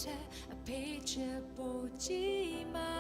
ထက်အဖေးချစ်ဖို့ကြီးမာ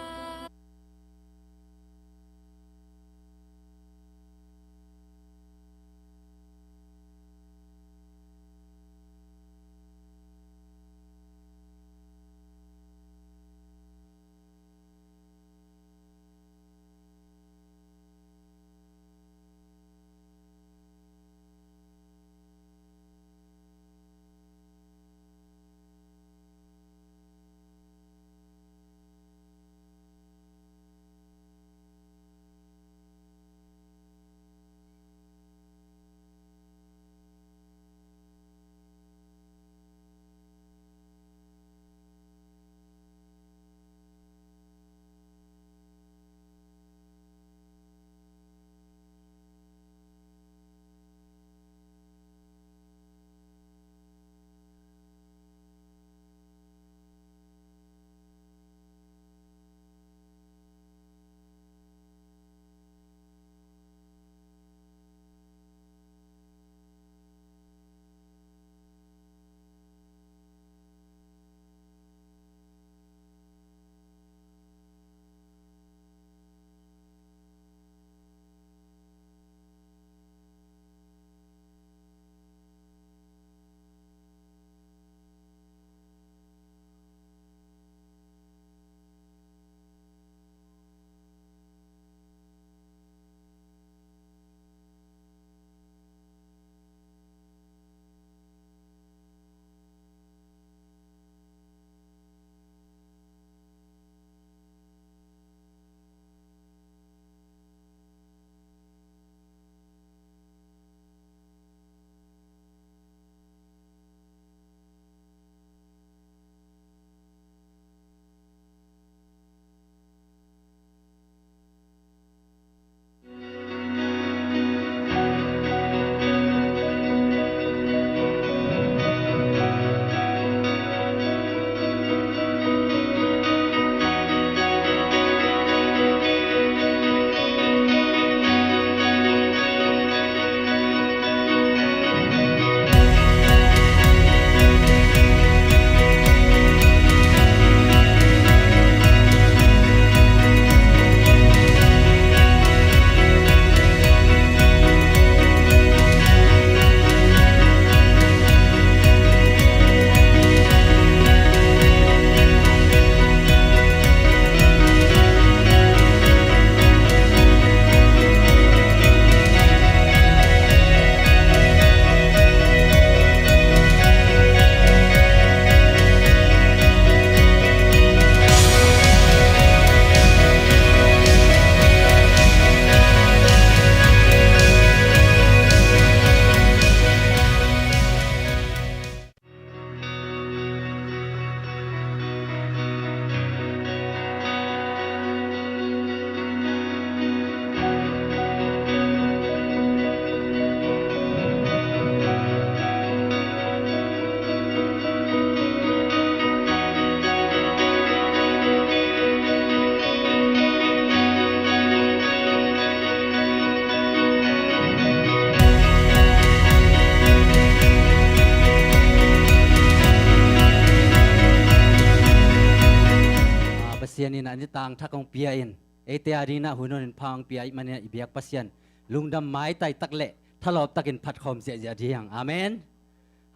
เซียนนี่นะนี่ต่างทักของเปียอินเอเตอารีนะหุ่นนพังเปียมันเนี่ยอิเบียกปัสยันลุงดำไม้ไตตักเละทะเลาะตะกินพัดคอมเสียเดียงอาเมน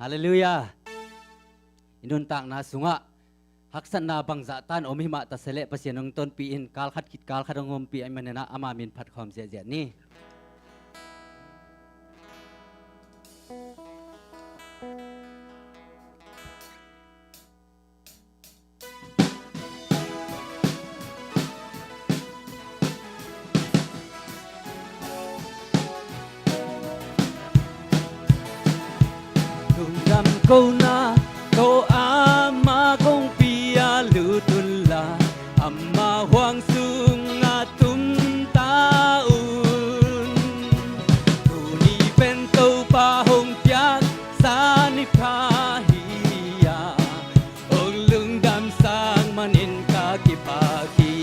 ฮาเลลูยาอินุนต่างนาสุงะฮักษณาบังจะตันอมิมาตัสเละปัสยันงต้นปีอินกาลขัดคิดกาลขัดงมปีไอมันเนี่ยนะอามามินพัดคอมเสียนี่kau na kau ama kong pia lutula amma huang sunga tum taun kuni bento pa hong piak sani phahia ong lung dam sang manin ka kipaki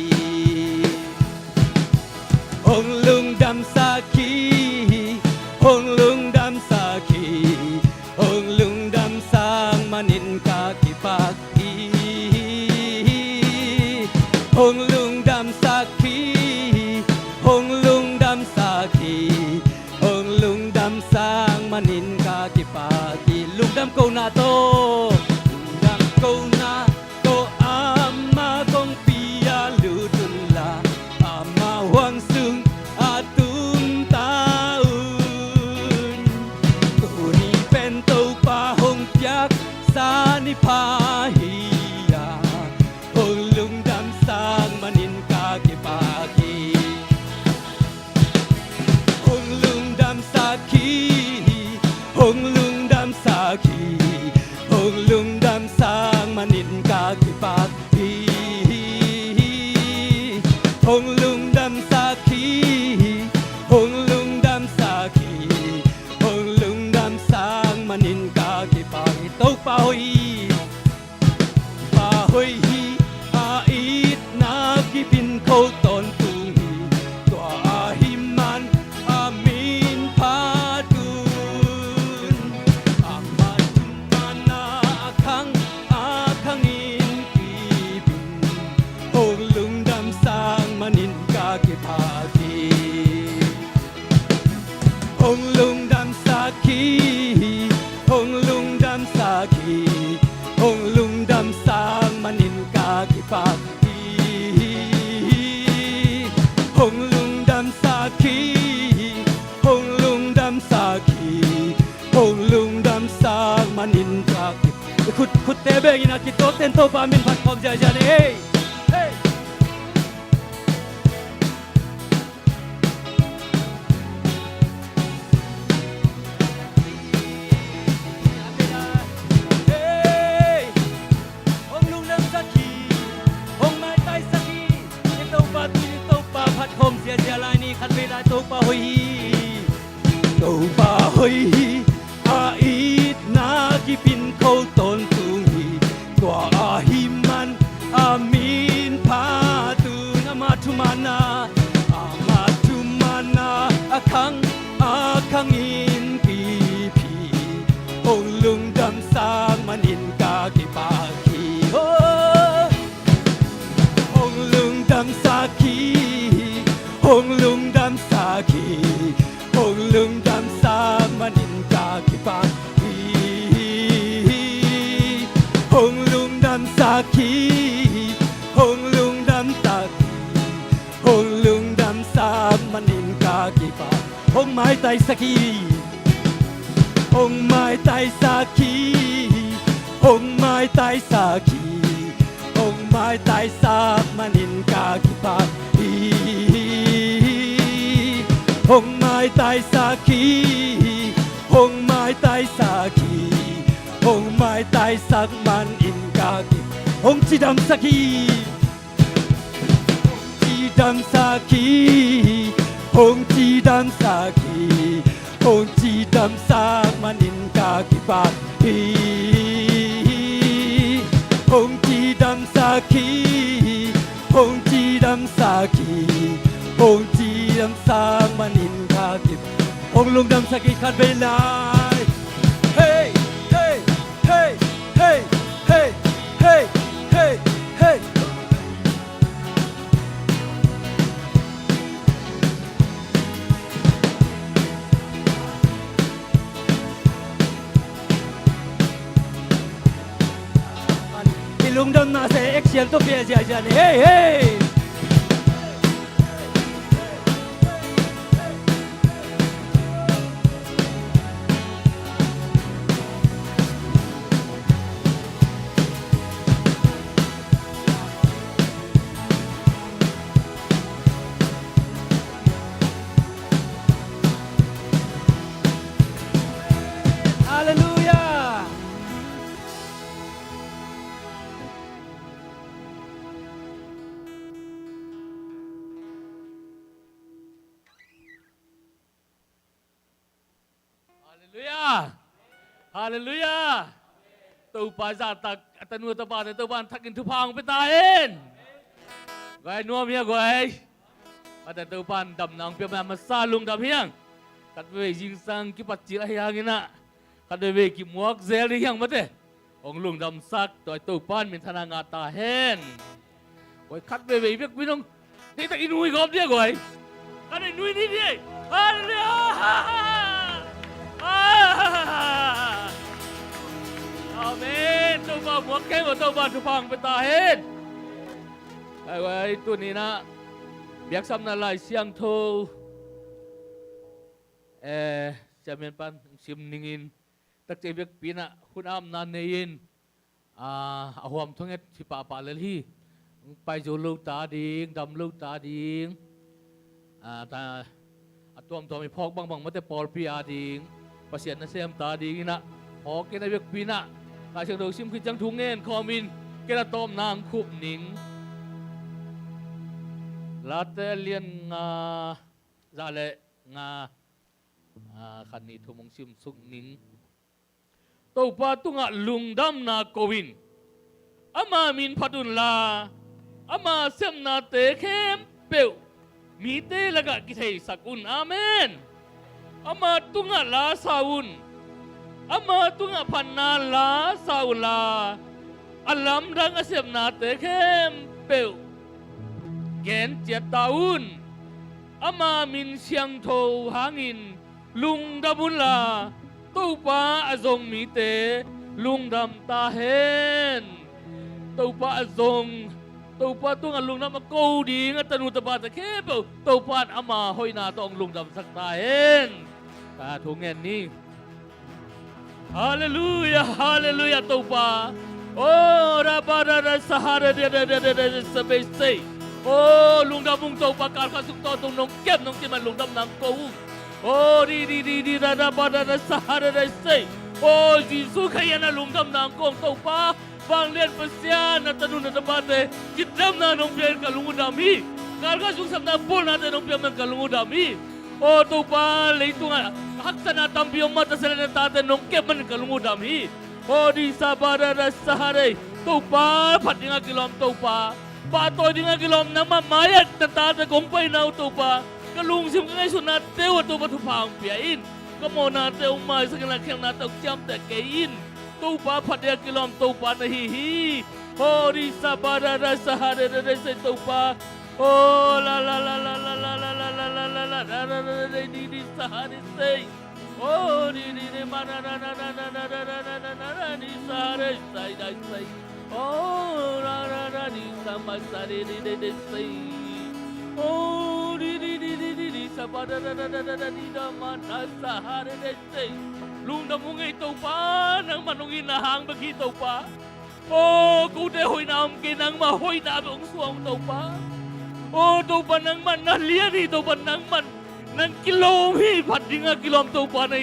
ong lung dam saki ong lung dam saki ong lung dam sa งลุงดำสักขีหงลุงดำสักขีหงลุงดำสร้างมานินกากิปากีลุงดำโกนาโตลุงดำโกนาโตอามาคงปียาลูดุลลาอามาหวังซึงอาตุมตาอุนกูนี่เป็นเต้าป่าหงยักษ์สานิพาฮียาหงลุงดำสร้างมานินกากิปากีหงลุงดำสักขีหงลุงดำสักขีหงลุงดำสร้างมานินกากิปากีหงลุงดำสักขีหงลุงดำสักขีหงลุงดำสร้างมานินกากิปากีเต้าป่าหอยป่าหอยอาอีดนากิบินเขาตอนตุงฮีตัวอาหิมันอามินพาดุนอามาจุมานาคังอาคังอินกีบินหงลุงดำสร้างมานินกากิปากีหงลุงดำสักขีหงลุงดำสักขีหงลุงดำสร้างมานินกากิปากีหงลุงดำสักขีหงลุงดำสักขีหงลุงดำสร้างมานินกากิขุดเตเบกินากิโตเตนโตปามินพัดพอมเจเจเนเฮ้เฮ้หงลุงดำสักขีหงไม้ไตสักขีเต้าป่าตุยเต้าป่าพัดพอมเจเจลายนี่ขัดเวลาเต้าป่าหอยเต้าป่าหอยอาอีดนากิบินเขาตอนตุงฮีตัวอาหิมันอามินพาตุนามาทุมานาอามาทุมานาอาคังอินกีพีหงลุงดำสร้างมานินกากิปากีโอ้หงลุงดำสักขีหงลุงดำสักขีหงลุงดำสร้างมานินกากิปากีหงลุงดำสักขีหงลุงดำสักขีหงลุงดำสร้างมานินกากิปาหงไม้ไตสักขีหงไม้ไตสักขีหงไม้ไตสักขีหงไม้ไตสักมานินกากิปากีหงไม้ไตสักขีหงไม้ไตสักขีหงไม้ไตสักมันอินกากิหงจีดำสักขีจีดำสักขีหงจีดำสักขีหงจีดำสักมันอินกากิปากีหงจีดำสักขีหงจีดำสักขีหงจีดำสักมันอินกากิหงลุงดำสักขีขัดเวลาเฮ้เฮ้เฮ้เฮ้เฮ้เฮ้เฮ้เฮ้ลุงดำนาเซเอ็กเซียนตัวเบียร์เจเฮ้เฮ้ฮาเลลูยา ฮาเลลูยาตูปาจาตักอัตนูตบาเตบานทักินทุพังไปตาเอ็นไงนัวเมียไงมาแต่ตูปานดำนางเปียมาซาลุงดำเฮียงกัดเวยิงสังกิปัจจิระเฮียงนะกัดเวกิมวกเซลีเฮียงมาเตองลุงดำซักตัวตูปานมินธนางาตาเฮน Ôi khát về về việc quý nông thế ta in nuôi gom đi rồi cái này nuôi đi đi Amen tôi vào một cái của tôi vào chụp hàng với ta hết ai vậy tôi này na biết xong là lại xiang thôจะเป็นปันซิมนิงินตักเจวิกปีน่ะคุณอามนานเนียนอาหวมทั้งเอ็ดที่ป่าป่าเลยที่ไปจูลูกตาดิงดำลูกตาดิงแต่ตัวมีพอกบางมาแต่ปอลปีอาดิงภาษาเนเซียมตาดิงนะพอเกณฑ์เวิกปีน่ะตาเชิงดูซิมคือจังทุงเงินคอมินเกณฑ์ต้มนางคุบหนิงลาเตเลียนซาเลงาขันนี้ทุมงซิมสุกนิงตัวปาตุงะลุงดำนาโกวินอามามินพัดุนลาอามาเซมนาเตเข้มเปียวมีเตละกะกิเทสักุนอาเมนอามาตุงะลาซาอุนอามาตุงะพันนาลาซาอุลาอัลลัมดังเซมนาเตเข้มเปียวเกนเจตาอุนอามามินเชียงโทหางินลุงดำบุญลาตู้ปาอซงมีเตลุงดำตาเห็นตู้ปาอซงตู้ปาตุ้งลุงดำมาโกดีงตนุตปาตะเคเปตู้ปาอามาหอยนาต้องลุงดำสักตาเห็นตาทุงเงินนี้ฮาเลลูยาฮาเลลูยาตู้ปาโอ้ราบาราสหาเดสเปเซโอ้ลุงดำมุงตู้ปาการข้าสุกตอตรงนงเก็บนงที่มันลุงดำนางโกOh di rada pada sahara dai Oh Yesus kaya na lungdam na angkong tau pa bang lian pasyan na tanun na tabate kidam na nong biyan kalungudami karga susam na bol natin nong biyan kalungudami Oh tau pa leito nga haksa na tambiyong mata sila na tatin nong keman kalungudami Oh di sabara na sahara tau pa pati nga kilom tau pa patoy di nga kilom na mamayat na tatin kumpay na tau pa kalung sim ngay sunat teo to batupang piain kamo na teo mai sa kanang kyang na tao jam te kain to pa padya kilom to pa na hi hori sabara ra sahara ra se to pa oh la la la la la la la la la la la la la la la di sahara se oh di ma na na na na na na na na na na na di sahara sai dai sai oh la la la di sama sari di sai oh di sabada di daman sahara deste lung damung ito pa nang manungin na hang bagito pa oh kude hoy na kinang mahoy na ang suwang to pa oh to pa nang man nalian ito pa nang man nang kilomi pati nga kilom to pa na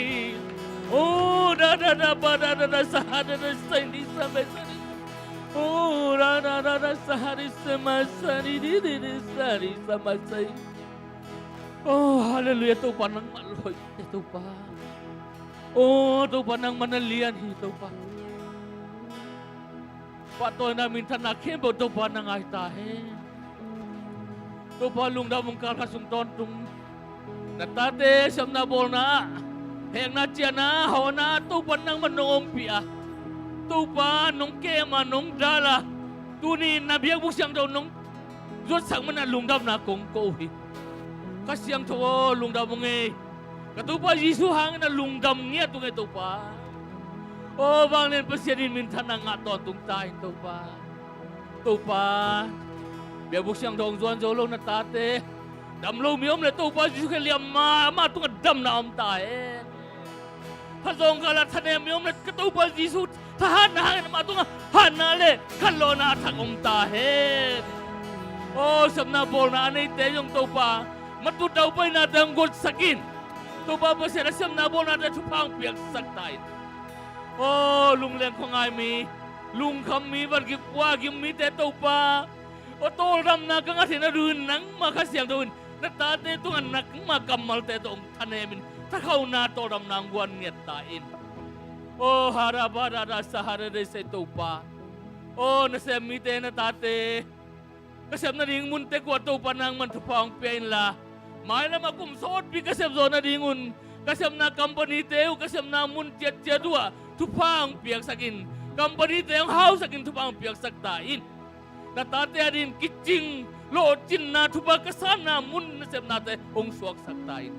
oh da sahara deste di sabesa oh da sahara semasari di sari samasai Oh, haleluya ito pa nang maloy. Ito pa. Oh, ito pa nang manalian. Ito pa. Patoy namin tanakim. Ito pa nang ay tahe. Ito pa lungdaw mong karasong tontong natate siyam na bol na. Hiyang na siya na. Hawa na. Ito pa nang manungumpiya. Ito pa nung kema, nung dala. Tunin, nabiyag mo siyang daw nung Diyos sang manalungdaw na kong kauhi. Kasyang to lungdam ngi katupa Yesus hang na lungdam niya tung ito pa oh bang nen pasyanin mintan ng ato tung tayo to pa biya busyang dong zuan zolo na tate damlo miyom na to pa Yesus kaliam ma tung dam na am tayo hazong kalat hanem miyom na katupa Yesus tahan na hangin ma tung hanale kalo na atang tayo oh sab na bol na anay teyong to pa matutaw pa'y nadanggol sakin. Ito ba ba siya siyang nabol natin tupang piyagsak tayo. Oh, lungleng ko nga mi. Lung kami bargikwag yung miteto pa. O tolram na ka nga sinaduhin ng makasiyang doon. Natate ito nga nagmakamal teto ang tanemin. Takaw na tolram na ang buwan niyat tain. Oh, harabara sa harade sa ito pa. Oh, nasa mite na tate. Kasam na rin munte ko ito pa nang mantupang piyain la. May na makumsot bi kasam zo na dingun. Kasam na company teo, kasam na muntiat siya dua. Tupang piyak sakin. Company teo ang house sakin tupang piyak saktain. na tate adin kicing lo chin na thuba kasana mun na sem na te ong suak saktain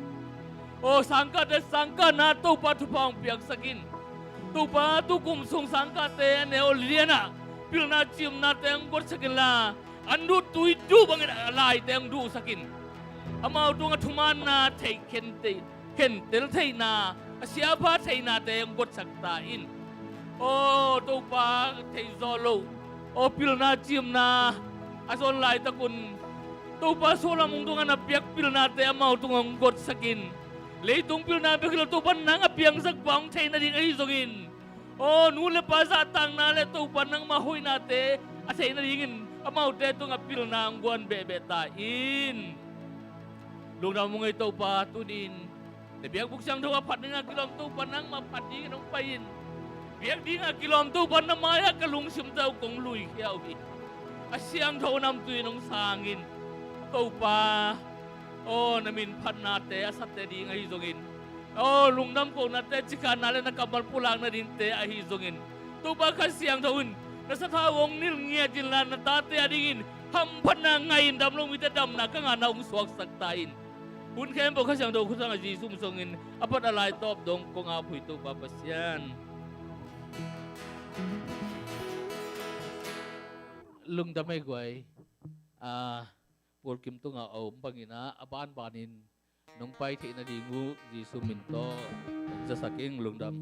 o sangka de sangka na to pa thupang piak sakin to pa tu kum sung sangka te ne o liana pil na chim na te ang gor sakin la andu tui du bangin alai te ang du sakin amau tu nga thuman na thei ken tel thei na asia pa thei na te ang gor saktain o to pa thei zolo o pil na chim na ason lai takun to pa sola mung tunga na piak pil na te amau tungang got sakin leitung pil na bekil to pan nang apiang sak bang thai na ding ai zongin o nule pa sa tang na le to pan nang mahoy na te athai na dingin amau te tunga pil na angguan bebe ta in lung na mung to pa tudin te biak buksang do apat nga kilom to pan nang mapat ding nong pain biak ding nga kilom to pan na maya kalung sim tau kong lui khiao hi asyang tho nam tui nong sangin to pa o namin phat na te asat te ding ai zongin o lungnam ko na te chikan na le na kamal pulang na din te ai zongin to pa kasyang thawin na sa thawong nil ngia jin lan na tate adingin ham phat na ngain dam long ite dam na ka nga na ung suak saktain hun khem bo kasyang do khusang a ji sum songin apat alai top dong ko nga phui to pa pasyan lung damay guay pol kim to nga om pangina aban banin nung pai thi na dingu ji suminto sa saking lungdam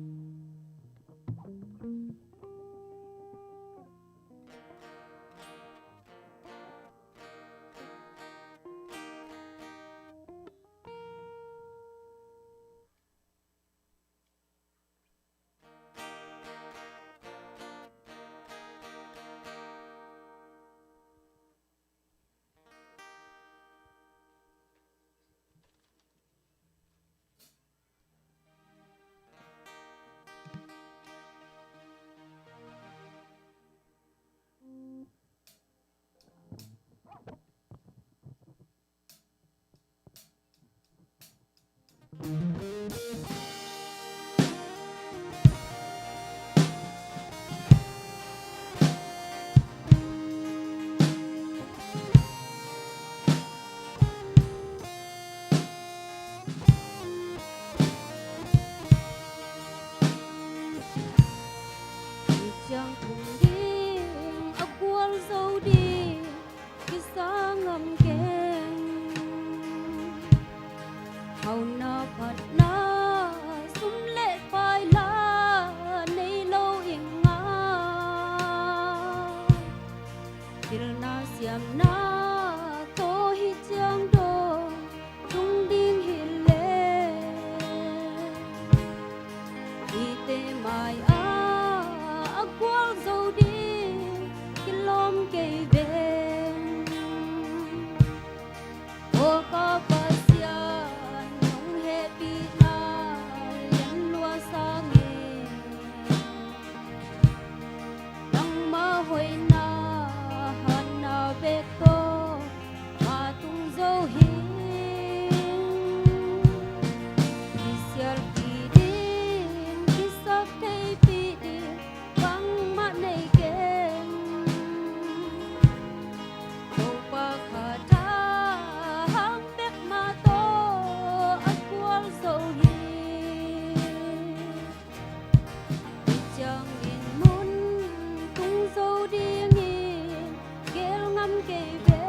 chẳng cùng đi ấp quân dâu đi khi xa ngầm keng hầu na phật na sum lệ phai la nay lâu yên nga kir na siam na to hi chang do tung ding hi le ite mai quang dâu đi cái lom cây bên ô có bờ xian nông hệ bị na liên lúa sang nghề nắng mơ hồi na hàn na về tô mà tung dâu hiên đi xiar đi đến đi sắp thấy bị đi này ken đâu pa kha tha hang bek ma to akwal zo hi chang in mun tung zo đi ngin gel ngam ke ve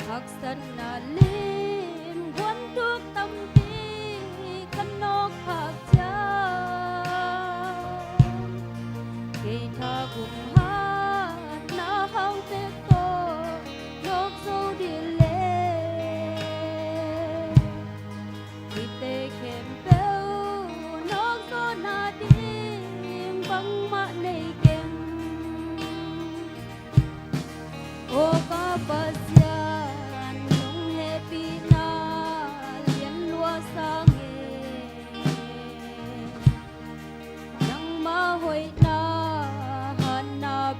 hak san na lim wan tuk tam pi kan nok hak cha tha cùng hát na hang te to nok zo đi le ite kem peu nok zo na đi bang ma nei kem o ka pasian nong happy na lian lua sa nge nang ma hoi na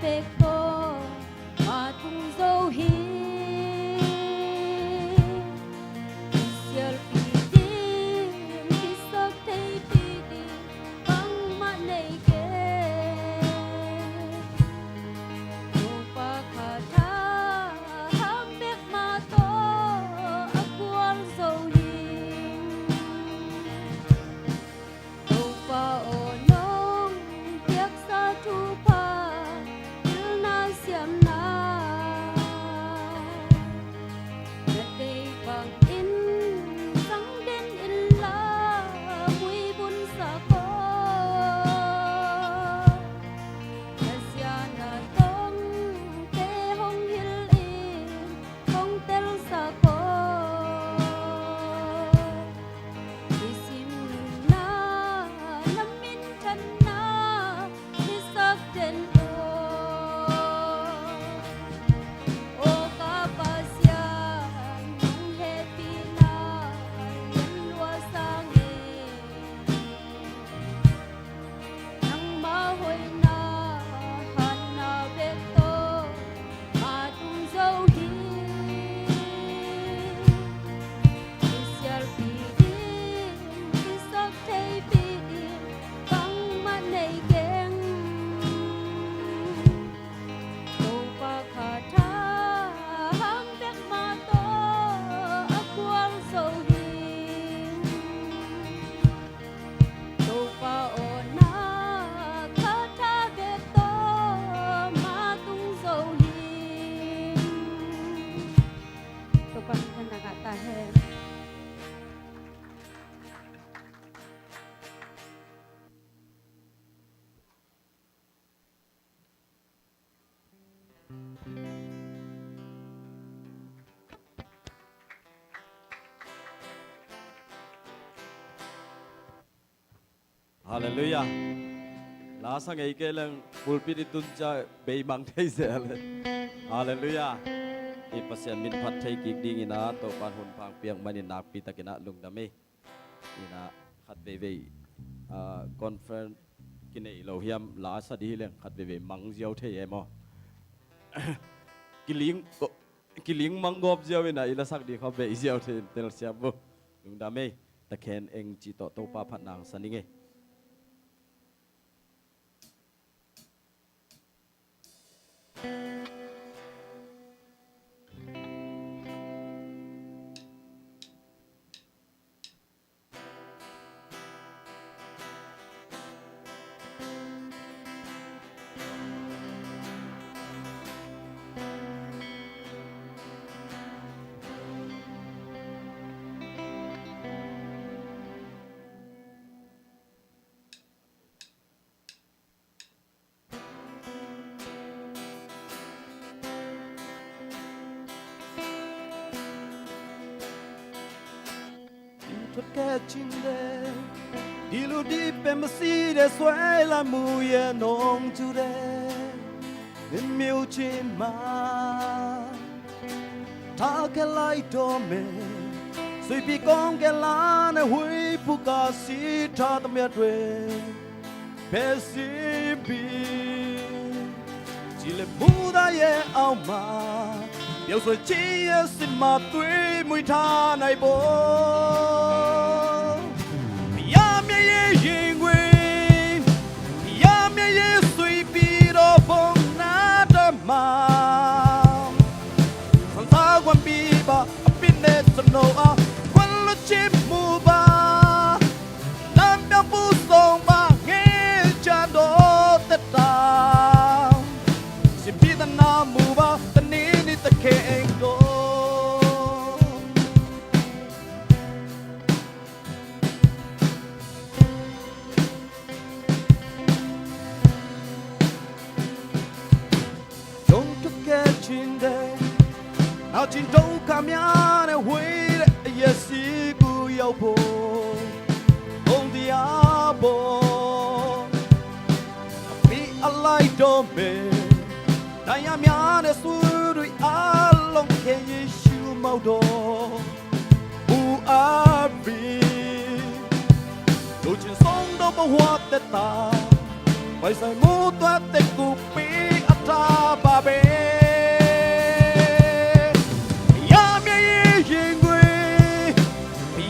bek to ma thu pa il na siam na day bang in sang den in la mui bun sa ko Asiana tong te hong hil in hong tel sa ko Isim na namin chan na isak den o kapasyan ng happy na yan luwasangin nang mahoy na hanabeto atong zauhin isyal pidin isak tay pidin pang manay geng Kau pakata hambek mato akwal sohin Kau paona kata beto matung sohin Kau pakata kata hai Hallelujah. Lasa ngay ke lang pulpit itun cha beimang thai sel. Hallelujah. Ipasyan min phat thai kik ding ina to pan hun phang piang mani nak pi takina lungdame. Ina khat ve ve conference kine Elohim lasa di leng khat ve ve mang jiao thai emo. Kiling mangop jiao ina ila sak di kha ve jiao thai tel siap bu lungdame takhen eng chi to to pa phat nang saninge. Thuật kẻ chinh đê đi lu đi bèm si để xoay là mùi nông chú đê nên miêu trên mà ta cái lại đó mẹ suy bị con cái lá này hui bu ca si ta tâm yết về bé si bi chỉ là bu đã ye ao mà điều rồi chỉ xin mà tuy mùi tha này bố ya mẹ ye yên quên ya mẹ ye suy bi đó bông nát mà thằng ta quan bi ba bin nét sân nô à quan lo chim mù ba nam béo bu sông ba nghe cha đô tết ta xin bi ta nam mù ba ta ní ní ta keng đô trong thức kẻ trên đây nào trên đâu cảm nhận này huy đấy giờ xí cu yêu bồ ông đi à bồ bị alai đom bê đại am ya này suy đuổi à long khe Giêsu mau đồ u a bi đôi chân sông đâu bao hoa tết ta phải sai mu toát tết cụ bi ta ba bê ya mẹ ye yên quê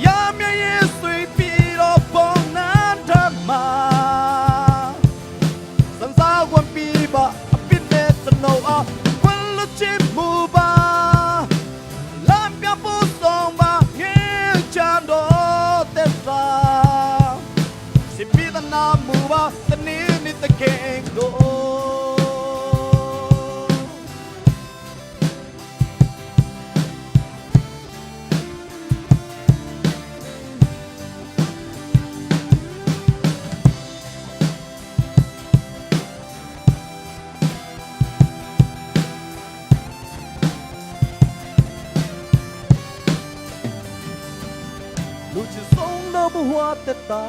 ya mẹ ye suy bi đó bông nát mà sẵn sa quan bi ba bin nét sân nâu à quan lo chim mù ba làm bia bu sông ba nghe cha đô tết ra si bi ta nam mù ba ta ní ní ta keng đô bu hoa te ta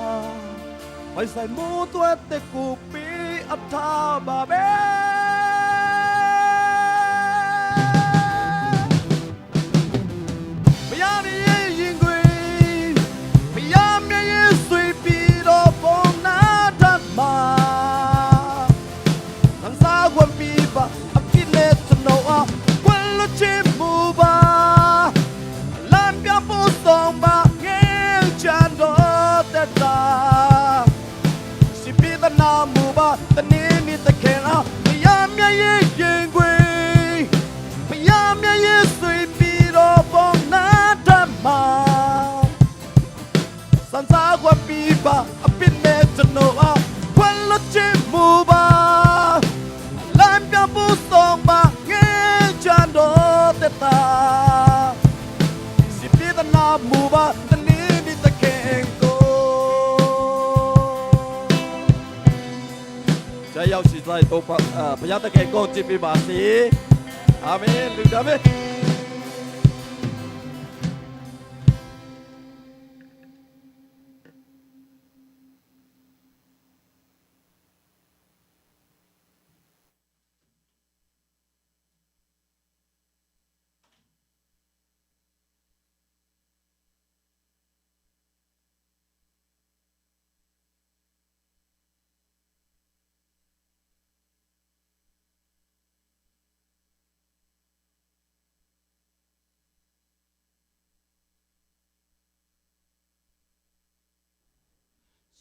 mai sai mu tua te ku pi atha ba be ya ni yin gui ya me ye sui pi do phong na ta ma lang sa quan pi ba a pi ne to no a quan lo chi mu ba lam pya pu song ba nge chan do te ta si pi ta na mu ba ta ni mi ta ke na ya me ye yin gui ya me ye sui pi do phong na ta ma san sa qua pi ba a pi ne to no a quan lo chi mu ba lam pya pu song ba nge chan do te ta si pi ta na mu ba ta ni mi ta ke koจะ要是在都把不要得给过这边把事，阿门，领导们。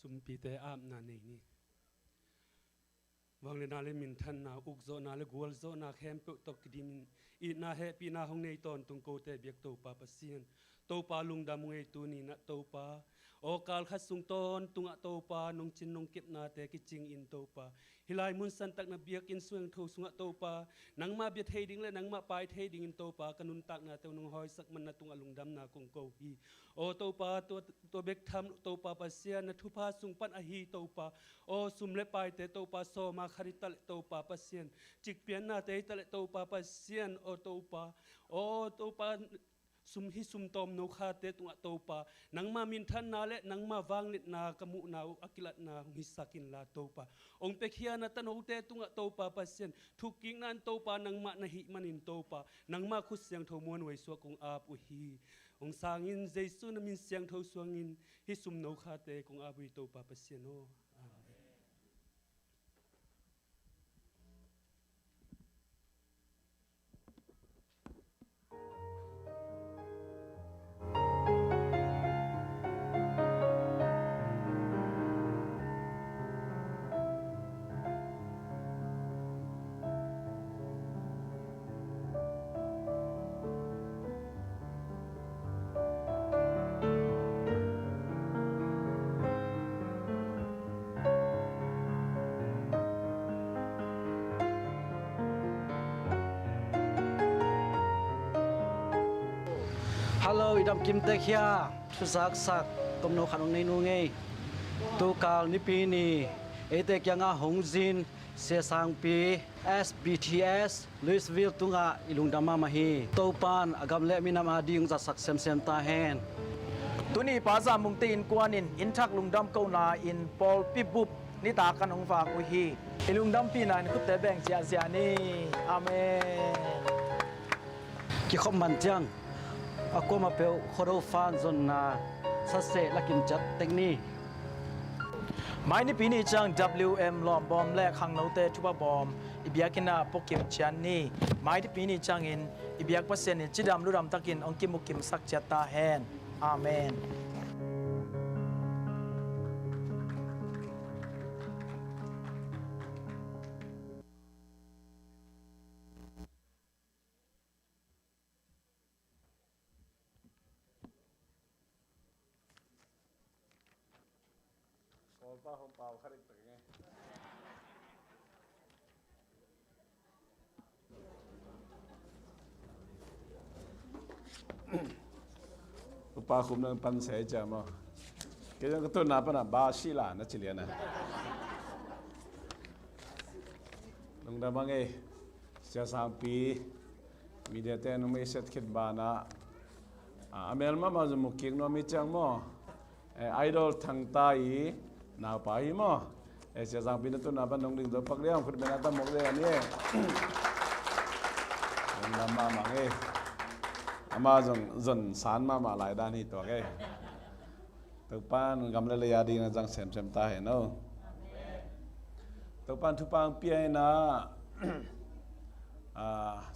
สุมปีเตอาบนานี่วังเลนาเลมินทันนาอุกโซนาเลกัวลโซนาแคมเปตกดิมินอีนาเฮปีนาหงในตอนตุงโกเตเบียกโตปาปะเซียนโตปาลุงดามงเอตูนีนะโตปาโอกาลขัดสุงตอนตุงอะโตปานงจินนงเก็บนาเตกิจิงอินโตปาฮิลายมุนสันตักนาเบียกอินสวงทูสุงอะโตปานังมาเบียเทดิงและนังมาปายเทดิงอินโตปากนุนตักนาเตวนงหอยสักมันนาตุงอะลุงดามนากงโกฮีโอโตปาตัวเบกทำโตปาปะเซียนนะทุพาสุงปันอะฮีโตปาโอสุมเลปายเตโตปาโซมาคาริตะเลโตปาปะเซียนจิกเปียนนาเตตะเลโตปาปะเซียนโอโตปาโตปาสุมฮิสุมตอมโนคาเตตุงะโตปานังมามินทันนาและนังมาวังนิดนากมุนาอักิลัดนาหิสักินลาโตปาองเปขียนาตันโอเตตุงะโตปาปะเซียนทุกิงนันโตปานังมานะหิมันินโตปานังมาคุเสียงโทมวนไว้สัวกงอาปุฮีองสางินเจสุนมินเสียงโทสวงินฮิสุมโนคาเตกงอาบุยโตปาปะเซียนโอฮัลโหลอีดำกิมเตคียทุสักสักกมโนขันองในนูไงตูกาลนิปีนีเอเตกยังอาหงจินเสียสังปี SBTS ลุยส์วิลตุงอาอิลุงดามามาฮีโตปานอากำเละมินามาดิงจัดสักเซมเซมตาแฮนตุนีปาซามุงตีนกวานินอินทักลุงดำเกานาอินปอลปิบุบนิตากันองฟากุฮีอิลุงดำปีนานคุบแต่แบ่งเสียนี่อาเมนกิขมมันจังอากมาเปลโคโรฟานจนนาสัเสลักินจัดเต็งนี้ไม้ในปีนี้จัง WM ล้อมบอมและขังโนเตทุบบบอมอิบยากินาปกิมชันนี่ไม้ที่ปีนี้จังอินอิบยากเปอร์เซ็นต์จิดามลุดามตะกินองกิมุกิมสักจัตตาแฮนอาเมนปาคุมนังปันเสจามอเกี่ยวกับตัวนับปะนะบาชิลานะจิเลียนะลงดามังเอเสียสามปีมีเดียเตนไม่เสร็จคิดบานะอเมริกามาจะมุกิงโนมิจังมอ ไอดอลทางใต้นาวไปมั้งเสียสังพินตุนาบันนงดิ่งตัวปักเลี้ยงคุณเป็นอาตมกเลยอันนี้ลำมาเงยอามาจนสารมาหลายด้านนี่ตัวเงยตัวป้านกำลังเลยดีนะจังเสมตาเห็นเนาะตัวป้านทุปังเปียนะ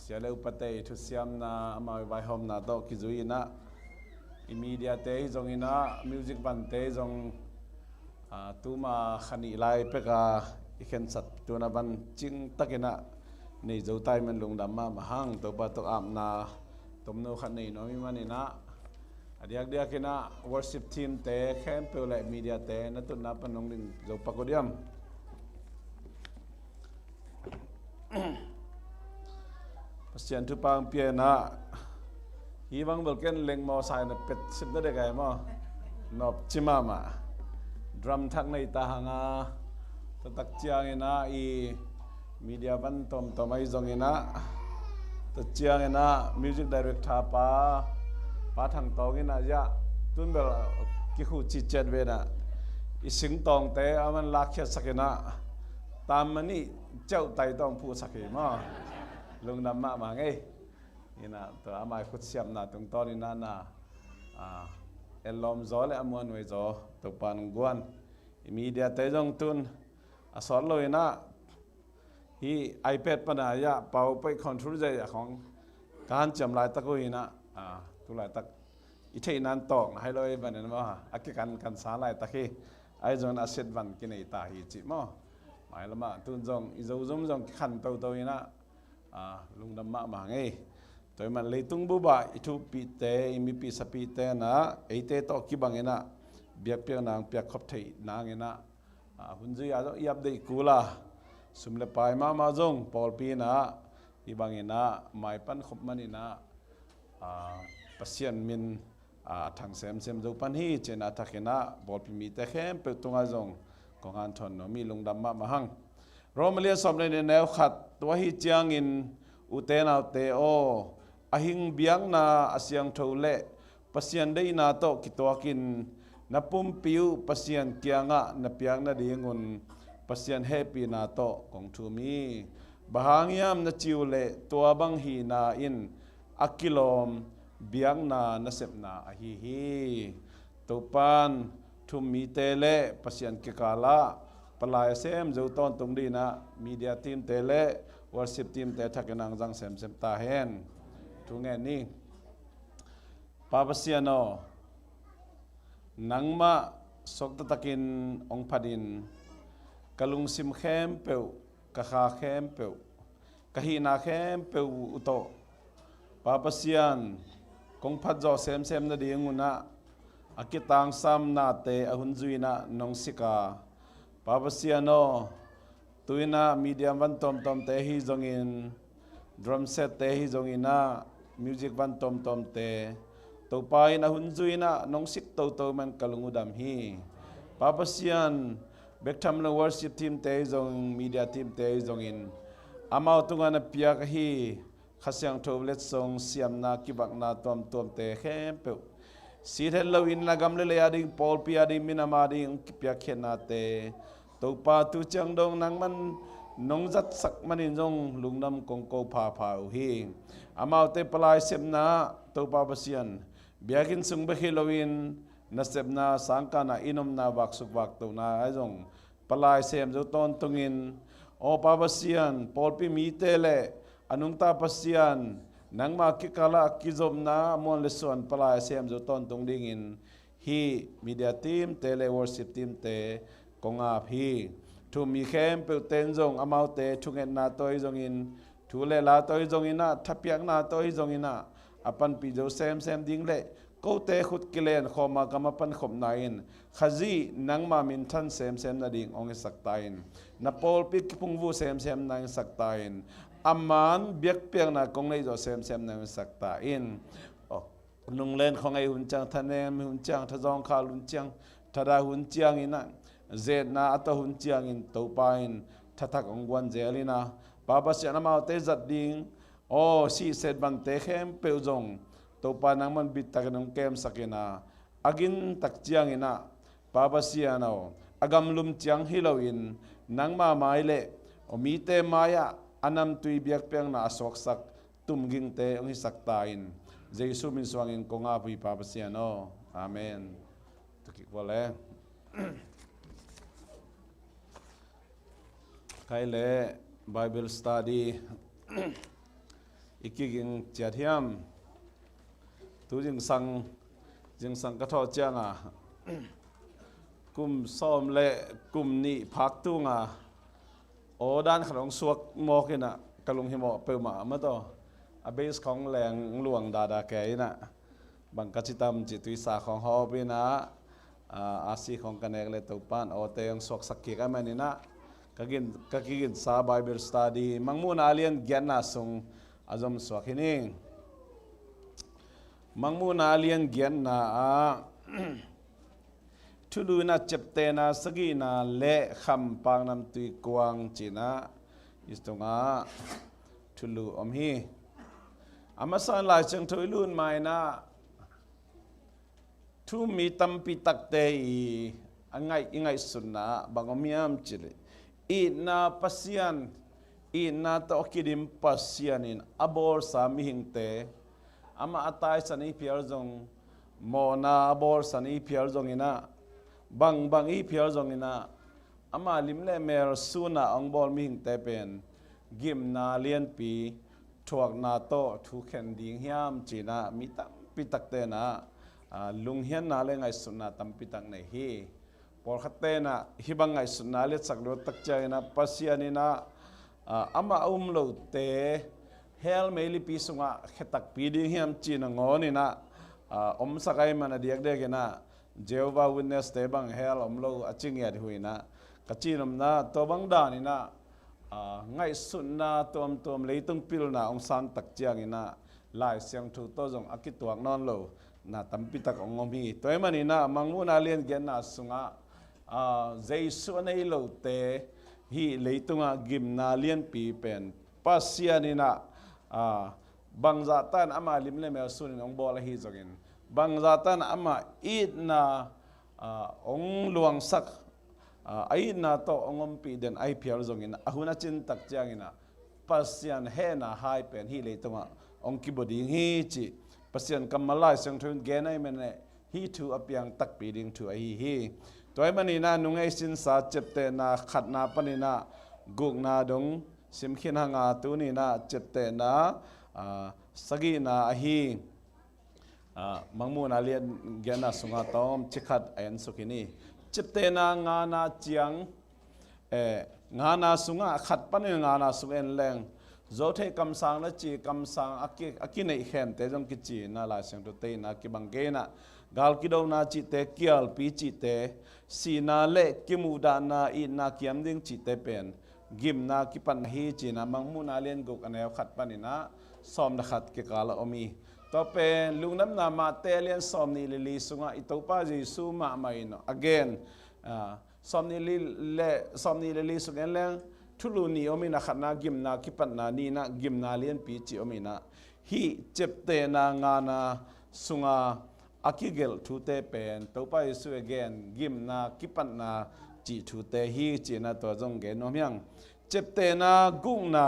เสียเลวปะเตยทุเสียมนะมาไว้หอมนะโตกิจุยนะอิมีเดียเตยจงอินะมิวสิกบันเตยจงตูมาขันอีไลเปกาอีเข็นสัตตัวนับันจิงตักินะในเจ้าไตมันลงดำมาหังตัวปะตัวอามนาตุมโนขันในน้อยมันนี่นะเดียกกินะ worship team เตะแคมเปลและมีเดียเตะนั่นตัวนับเป็นน้องดิ่งเจ้าปักกุดิยมปัจจัยทุปังเปียนะฮีวังเบลเกนเล็งมอไซน์นะเป็ดสิบนั่นได้ไงมั้งนอบจิมามาดรัมทักในตาหางาตักเจียงนะอีมีเดียบันตอมไอจงนะตักเจียงนะมิวสิกดีเรคเตอร์ป้าทางตองนะยะตุนเบลกิคูจิเจ็ดเวนะอีสิงตองเตะมันลักเขียสักนะตามมันนี่เจ้าไตต้องพูดสักมั้งลงน้ำมาไงนี่นะตัวอามาคุดเสียมนะตรงตอนนี้นะเอลลอมจอและอมวนไว้จอตัวปานกวนมีเดียเตจงตุนสอนเลยนะฮีไอแพดปัญหายะเป่าไปคอนโทรลใจของการจำลายตะกุยนะตุลายตะอีเทนันตอกให้เลยบันนั้นว่าอักกันสาลายตะกี้ไอจงอาเซตวันกินไอตาฮีจิมั้งหมายละมาตุนจงอีจงขันตัวนะลุงดำมาไงตัวมันเลยตุงบุบะอิทุปีเตอิมีปีสปีเตนะไอเตตอกิบังเงนะเบียกเปียนางเปียกขบไทยนางเงนะหุ่นจุยอาจจะยับได้กูละสมเลปายมาจงปอลปีนะอีบังเงนะหมายปันขบมันนี่นะปัสยันมินทางเซมจูปันฮีเจนะทักเนะบอลปีมีแต่เข้มเปิดตรงอาจงของอันทนnoมีลุงดำมาหังโรมาเลียสมในแนวขัดตัวฮิจียงอินอุเตนาเตโออหิงเบียงนาอาเซียงโทเลปัสยันได้นาโตกิตัวกินนับปุ่มปิวปัสยันเกียงะนับเปียงนาดีงุนปัสยันเฮปีนาโตของทูมีบางยามนาจิวเลตัวบังฮีนาอินอักกิลอมเบียงนานาเซปนาอหิฮีตุปันทุมมีเตเลปัสยันเกกาลาปลายเซมจูตอนตรงดีนะมีเดียทีมเตเลวอร์สิบทีมเตทักนังจังเซมตาเฮนทุงเงินนี่ปาปัสยานอนังมาสกตะกินองพัดินกะลุงซิมเข้มเปวกะขาเข้มเปวกะฮีนาเข้มเปวอุโตปาปัสยานคงพัดจอเซมนาดีงุนะอากิตังซัมนาเตอหุนจุยนะนงสิกาปาปัสยานอตุยนะมีเดียมวันตอมเตฮีจงอินดรัมเซตเตฮีจงอินะมิวสิกวันตอมเตตัวไปนะหุ่นจุยนะน้องสิกตัวมันกลุงอุดมฮีปาปัสยันเบกทำลงวอร์ชิปทีมเตจงมีเดียทีมเตจงอินอามาตุงานเปียกฮีขัสยังทบเล็ดทรงเสียมนากิบักนาตอมเตเข้มเปวสีเทลลวินละกำเลยอาดิงปอลปีอาดิงมินามาดิงกิเปียกเขนาเตตัวปาตุจังดงนังมันนงจัดสักมันจงลุงนำกงโกพาอุฮีอามาเตปลายเซมนาตัวปาปัสยันเบียกินสุงเบฮิโลวินนัสเซมนาสังกานาอินมนาบักสุกบักตัวนาไอจงปลายเซมจุตอนตุงินโอปาปัสยันปอลปีมีเตเลอนุงตาปัสยันนังมาคิกาลากิจมนามอนเลส่วนปลายเซมจุตอนตุงดิงินฮีมีเดียทีมเตเลวอร์สิบทีมเตกงอาพีทุมีเข้มเปิลเตนจงอามาเตทุงเงินนาตัวจงอินทุเลลาตัวจงอินะทับเปียกนาตัวจงอินะอปันปีโจเซมดิ้งเล่กูเตขุดกิเลนขอมากำมาปันขบนายนขจีนังมามินทันเซมนาดิ้งองสักตายนนับโอลปิกพุงวูเซมนายสักตายนอามันเบียกเปียกนากงในโจเซมนายสักตายนลุงเล่นของไอหุ่นจังทะเนมหุ่นจังทะจองขาหุ่นจังทะดาหุ่นจังอินะเจน่าอัตหุ่นจังอินตัวไปน์ทักองวันเจลินะปาปัสยานามาเตจัดดิ้งโอ้สีเซตบันเตเข้มเปลจงตัวปานังมันบิดตะกันงเกมสักนาอากินตักเจียงอินะ papasiano agam lum chiang hiloin nangma mai le omi te maya anam tui biak peng na asok sak tumging te ong hi sakta in jesu min swangin konga pui papasiano amen tukik wale kaile bible study ikiging chathiam tu jing sang ka tho changa kum som le kum ni phak tu nga o dan khrong suak mo kina kalung hi mo pe ma ma to a base khong leng luang da da ke ina bang ka chitam chi tui sa khong ho bi na a si khong kanek le to pan o te ang suak sakki ka manina kagin sa bible study mangmun alien gyan na sung azom suak hining mangmun alien gyan na a tulu na chepte na sagi na le kham pang nam tui kwang china istunga tulu omhi amasan lai chang thoi lun mai na thu mi tam pi tak te I angai sunna bangomiam chile I na pasian I na to kidim pasian in abor sa mi hingte ama atai sani piar jong mo na abor sani piar jong ina bang I piar jong ina ama limle mer suna ong bol mi hingte pen gim na lien pi thuak na to thu khen ding hiam china mi tam pi tak te na lung hian na le ngai sunna tam pi tak nei hi por khatte na hibang ngai sunna le chaklo tak chaina pasianina ama lo te hel meili pi sunga khetak pi ding hiam china ngoni na om sakai mana diak de gena Jehovah Witness te bang hel lo aching ya huina kachinom na to bang dani na ngai sunna tom leitung pil na ong sang tak chiang ina lai siang thu to jong akituak non lo na tampi tak ongomi toy manina manguna lien gen na sunga jesu nei lo te hi leitunga gim na lien pi pen pasianina bangzatan ama limle me sunin ong bola hi jogin bangzatan ama it na ong luang sak ai na to ongom pi den ai pial zongin ahuna chin tak chiangina pasian he na hai pen hi leitunga ong kibodi hi chi pasian kamalai sang thun genai mene hi thu apyang tak pi ding thu ai hi toy manina nungai sin sa chepte na khatna panina guk na dong simkhin hanga tu ni na chepte na sagi na hi mangmu na lian gena sunga tom chikhat ayan sukini chepte na nga na chiang nga na sunga khat pan nga na sungen leng zote kam sang na chi kam sang aki nei khem te jong ki chi na la sang to te na ki bangge na gal ki do na chi te kial pi chi te si na le ki mu da na I na kiam ding chi te pen gim na ki pan hi chi na mangmu na len guk anew khat panina som na khat ke kala omi to pen lungnam na ma te len som ni li sunga itopa jesu ma mai no again som ni li sungen leng thulu ni omi na khatna gim na ki pan na ni na gim na len pi chi omi na hi chepte na nga na sunga akigel thu te pen topa jesu again gim na ki pan na chi thu te hi chi na to jong ge no myang chepte na gung na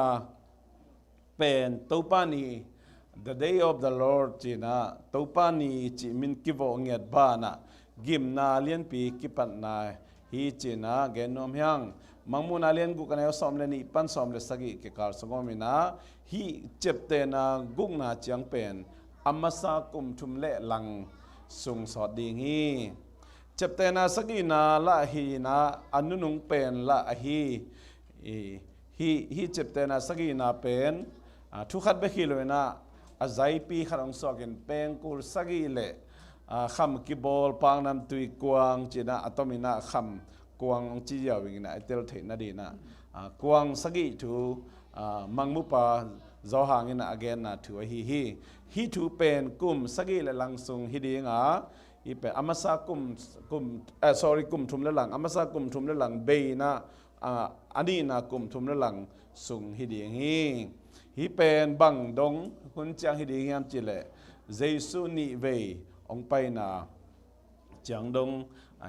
pen topa ni the day of the Lord china topa ni chi min kivo nget ba na gim na lien pi ki pan na hi china ge no myang mangmun alien gu kana som le ni pan som le sagi ke kar sogomina hi chepte na gung na chiang pen amasa kum thum le lang sung so ding hi chepte na sagi na la hi na anunung pen la hi chepte na sagi na pen thu khat be khiloina azai pi kharang sokin peng kul sagi le kham ki bol pang nam tui kwang china atomina kham kwang chi yawing na tel the na di na kwang sagi thu mangmu pa zo hangina again na thu hi thu pen kum sagi le langsung hidinga I pe amasa kum thum le lang amasa kum thum le lang be na ani na kum thum le lang sung hiding hi pen bang dong hun chang hiding yam chile jesu ni ve ong pai na chang dong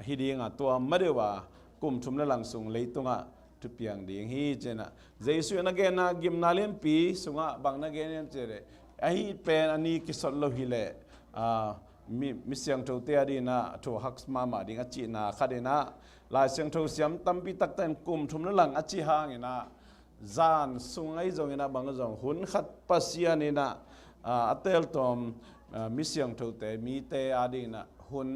ฮิดีงตัวไม่ได้ว่ากุมทุมละหลังสุงเลยตุงทุเปียงดีฮีเจนะเจสุนักเกนะกิมนาเลียนปีสุงบางนักเกนเจเรไอเป็นอันนี้กิสโลฮิเลมิเสียงโตเตียดีนะโตฮักมามาดิงอจีนะขัดนะลายเสียงโตเสียมตั้มปีตักเต็นกุมทุมละหลังอจีหางนะจานสุงไอจงนะบางจงหุ่นขัดปัสยานีนะอัตเตลตอมมิเสียงโตเตมีเตอาดีนะหุ่น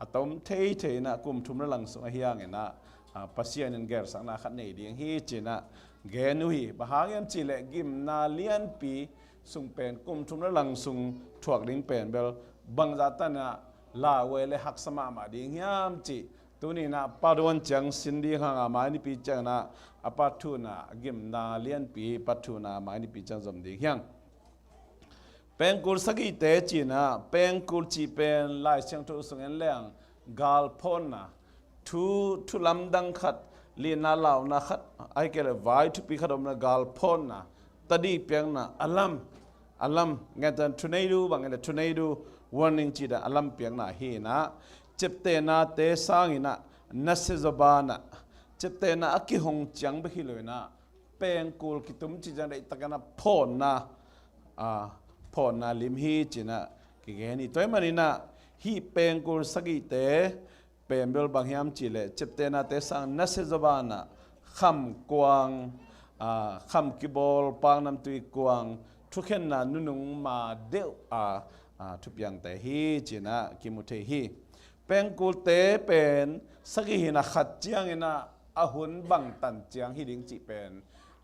อัตอมเทเทนะกุมทุมละหลังสุงไอหางนะปัสยานินเกอร์สังนาขัดในดิงฮีจีนะเกนุฮีบางอย่างจีเลกิมนาเลียนปีสุงเป็นกุมทุมละหลังสุงถวกดิ้งเป็นเบลบางจัตนะลาเวเลหักสมามาดิ้งยามจีตัวนี้นะปาดวันจังสินดีข้างอามานี่ปีจังนะอปัทุนะกิมนาเลียนปีปัทุนะมานี่ปีจังจำดียังเป็นกุลสกิเตจีนะเป็นกุลจีเป็นลายเสียงทุสุงเอ็นเลี้ยงกาลพอนนะทุลำดังขัดลีนาลาวนะขัดไอเกลวายทุปีขัดอมนะกาลพอนนะตัดดีเพียงนะอัลลัมเงี้ยแต่ทุนายดูบางเงี้ยทุนายดูwarning จีดอัลลัมเพียงนะฮีนะเจ็บเตนะเตสังอินะนัสซบานะเจ็บเตนะอักขิหงจังไปฮิโลนะเป็นกูลกิตุมจีจังได้ตะกันนะพอนนะพอนนะลิมฮีจีนะกิเกนี่ตัวมันนี่นะฮีเป็นกูลสกิเตเป็นเบลบางยามจีเลเจ็บเตนะเตสังนัสซบานะคำกวางคำกิบอลปางน้ำตุยกวางทุกเห็นนะนุ่งมาเดียวทุกอย่างแต่ฮีจีนะกิมุเทฮีเป็นกูเตเป็นสักหินะขัดเจียงอินะอาหุนบังตันเจียงฮิดิงจีเป็น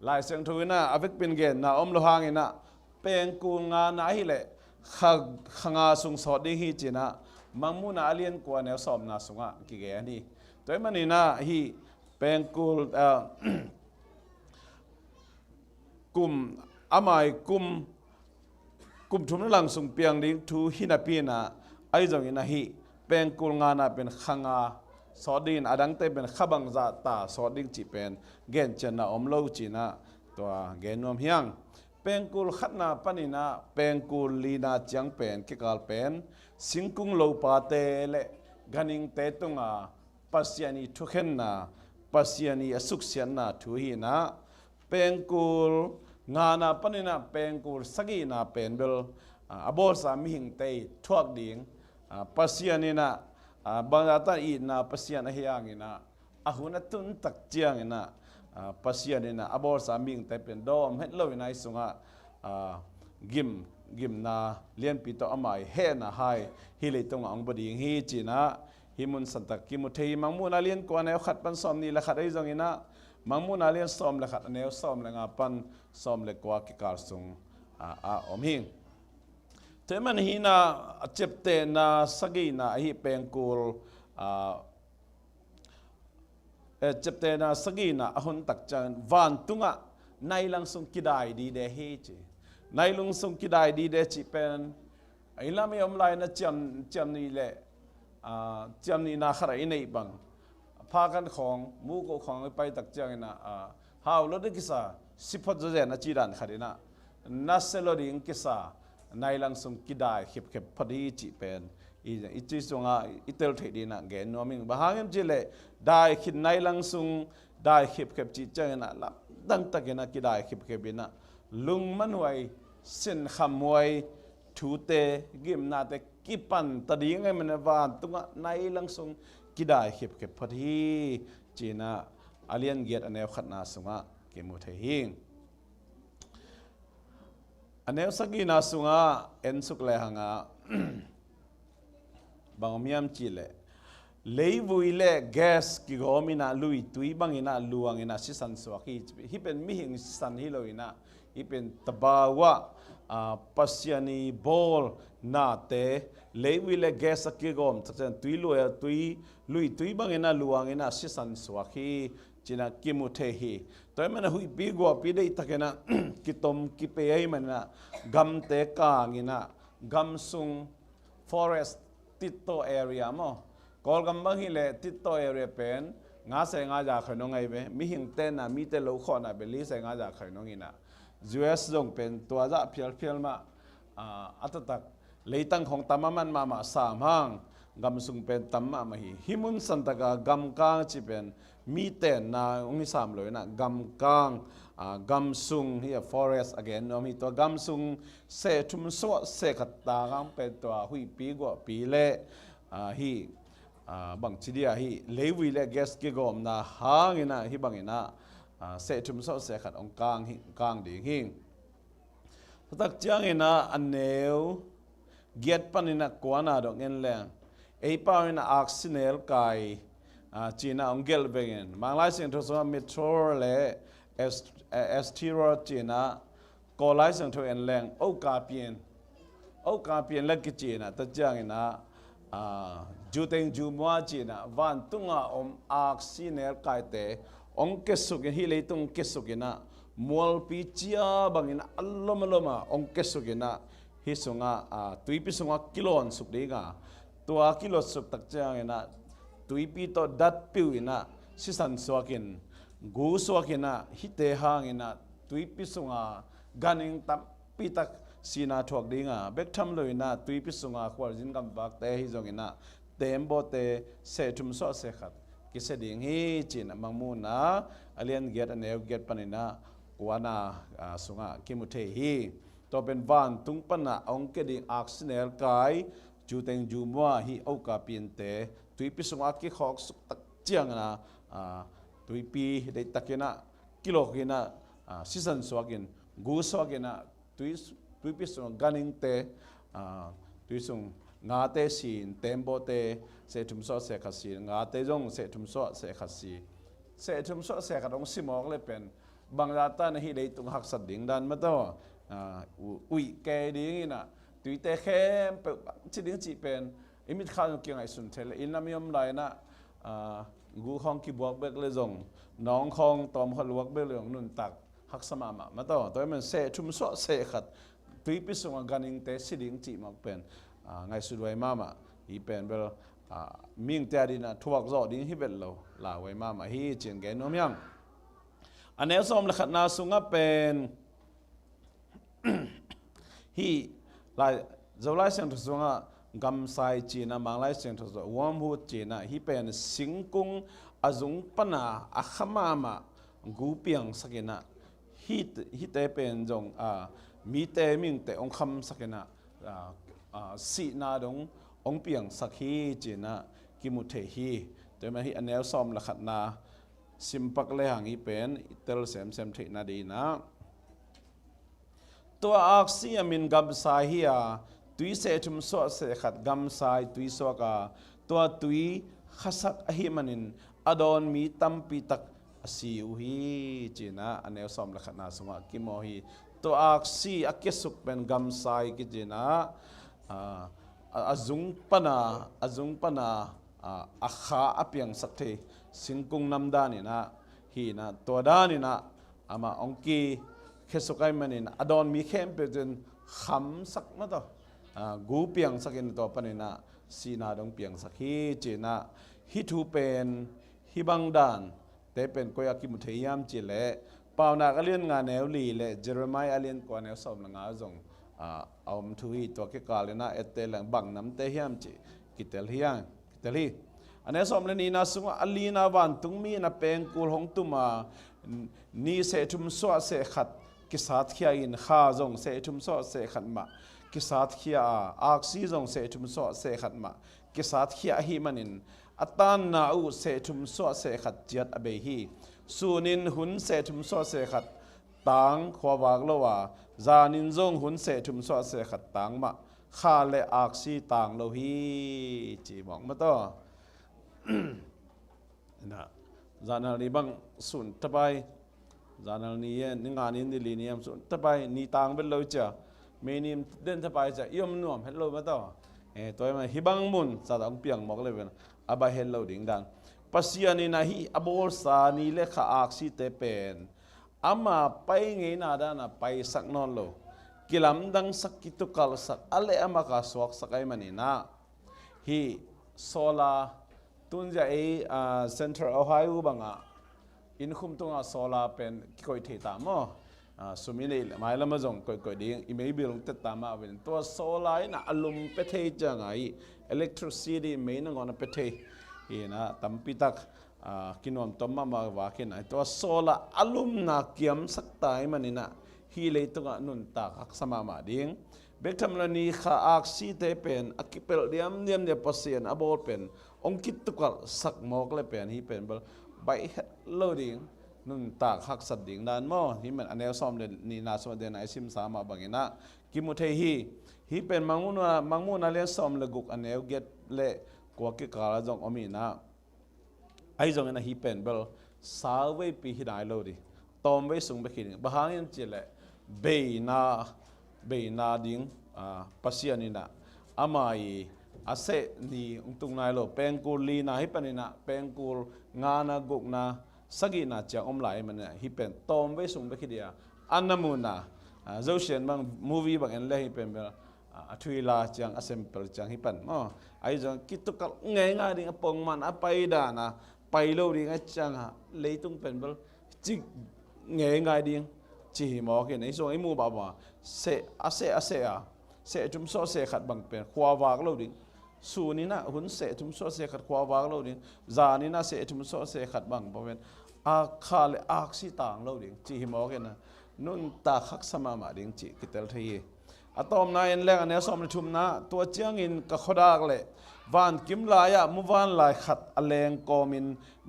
ลายเสียงทุยนะอเวกเป็นเกณฑ์นะอมโลหางอินะเป็นกูงานนะฮิเลขงาสุงสอดดิฮีจีนะมังมุนาเลียนกว่าแนวสอบนาสุงะกิเกนี่ตัวมันนี่นะฮีเป็นกูกุมอามายกุมทุนหลังสุงเปียงดิ้งทูฮินาปีนะไอจงอินะฮีเป็นกุลงานะเป็นขงาสอดินอดังเตเป็นขบังจาตาสอดิงจีเป็นเกณฑ์เจนะอมโลจีนะตัวเกณฑ์นวมเฮียงเป็นกุลขัดนาปนินะเป็นกุลลีนาจังเป็นกิกาลเป็นสิงคุงโลปาเตเลกันิงเตตุงาปัสยานีทุกเห็นนะปัสยานีอสุขเสียนนะทุฮีนะเป็นกุลงานาปนินะเป็นกุลสกีนะเป็นเบลอบอสามิหิงเตทวกดิ่งpasien ina bangata ina pasien ahyang ina ahuna tun tak chiang ina pasien ina abor saming tepen dom hetlo ina isunga gim na lian pito amai he na hai hile tonga ang bodi hi china himun santak kimuthei mangmu na lian ko na khat pan som ni la khat ai jong ina mangmu na lian som la khat ne som la nga pan som le kwa ki kar sung om hingแต่มันฮีน่าเจ็บเตน่าสกีน่าฮีเป็นกูลเจ็บเตน่าสกีน่าหุ่นตักจันวันตุงะในลังสุงกิดายดีเดเฮจีในลังสุงกิดายดีเดจีเป็นไอ้ละไม่อมไลน่ะจำนี่แหละจำนี่น่าขรายในบังพากันของมูกของไปตักจังน่ะฮาวรถกิสาสิพจน์เจน่ะจีดันขรายน่ะนัสเซโลดิงกิสาในลังสุงกิดายเข็บพอดีจีเป็นอีจีสุงอีเตลเทดีนะเกนนัวมิงบางอย่างจีเล่ได้ขิดในลังสุงได้เข็บจีเจนะลับดังตะเกนะกิดายเข็บบินะลุงมันไว้สินขมวยทูเตกิมนาเตกิปันตะดีไงมันวานตุงในลังสุงกิดายเข็บพอดีจีนะอาเลียนเกียรอันเนวขัดนาสุงเกมุเทหิงอันนี้สักกี่นาสุงะเอ็นสุกเลหังะบางมีมจีเลเลยวุยเลแก๊สกิโกมินาลุยตุยบางอินาลวงอินาสิสันสวากีฮิเป็นมิหิงสันฮิโลอินาฮิเป็นตบาวะปัสยานีบอลนาเตเลยวุยเลแก๊สกิโกมจัดตุยลุยตุยบางอินาลวงอินาสิสันสวากีจีน่ากิมุเทฮีตัวมันหุยปีกัวปีได้ตะเกนะกิตมกิเปย์มันนะกัมเตกางินะกัมซุง forest ติดโต area มั้งกอลกัมบังฮิเลติดโต area เป็นงาเสงาจากขนมไงเว้มีหิงเต้นนะมีเตลูขอนะเป็นลิเสงาจากขนมงินะ US จงเป็นตัวจะเพียลมาอัตตักเลยตั้งของตามันมาสามห้าง กำสุงเป็นตัมมามาหิมุนสันตกากำกางจีเป็นมีเตนนาองค์สามเลยนะกำกางกำสุงที่ forest again น้องมีตัวกำสุงเสทุมสวเสขัดตากางเป็นตัวหุยปีกว่าปีเล่ฮีบางทีเดียฮีเลวิเล่เกสกิกอมนาหางอินะฮีบางอินะเสทุมสวเสขัดองกางหิกางดิ่งหิงตักเจียงอินะอันเนวเกียรปันอินะกวนอาดองเงินแรงไอ้ป้าอินะอักษิเนลกายจีน่าองเกลเบงินบางหลายสิ่งทุกส่วนมิทรเล่เอสทีโรจีน่าก็หลายสิ่งทุกอย่างแรงโอกาเปียนเล็กจีน่าตัดเจียงอินะจูเต็งจูมัวจีน่าวันตุงอาอักษิเนลกายเตองเกสุกินฮิเลตุงเกสุกินะมัวปีเจียบางอินะอัลลอมองเกสุกินะฮิสุงาตุยปิสุงากิโลนสุกดีกาตัวกิโลสุกตักเจียงอินะตุยปีโตดัดปิวอินะสิสันสวกินกูสวกินะฮิเตหางอินะตุยปิสุงากานิงตับปีตักสีนาถวกดีงาเบกทำเลยนะตุยปิสุงาควาจินกำบักเตฮิจงอินะเต็มโบเตเสทุมสวเสขัดกิเสดิงฮีจีนมังมูนะอเลียนเกตอันเนวเกตปนินะกวานาสุงากิมุเทฮีตัวเป็นวันตุงปนะองเกดิงอักษเนลกายจูเต็งจูมัวฮีโอกาเปียนเตตุยปิสุงอากิขอกสุกตักเจียงนะตุยปีได้ตักกินะกิโลกินะซีซันสวกินกูสวกินะตุยปิสุงกานิงเตตุยสุงงาเตสินเต็มโบเตเสทุมสวเสขัดสีงาเตจงเสทุมสวเสขัดสีเสทุมสวเสขัดองสิมอกเลยเป็นบางราตานะฮีได้ตุงหักสัดดิ่งดันมาต่ออุยแกดิ่งนะตุยเตเข้มเปิดจิดิ่งจีเป็นอิมิตข้าวเกี่ยงไอสุนเทลอินน้ำยมไหลนะกูห้องกีบวกเบกเลยจงน้องห้องตอมขลวกเบกเลยนุนตักหักสมามาต่อตัวมันเสชุมสวเสขัดตุยปิสุงกันอิงเตสิดิ่งจีมักเป็นไงสุดไว้มาอีเป็นเบลมิ่งแต่ดินะทวกจอดิ่งฮิเบลเราลาไว้มาฮีเจียงแกนน้ำยังอันนี้สมละขัดนาสุงเป็นฮีลายเจ้าลายเสียงทุสงกำไซจีน่าบางลายเสียงทุสวอมหูจีน่าฮีเป็นสิงกุงอาจุงปนาอาขมากูเปียงสักนะฮีเตเป็นจงมีเตมิงเตองคำสักนะสีนาดงองเปียงสักฮีจีน่ากิมุเทฮีแต่มาฮีอันนี้สมละขัดนาสิมปักเลยหางอีเป็นเตลเซมเทนาดีนะตัวอักษีมินกัมไซฮียตุยเสทุมสวเสขัดกัมไซตุยสวกาตัวตุยขัสักอหิมันินอดอนมีตัมปีตักสิวฮีจีนะอันนี้สมละขัดนาสมากิโมฮีตัวอักษีอักสุกเป็นกัมไซกิจีนะอาจุงปนาอาขาอเปียงสักทีสิงกุงนำดานินะฮีนะตัวดานินะอามาองกีเคสุกายมันินอดอนมีเข้มเป็นขำสักมาต่อกูเปียงสักอินตัวปนินะสีนาดงเปียงสักฮีจีนะฮิทูเป็นฮิบังดานแต่เป็นก็อยากกิมุทยามจีเล่เปล่านักเรียนงานแนวลีเล่เจอร์มายเรียนกว่าแนวสอบงานจงเอามทุยตัวก็กาเลนะเอเตลังบังน้ำเทียมจีกิเตลฮีอันนี้สมเลนีนะสุงอลีนาวันตุงมีนะเป็นกูหงตุมานี่เสทุมสวเสขัดกิสัตขี้อินข้าจงเสทุมสวเสขัดมากิสัตขี้อักซีจงเสทุมสวเสขัดมากิสัตขี้หิมันินอัตานนาอูเสทุมสวเสขัดจัดอเบฮีสูนินหุนเสทุมสวเสขัดตังขวาวากลวาจานินจงหุนเสทุมสวเสขัดตังมาข้าเลอักซีตังโลฮีจีบอกมาต่อนะจานาลีบังสุนทบายจานาลีนี่งานนี้ดิลีนี่ยมสุนทบายนี่ต่างเป็นเราจ้ะเมนิมเดินทบายจ้ะยมนุ่มเฮลโลมาต่อตัวมันฮิบังมุนซาดังเปียงบอกเลยเป็นอาบาเฮลโลดิ่งดังปัสยานีนะฮิอโบสานีเลขาอักซิเตเป็นอามาไปไงนาดานะไปสักนอนโลกิลัมดังสักกิตุกัลสักอะไรอามาคาสวกสักไอมันนี่นะฮิโซลาตุนจะเซ็นทรัลโอไฮโอบังอินคุมตุงโซลาเป็นกิโกยเทตามอ สุมินีหมายละมาจงก่อยๆดิ้งอีเมย์บิลงติดตามมาเป็นตัวโซลาร์น่ะอารมณ์เปเทจังไง electricity เมย์นั่งก่อนเปเทนะตั้มปิตักกินวมต้มมาว่ากินไอตัวโซลาร์อารมณ์นักเกี่ยมสักตายมันนี่นะฮีเลยตัวนุนตากสมามาดิ้งเบกทำแล้วนี่ข้าอักซีเตเป็นอักเปิลเดียมเดียบเสียนอบอลเป็นองคิดตุกสักหมอกเลยเป็นฮีเป็นใบเฮดโลดิ้งนุ่นตากหักสัตว์ดิ่งด้านมอที่มันอันเดียวซ้อมเดนนี่นาสมเดนไอซิมสามาบางอย่างนะกิมุเทฮีเป็นมังมุนาเลี้ยงซ้อมเลกุกอันเดียวเก็ตเละกว่ากิกาลจงอมีนะไอจงนะฮีเป็นเบลสาวไว้ปีฮิดายโลดิตอมไว้สูงไปขีดบางอย่างเจเลเบนาดิ่งปัสยานินะอามาอาเซนี่ตุงนายโลเป็นกูลีนาฮิปนินะเป็นกูงานากุกนาสกินาจะอมไหลมันเนี่ยฮิเป็นตอมไว้สูงไปขีดเดียอันนั้นมูนะเจ้าเชียนบางมูวี่บางอันเลยฮิเป็นแบบทุยลาจังอเซมเปิลจังฮิเป็นไอ้จังคิดตุกง่ายๆดิ่งปองมันไปด่านะไปโลดิ่งไอ้จังเลยตุงเป็นแบบจิกง่ายๆดิ่งจีหมอกินไอ้ส่วนไอ้มูบ่าวเสจุ่มโซ่เสขัดบางเป็นขวาวากโลดิ่งสูนี่นะหุ่นเสจุ่มโซ่เสขัดขวาวากโลดิ่งจานี่นะเสจุ่มโซ่เสขัดบางบ่เป็นอาคาเลอาคสิต่างโลดิ่งจีหมอกินนะนุ่นตาขักสมามาดิ่งจีกิเตลทีอะตอมนายแรงอันนี้สมรชุมนะตัวเจียงอินกะขดากเลยวันกิมลายะมุวันลายขัดอเลงกอมิน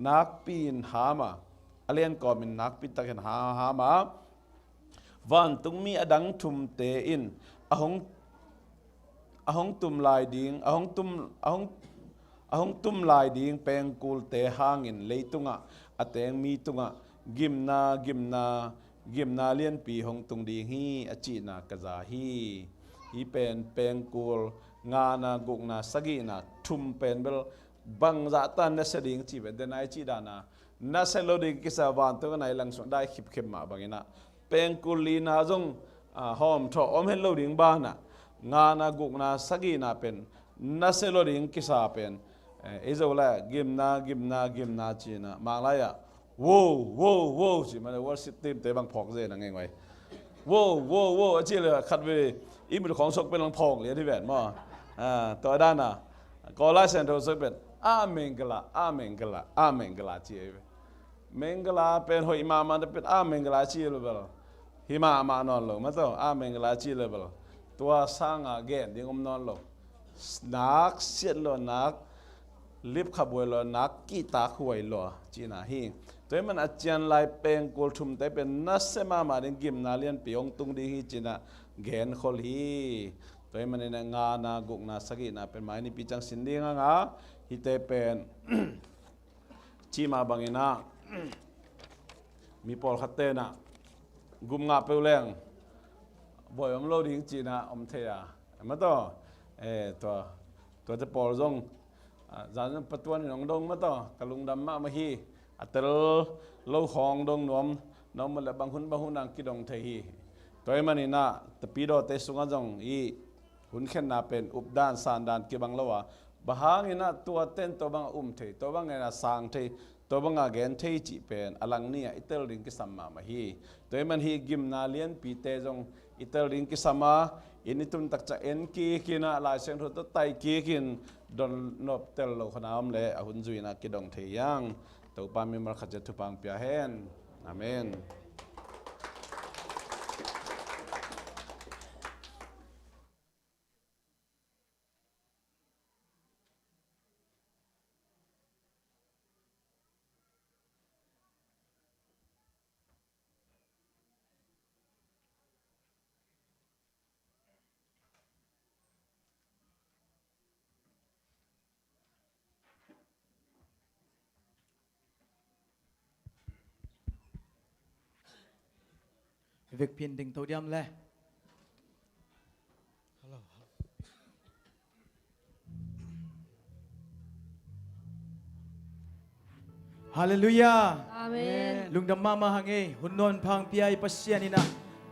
นักปีนหามาอเลงกอมินนักปีตะกันหามาวันตุงมีอดังทุมเตอินอหงตุมลายดิงอหงตุมลายดิงเปงกูลเตหางอินเลยตุงะอเตงมีตุงะกิมนาเลียนปีหงตุงดีฮีอจีนากะจาฮีเป็นเปงกูลงานากุกนาสกีนาทุมเป็นเบลบังจะตันเนสดิงจีเป็นเดนไอจีดานานาเซโลดิกิสาวันตัวกันไหนลังส่วนได้ขิบมาบางอย่างนะเป็นกุลีนาจงหอมทออมเฮลโลดิงบ้านะงานากุกนาสกีนาเป็นนาเซโลดิงกิสาเป็นเอโซละกิมนาจีนะมาลายะโว้สิมันว่าสิทีมเตะบังพอกเจนังไงไว้โว้จีเลยขัดไปอีมือของศกเป็นลังพอกเลยที่แบบมั้งตัวด้านน่ะก็ไล่เส้นตัวศกเป็นอาเมงกลาจีเมงกลาเป็นหอยมามันเป็นอาเมงกลาจีเลยเปล่าหิมะมานอนลงมาตัวอาเมงกลาจีเลยเปล่าตัวสร้างเกณฑ์ดิ่งนอนลงนักเสียลนักลิบขบวยลนักกีตาร์ขวยลจีน่าฮิตัวมันอาจารย์ลายเป็นกูลทุมแต่เป็นนัสเซมาดิกิมนาเลียนปีองตุงดีฮิจีน่าเกณฑ์ขอลีตัวมันเนี่ยงานากุกนาสกินาเป็นไม้นี่ปีจังสินดีงาฮิเตเป็นชีมาบังอินามีปอลขัดเตนะกุมงาเปลแรงบ่อยอมโลดิ้งจีน่าอมเทียมาต่อตัวจะปอลจงจานประตูนี่น้องดงมาต่อกะลุงดำมาฮีอัตลโลหองดงนวมน้องมันละบางหุ่นนางกิดงเทีตัวมันนี่นะตะปีโดเตสุงจงอีหุ่นเข็นนาเป็นอุบด้านสานด้านกิบังละวะบางนี่นะตัวเต้นตัวบางเทตัวบางนี่นะสางเทตัวบางเกนเทจีเป็นอลังนี่อิตาลิงกิสัมมาฮีตัวมันฮีกิมนาเลียนปีเตจงอิตาลิงกิสัมมาอินิตุนตักจะเอ็นกีกินะลายเสียงทุตไตกีกินดอนนบเตลโลขนามเลยหุ่นจุยนักกิดงเทียงตัวปามีมรขจัตุปังเปียเฮนอาเมนเวกเพียนดิ่งตัวเดียมเลยฮาเลลูยา อาเมน ลุงดำมามาหังเอหุ่นนนพังปีไอปัสเซียนี่นะ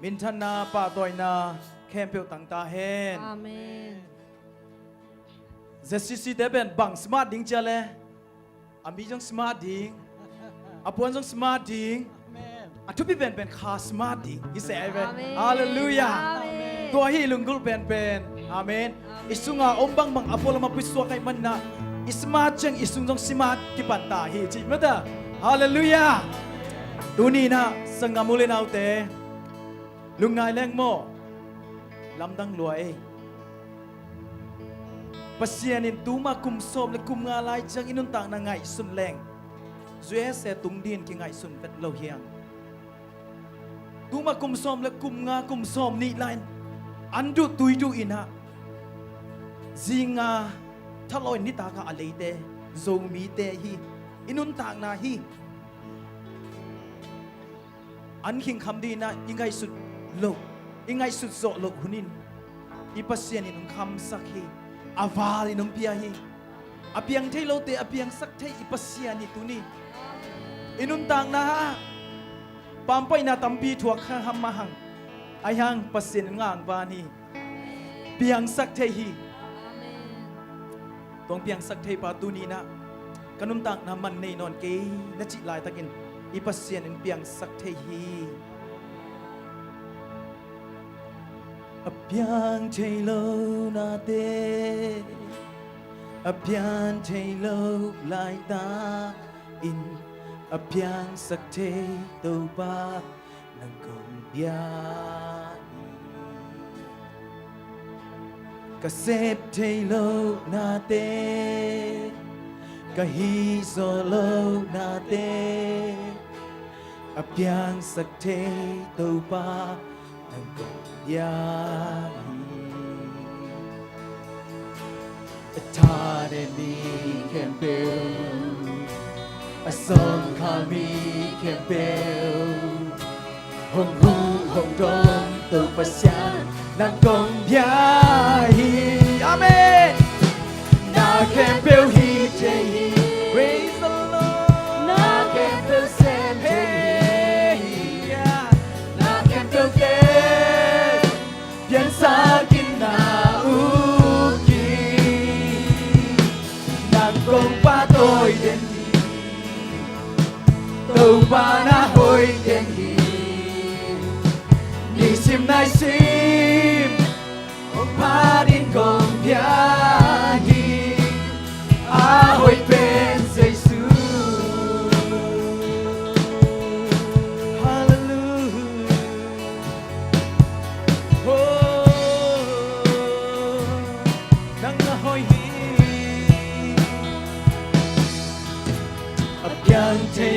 มินทันนาปะตอยนาแคมเปิลต่างตาเฮน อาเมน เจสซี่เดเป็นบังสมาร์ทดิ่งเจเลยอามีจังสมาร์ทดิ่งอาปวนจังสมาร์ทดิ่ง อัทุพิเป็นคาสมาติอิเสเวน อาเมน ฮาเลลูยา อาเมน ตัวฮีลุงกุลเป็นอาเมนอิสุงาอมบังบังอพอลมาปิสวกไอมันนะอิสมาจังอิสุงจงสิมากิปันตาฮีจิมะตาฮาเลลูยาตัวนี้นะสังกามุเลนเอาเตลุงไงแรงโมลำดังรวยปัสยานินตูมาคุมสมและคุมงาลายจังอินุนต่างนางไงสุนแรงจวยเสตุงดินกิไงสุนเป็ดโลเฮียงตูมาคุมสมและคุมงาคุมสมนี่ไลน์อันดูตุยดูอินะจิงาถ้าลอยนิตากาอะไรเตโซมีเตฮีอินุนต่างนาฮีอันคิงคำดีนะยังไงสุดโลกยังไงสุดโซโลกหุนินอีปัสยานินคำสักฮีอาวาลินมเปียฮีอเปียงเทโลเตอเปียงสักเทอีปัสยานิตุนีอินุนต่างนาปามไปนาตัมปีถั่วข้าหำมาหังไอหังปัสยานงางวานีเปียงสักเทฮีตรงเปียงสักเทปาตุนีนะกนุนต่างนามันในนอนเกย์และจิลายตะกินอีปัสยานินเปียงสักเทฮีอเปียงเทโลนาเตอเปียงเทโลลายตาอินอเปียงสักเทตัวบานังคงเบียกะเซบเทโลนาเตกะฮีโซโลนาเตอเปียงสักเทตัวบานังคงYahi a tadeni can build a song kami can build hong hu hong dong tu pasyan nang kong Yahi Amen na can build he Jehi praise the Lord na can build send Jehi na can build Pian sakin na uki Nang kong patoy den hi Tâu ba na hoi den hi Ni sim nai sim Ông pa din kong pia hi A hoi pen Jesus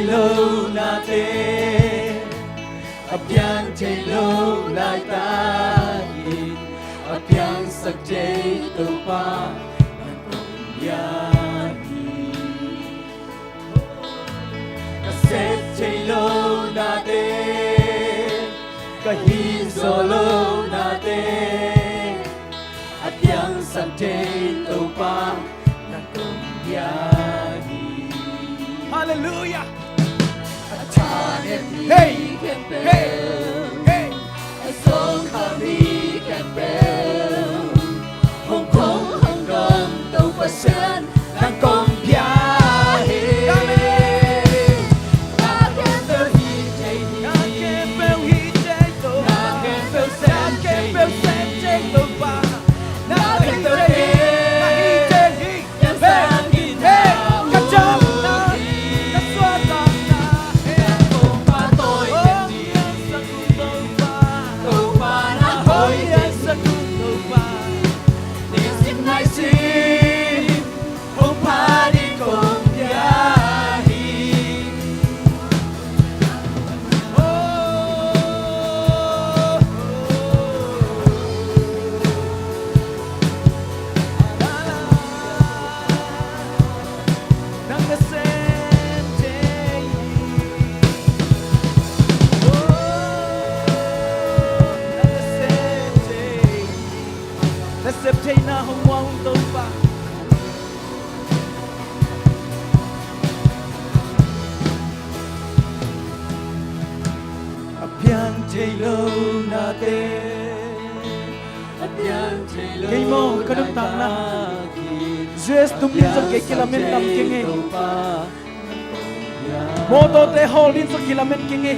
Lo na te Apiang te lo lai ta in Apiang sak te to pa Nang kong yahi Kaset te lo na te Kahin so lo na te Apiang sak te to pa Nang kong yahi Hallelujah Hey, hey, hey. A song kami can build. Hong Kong, Hong Kong, đâu phải sen, đang còn biahe. Na can build he day, na can build he day, na can build sen, can build sen day, ba. Na can build he, na he day, can build he day. Kacang na, kacang. Na hong wang to pa Apiang te lo na te Apiang te lo Kay mo kanong tang na Jesus tumpin sa kay kilamen tam kingi Moto te holin sa kilamen kingi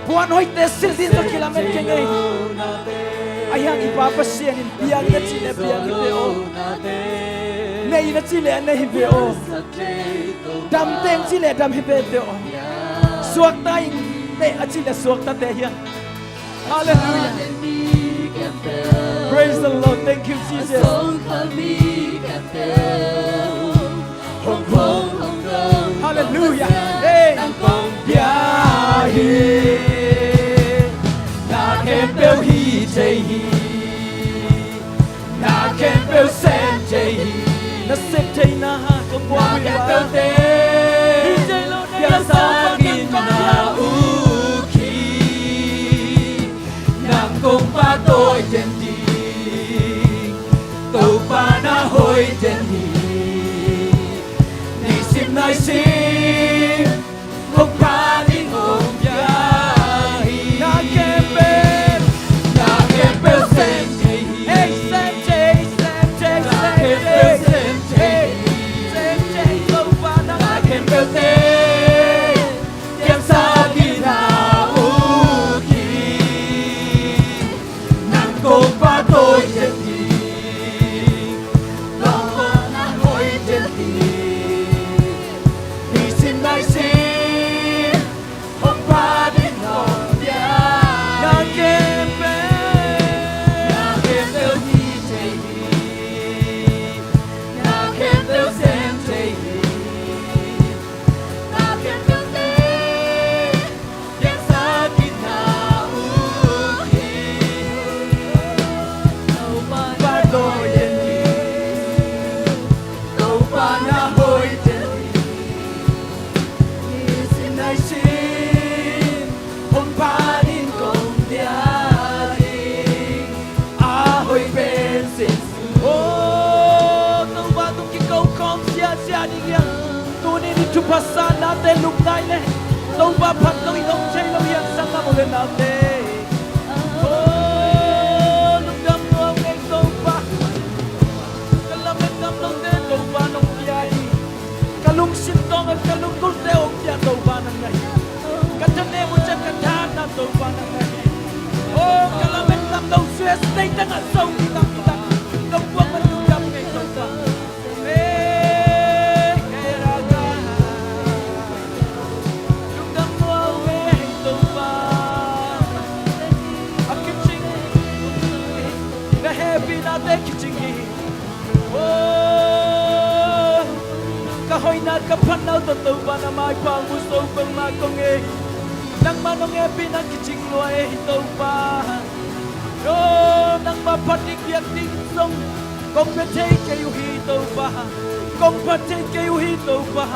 buan hoi te sil din to kilamet ke ngai ayang ipa pasien in biang na chile biang te o nei na chile nei be o dam teng chile dam hi be te o suak tai te a chile suak ta te hiang hallelujah praise the Lord thank you Jesus hallelujah hey bia hi na kem bel hi chei hi na kem bel sen chei hi na set chei na ha ko bua mi ba te hi chei lo bia sa gin na u ki nam kong pa tôi trên đi tàu pa na hoi trên đi đi sim nai sim không pa đi ngom ya na kempel sen chei hey sen chei sen chei tàu pa na kempel te kem sa gi na u ki nang kong pa tôi trên đi Pasana te lục nai le tàu ba phat lo i dong chei lo yang sang na mo le na te lục dam no ngai tàu ba kalam le dam lo te tàu ba nong yai kalung sin tong kalung kul te ok ya tàu ba nang ngai katane mo chan kathan na tàu ba nang ngai kalam le dam lo suy stay tang a song kita dong buang man lục dam ngai tàu ba hoi na ka phanau to to ba na mai pa mu so bang ma ko nge nang ma no nge pi na ki ching loi to ba yo nang ba phat dik yak ding song kong pe thei ke yu hi to ba kong phat thei ke yu hi to ba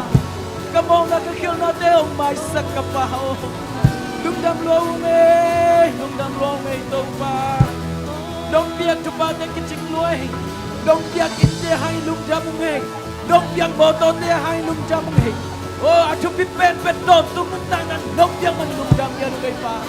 ka mong na ka khil na te ong mai sak ka pa ho lung dam lo nge to ba dong biak to ba te ki ching loi dong biak in te hai lung dam nge nông yang bồ tô tia hai lung trăm hình a chụp bít bên bên đồn tung mun tangan nông yang man lung trăm yang gây pa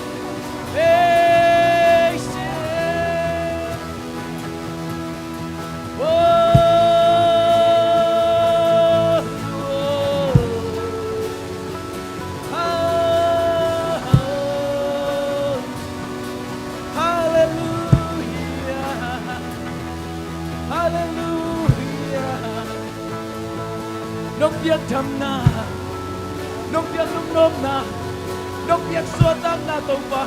nông biak tham na nông biak nông nôm na nông biak xua tăng na tàu ba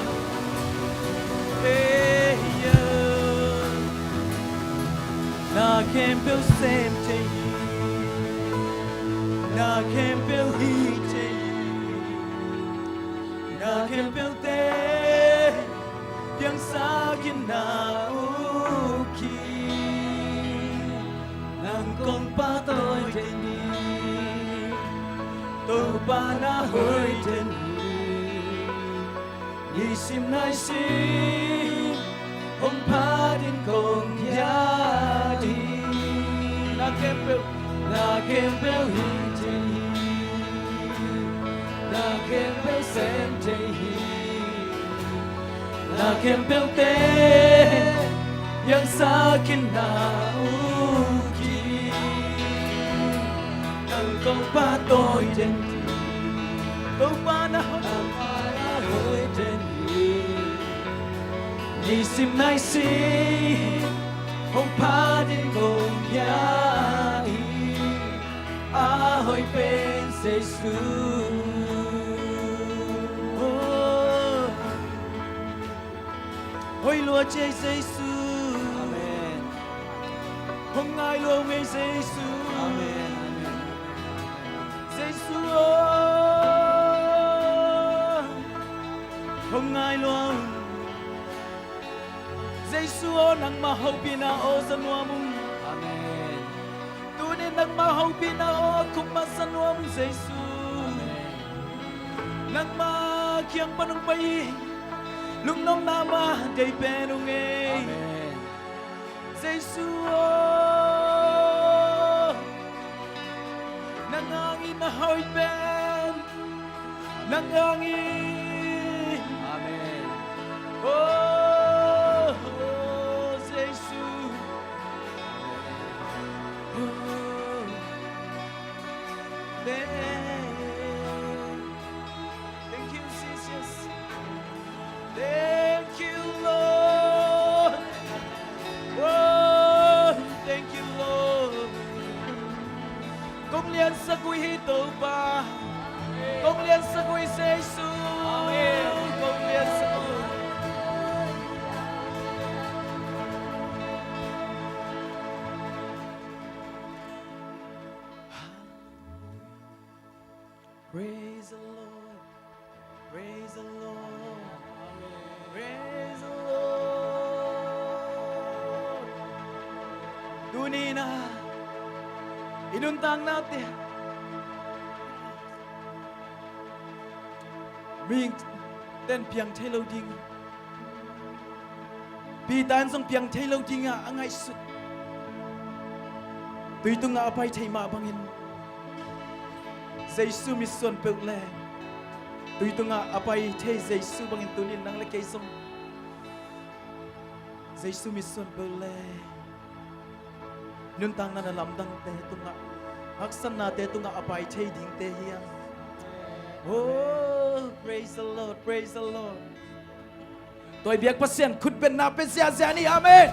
na kem bel sem te na kem bel hi te na kem bel te biang sa kin na uki nang kong pa tôi te tàu ba na hơi trên đi sim nai sim ông pa din kong ya di na kem bel hi trên na kem bel sen trên na kem bel te yang sa kin na uki nang kong pa tôi trên tàu ba na hối trên ni sim nai si hong pa din gong ya i a hoi pen Jesus hoi lúa chơi Jesus Amen hong ngai lúa ngây Jesus Amen Jesus hong ngai lúa Jesus nang mahau pina o sanwa mong Amen tunin nang mahau pina o kumasanwa mong Jesus nang makiang panong bayi lung nong nama day penong Amen Jesus nangangin na hoy pen nangangin Amen oh Jesus oh thank you Jesus thank you Lord oh thank you Lord công liên sa quy hito ba công liên sa quy Jesus công liên sa quy praise the Lord praise the Lord praise the Lord dunina inuntang natin mình tên piang thay lâu ding pi tan song piang thay lâu ding à ngay sut tùy tung ngã bay thay mà bangin Giêsu mission pel le tùy tung ngã bay thay Giêsu bangin tunin nang le kay song Giêsu mission pel le nun tang na lam dang te tung ngã haksan na te tung ngã bay thay ding te hiang oh praise the Lord praise the Lord tôi biết pasien khut ben na pe sia sia ni amen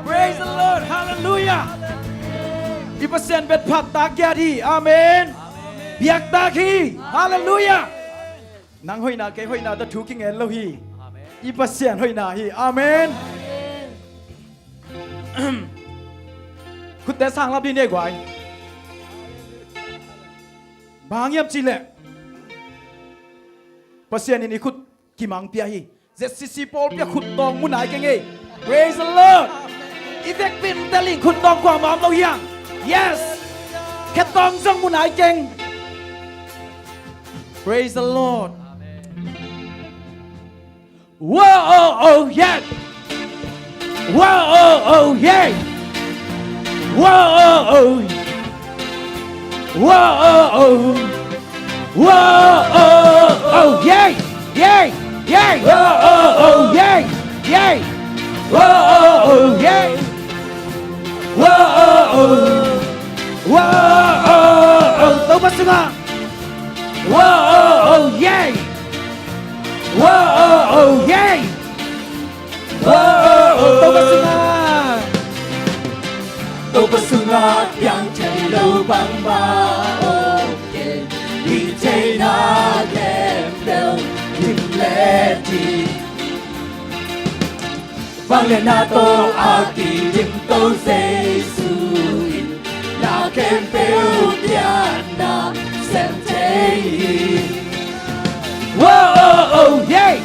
praise the Lord hallelujah i pasien bet phat ta kya thi amen biak ta khi hallelujah nang hoi na ta thu king en lo hi i pasien hoi na hi amen khut te sang lap đi ne gwai bang yam chi le pasien ini khut kimang pia hi ZCC Paul pia khut tong mun ai ke nge praise the Lord Ivek pin teling khut tong kwa mam lo hiang yes khet tong jong mun ai keng praise the Lord whoa oh yeah whoa oh yeah whoa oh whoa oh yeah yeah yeah oh yeah yeah oh yeah tao bắt sunga oh yeah oh yeah tao bắt sunga yang chạy lâu bằng ba okay đi chạy na đem đâu tìm lẽ đi vang lên na tô a kỳ điểm tô Giêsu na kem bêu pian na xem thế oh yeah oh yeah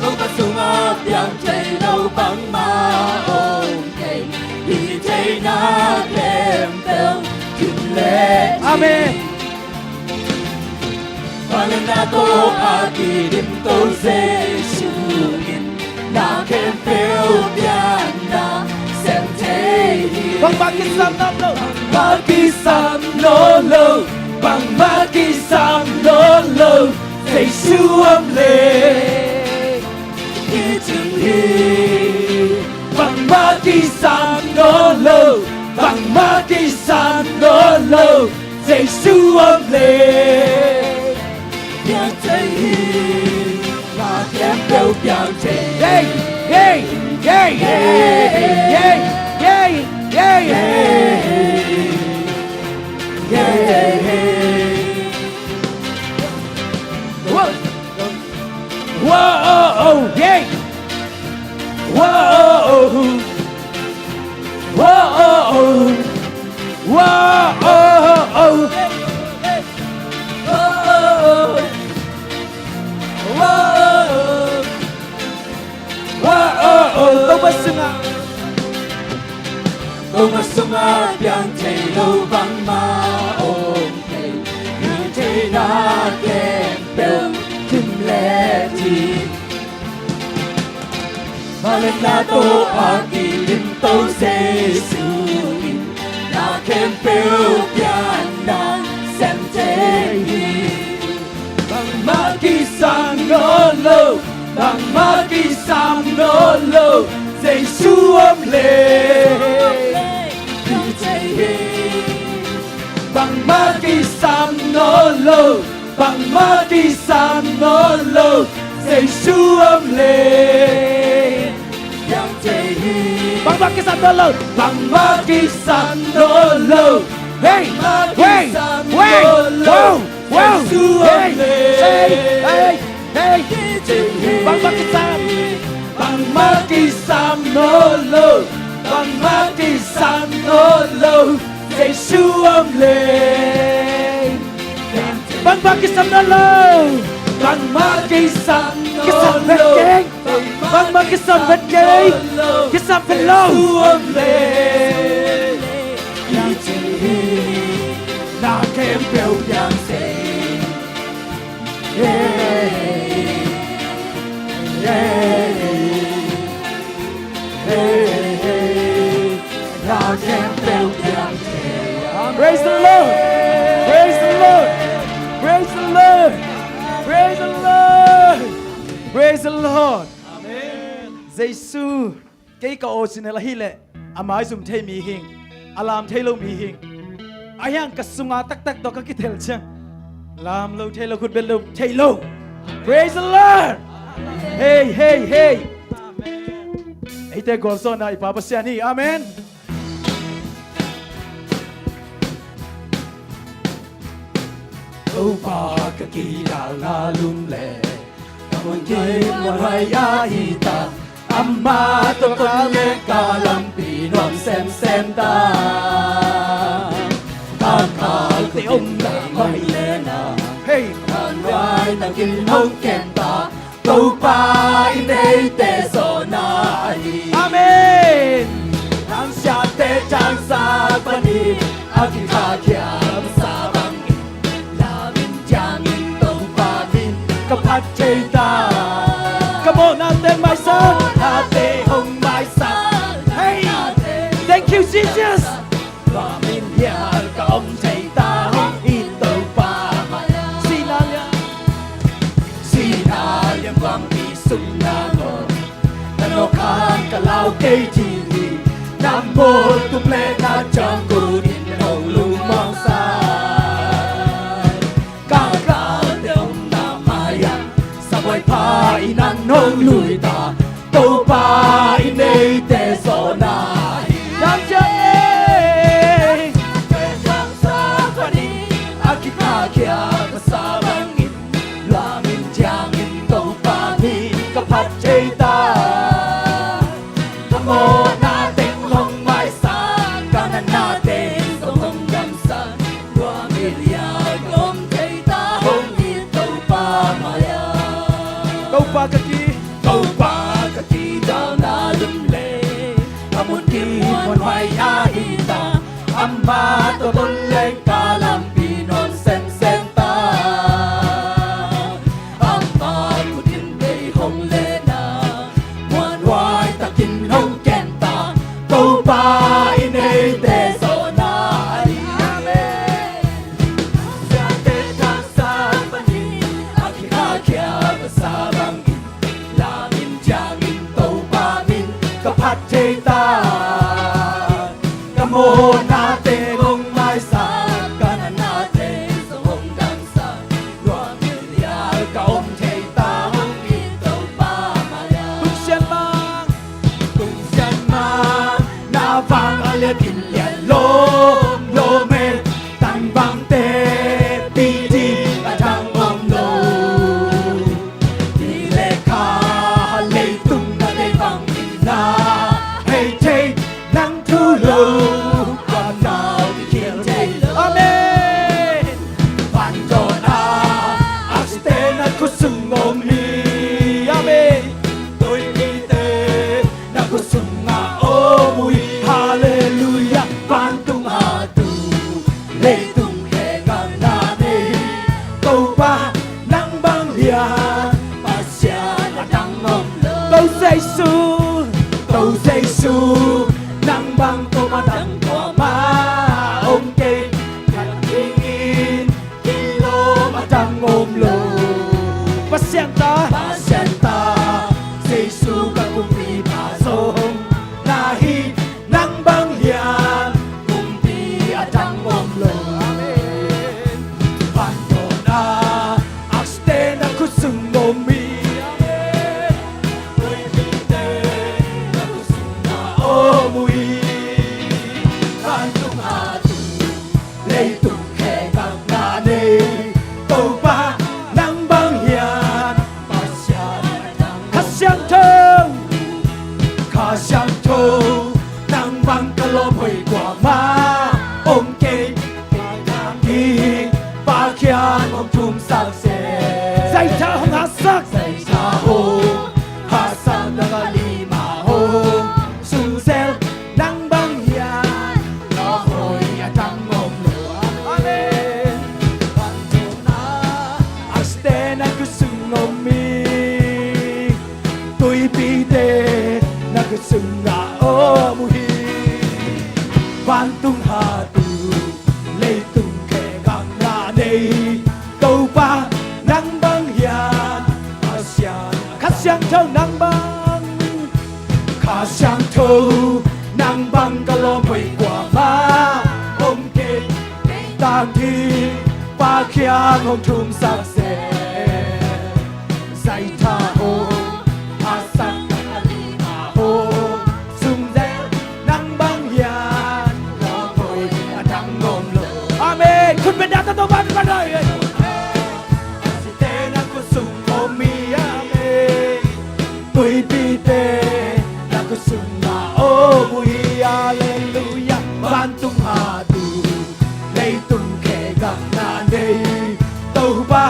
tao bắt sunga piang chạy lâu bằng ma okay đi chạy na kem bêu kim lệ amen vang na tô a kỳ điểm tô Giêsu na kem bêu pian na xem thế vang bang kinh nam nam đâu Sam no lo bằng Maki Sam no lo thầy siêu âm lệ như chừng hi bằng Maki Sam no lo bằng Maki Sam no lo thầy siêu âm lệ như thầy hi là kém đâu dạng thầy hey hey hey hey hey hey hey hey yeah, yeah, yeah. Whoa, whoa, yeah. Whoa, whoa, whoa, whoa. Tôi mà sung á biang thầy lâu vắng mà ôm thầy như thầy đã kèm bèo kim lệ thì mà lên là tô à kỳ linh tô dê sư là kèm bèo biang nàng xem thế bằng má kỳ sang nó lâu bằng má kỳ sang nó lâu dây xuống lệ bằng Maki Sam no lo bằng Maki Sam no lo dây xuống lệ bằng Maki Sam no lo bằng Maki Sam no lo hey hey hey wow wow hey hey hey bằng Maki Sam bằng Maki Sam no lo bằng Maki Sam no lo dây xuống lệ bằng Maki Sam no lo bằng Maki Sam no lo bằng Maki Sam vật gây cái Sam phần lâu xuống lệ như chỉ là kém bèo giang xe yeah yeah Praise the Lord! Praise the Lord! Praise the Lord! Praise the Lord! Praise the Lord! Amen. Giêsu cái câu xin là hi lệ, amai zum thei mi hing, alam thei lo mi hing, ayang kasunga tak tak do ka kitel chang, lam lo thei lo khut ben lo thei lo. Praise the Lord! Hey hey hey! Ite golso na ipapasya ni. Amen. Âu ba ka ki la lum le, kamun ki mon hai ya ita, amma to kon le ka lam pi nom xem ta, ta ka te la mai le na, hey, kan wai na kin hong ken ta. Câu ba in đây tê so na hi Amen Ang siya te chang sa pani Aki ka kiam sa bangin Lamin jangin câu ba din Kapat chay ta Kamo natin my son Nate hong my son Hey Thank you Jesus Lamin yan ka om chay ta Hong ito pa Sinalian bang isong nangon Ano kang kalaw kay Jiri Namo tumle na chang kunin Nong lumang say Kakadong na maya Sabay pa inang nong luita Tau pa inay te so na Nang siya Kajang sa kwani Aki kakya masabang Lamin jangin tau panin kapat chay ta Kamo natin hong may san Kanan natin sa hong damsan Wamilyag om chay ta Hong itaw pa maya Tau pa kaki daw na lumle Kamun ki mon may ahita Amma to bulay kalampinon sen ta Hong kenta, tau pa inay te so na ba nang bang hiền Pasyan at ang omlo Tâu Giêsu Tâu Giêsu nang bang tumatang kwa ma ông kê Hạt hingin kilo matang omlo Pasyenta Giêsu ka kumpi pasong nahi nang bang hiyan kumpi at ang omlo Amen Pandona akste na kusung omi Amen Uy binte na kusung na omui Pandong atu leitung khe kang nane Tâu ba nang bang hiyan Kasyang thâu Kasyang thâu nang bang kalom hoy kwa ma Om kê Ki ba khian om thum sak se Zay cha hong ha sak Zay cha hong ha sak nang alima hong Sung sel nang bang hiyan Lo hoy atang om lo Amen Pantona Aste na kusung omi Tôi bi tê na kusung nga omuhi Van tung ha tu lei tung khe gang na nei Tâu ba nang bang hiyan Kasyang thâu nang bang Kasyang thâu nang bang kalom hoy kwa ma Om kê tang thi ba khiang hong thum sak se Zay tha hong asak nang alima hong Sung zel nang bang hiyan Lo hoy atang ngom lo Amen คุณเป็นดาวตัวบ้านกันเลยสิเตนักกุสุงโอมีอาเมนตุยปีเตนักกุสุงมาโอมุยอาเลลูยาบ้านตุงหาตูเลยตุงแค่กังนาเนเต้าบ้า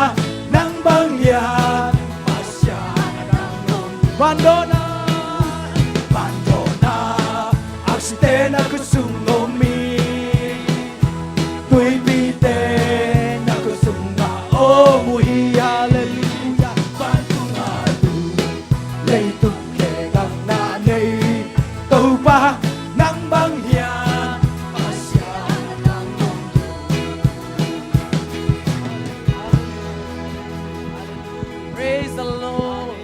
นังบางยาปัสยานังนนวันโดนาอักษเตนักกุสุงโอมีตุยปีเตนักกุสุงมาโอมุยอาเลลูยาบ้านตุงหาตูเลยตุงแค่กังนาเนเต้าบ้านังบางยาปัสยานังนน Praise the Lord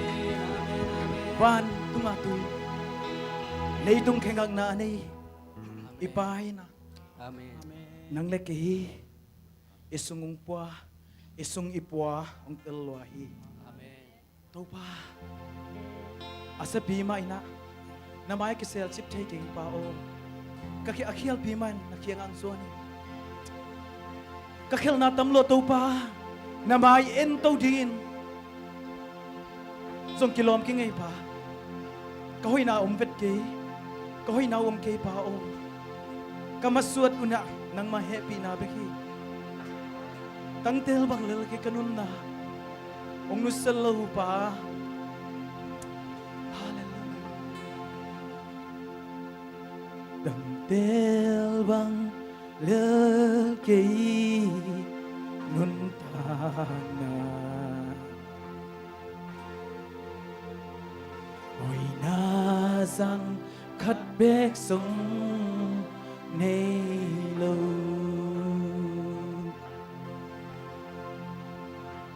Van tung atu Lei tung khe ngang na nei Ipai na Amen. Nang le kehi Isung ungpua Isung ipua Ung telwahi Amen. Topa Asa bima ina Namay kisel chip taking pa o Kaki akhial biman Nakiang ang zoni Kakil na tamlo topa Namay ento din Zong kilom ki ngay pa Kahoy na umvet kay Kahoy na kay pa o Kamasuat una Nang ma-happy na beki Tangtel bang lalaki kanun na Ong nusalaw pa Hallelujah Tangtel bang lalaki Nun na Ôi na rằng khát bếc sống nê lâu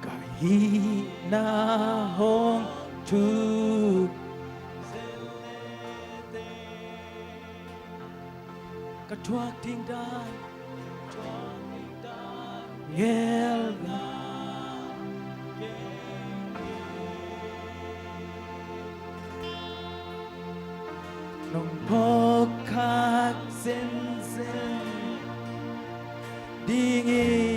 Cả hi na hong chút Cả thoát thiên đai nghe là nông bốc khát xin đi nghỉ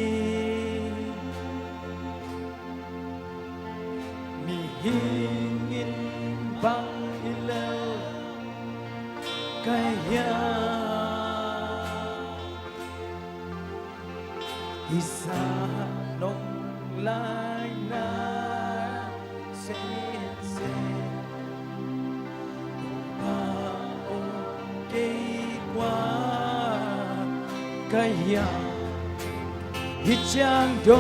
mi hingin bang ilaw kaya isa nong lai na sen kaya hit chang do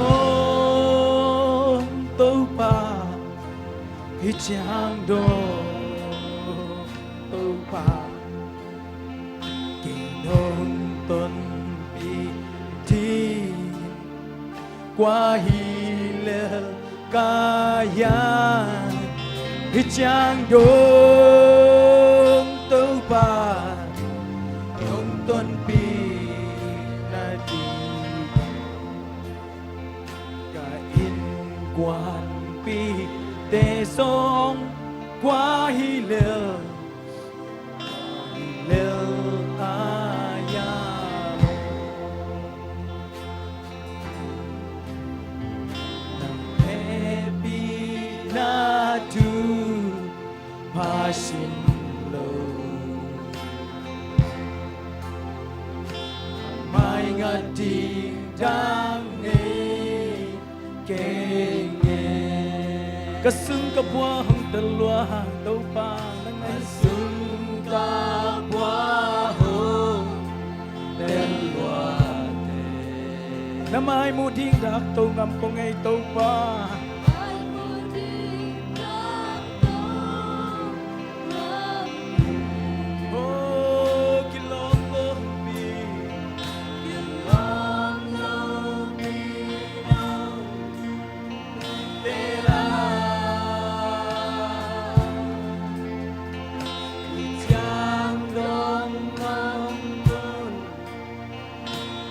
ít chang đô tâu pa kỳ nông tuần bị thi qua hi lơ ca ya ít chang đô tâu pa nông tuần bị na đi cả in quan bị tê song qua hi lơ ayamo happy na tu passion low mai ngati dang nei ke kasung kapwa hong talwa tau pa nang kasung kapwa hong talwa te namai mu ding dak tau ngam ko ngai tau pa ai mu đi đắc tô ngâm oh kilong lo bi long long đi đâu te la chang đông mong đôn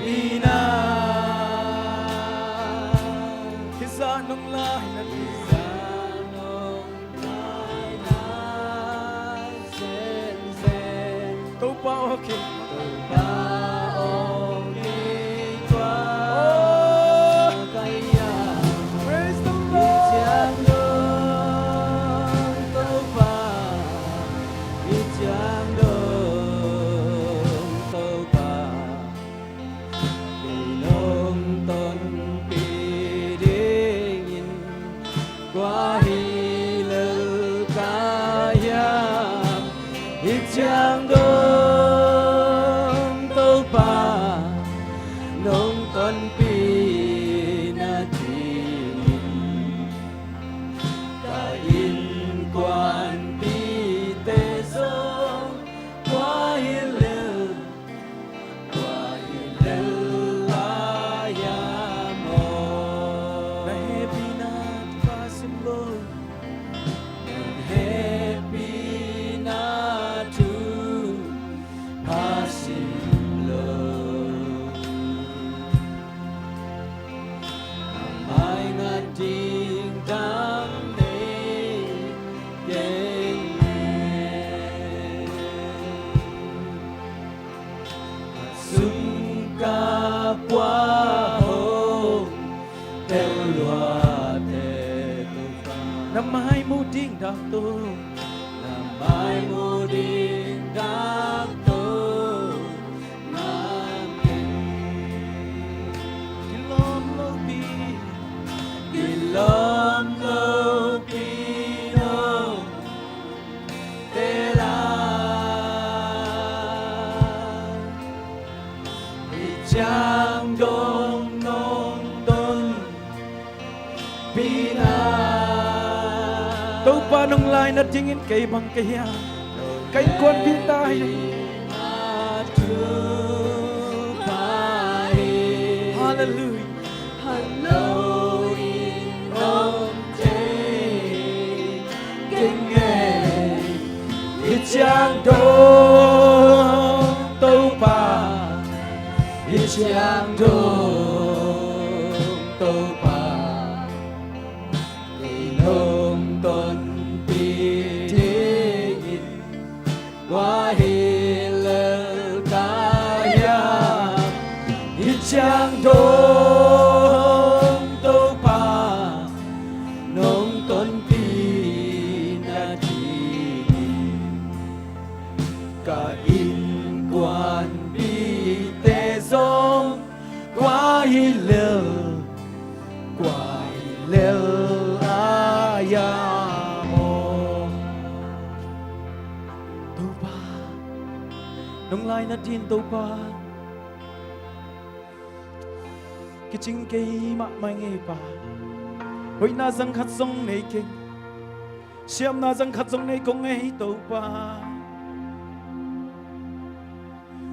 Pina Kisa nung lahi na sa nông lai lai sen sen tau pa okay ba ong đi qua kaya praise the Lord chang đông tâu ba chang đông tâu ba nông tôn pi đinh in qua hi lơ ca ya ít chang đông tâu ba nông tôn pi na thi ta in quan pi tê sông qua hi lơ ayamo na happy na pasim lo happy na tu pasim lo ai nga ding dang nei geng sung ca qua hong theo loa te tu pa namai mu ding dak tu làm ai mu ding đắc tô nam kilom lo bi kilom lo pino te la chang đông nông tôn pina tau pa nung lai na dingin kay bang kaya kay kwan bin tayo hallelujah Chang đông tâu pa chang đông tâu pa nông tôn pi thế in qua hi lơ ca ya chang đông tâu pa nông tôn pi na thi cả in quan bi tê sông qua hi lơ ayamo tau pa nung lai na din tau pa kiching kay ma mai ngai pa hoi na zang khat song nei king siam na jang khat jong nei kong ei to pa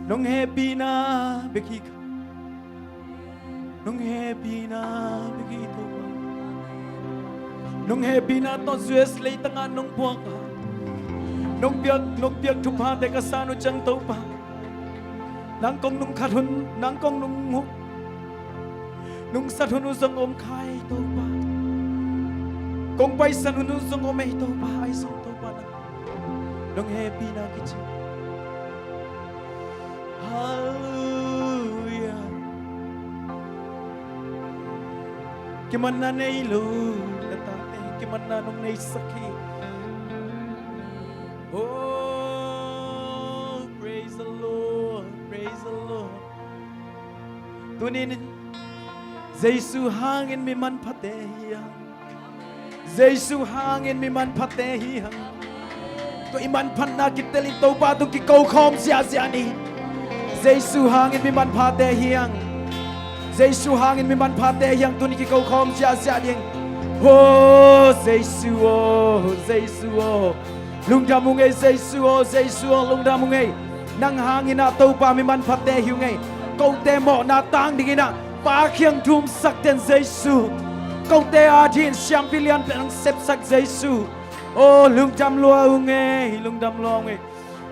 nong happy na beki nong happy na beki to pa nong happy na to jues lei tanga nong puak nong piak thu pa de ka sanu chang to pa nang kong nong khat hun nang kong nong mu nung sát hôn uzong om khai to pa kong pai san hôn uzong om ei to pa ai song to pa na nong happy na kichi hallelujah kiman na nei lo lata kiman na nong nei sakhi oh praise the Lord tunin Giêsu hangin mi man phate hiang Giêsu hangin mi man phate hiang to iman phan na kitelin to ba tu ki kau khom sia sia ni Giêsu hangin mi man phate hiang Giêsu hangin mi man phate hiang tu ni ki kau khom sia sia ding oh Giêsu oh lung da mu ngai Giêsu oh lung da mu ngai nang hangin na to ba mi man phate hiu ngai kau te mo na tang ding na ba khiang thum sak ten Giêsu câu te a thiên siam pilian pe ang sep sak Giêsu oh lung dam lo nge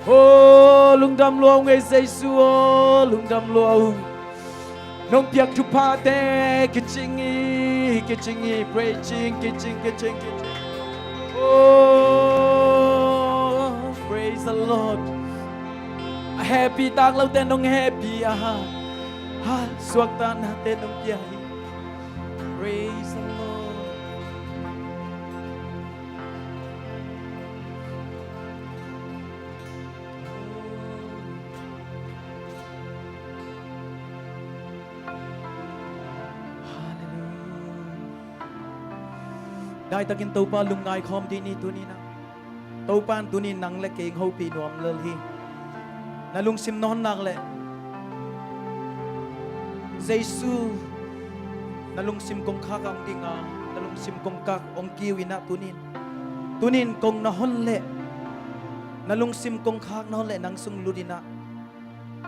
oh lung dam lo nge Giêsu oh lung dam lo nong piak tu pa te kichingi preaching kicing oh praise the Lord happy tang lâu ten nong happy ha suak tan ha ten nong kia praise the Lord Dai takin to pa lung ngai khom di ni tu ni na to pan tu ni nang le keng ho pi nuam lel hi na lung sim non nak le Giêsu na lung sim kong kha ka ong dinga na lung sim kong ka ong kiwi na tunin kong na hon le na lung sim kong kha na hon le nang sung ludina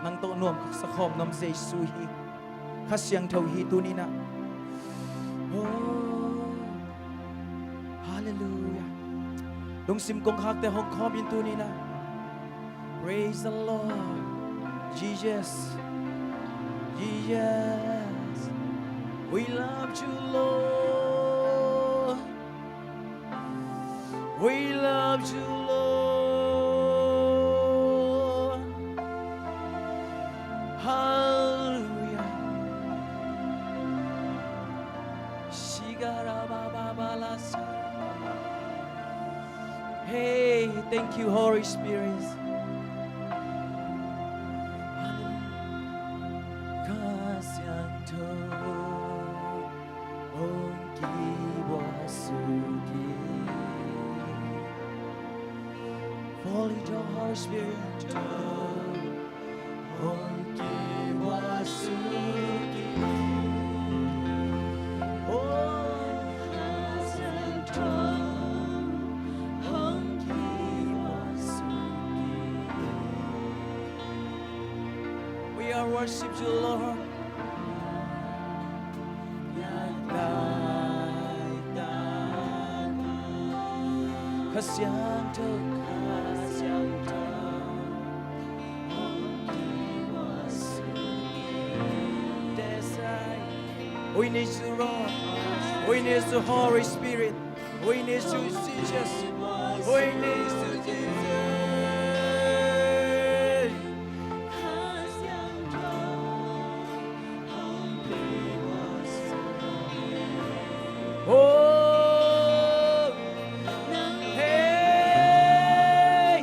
nang to nuam sa khom nam Giêsu hi kha siang thau hi tunina oh hallelujah lung sim kong kha te hong khom in tunina praise the Lord Jesus we love you Lord we love you Lord hallelujah shigara baba balasa hey thank you Holy Spirit Holy Spirit, we are worship you, Lord. Kasiang we need you, Lord. We need the Holy Spirit. We need you, Jesus. We need you, Jesus. Oh, hey,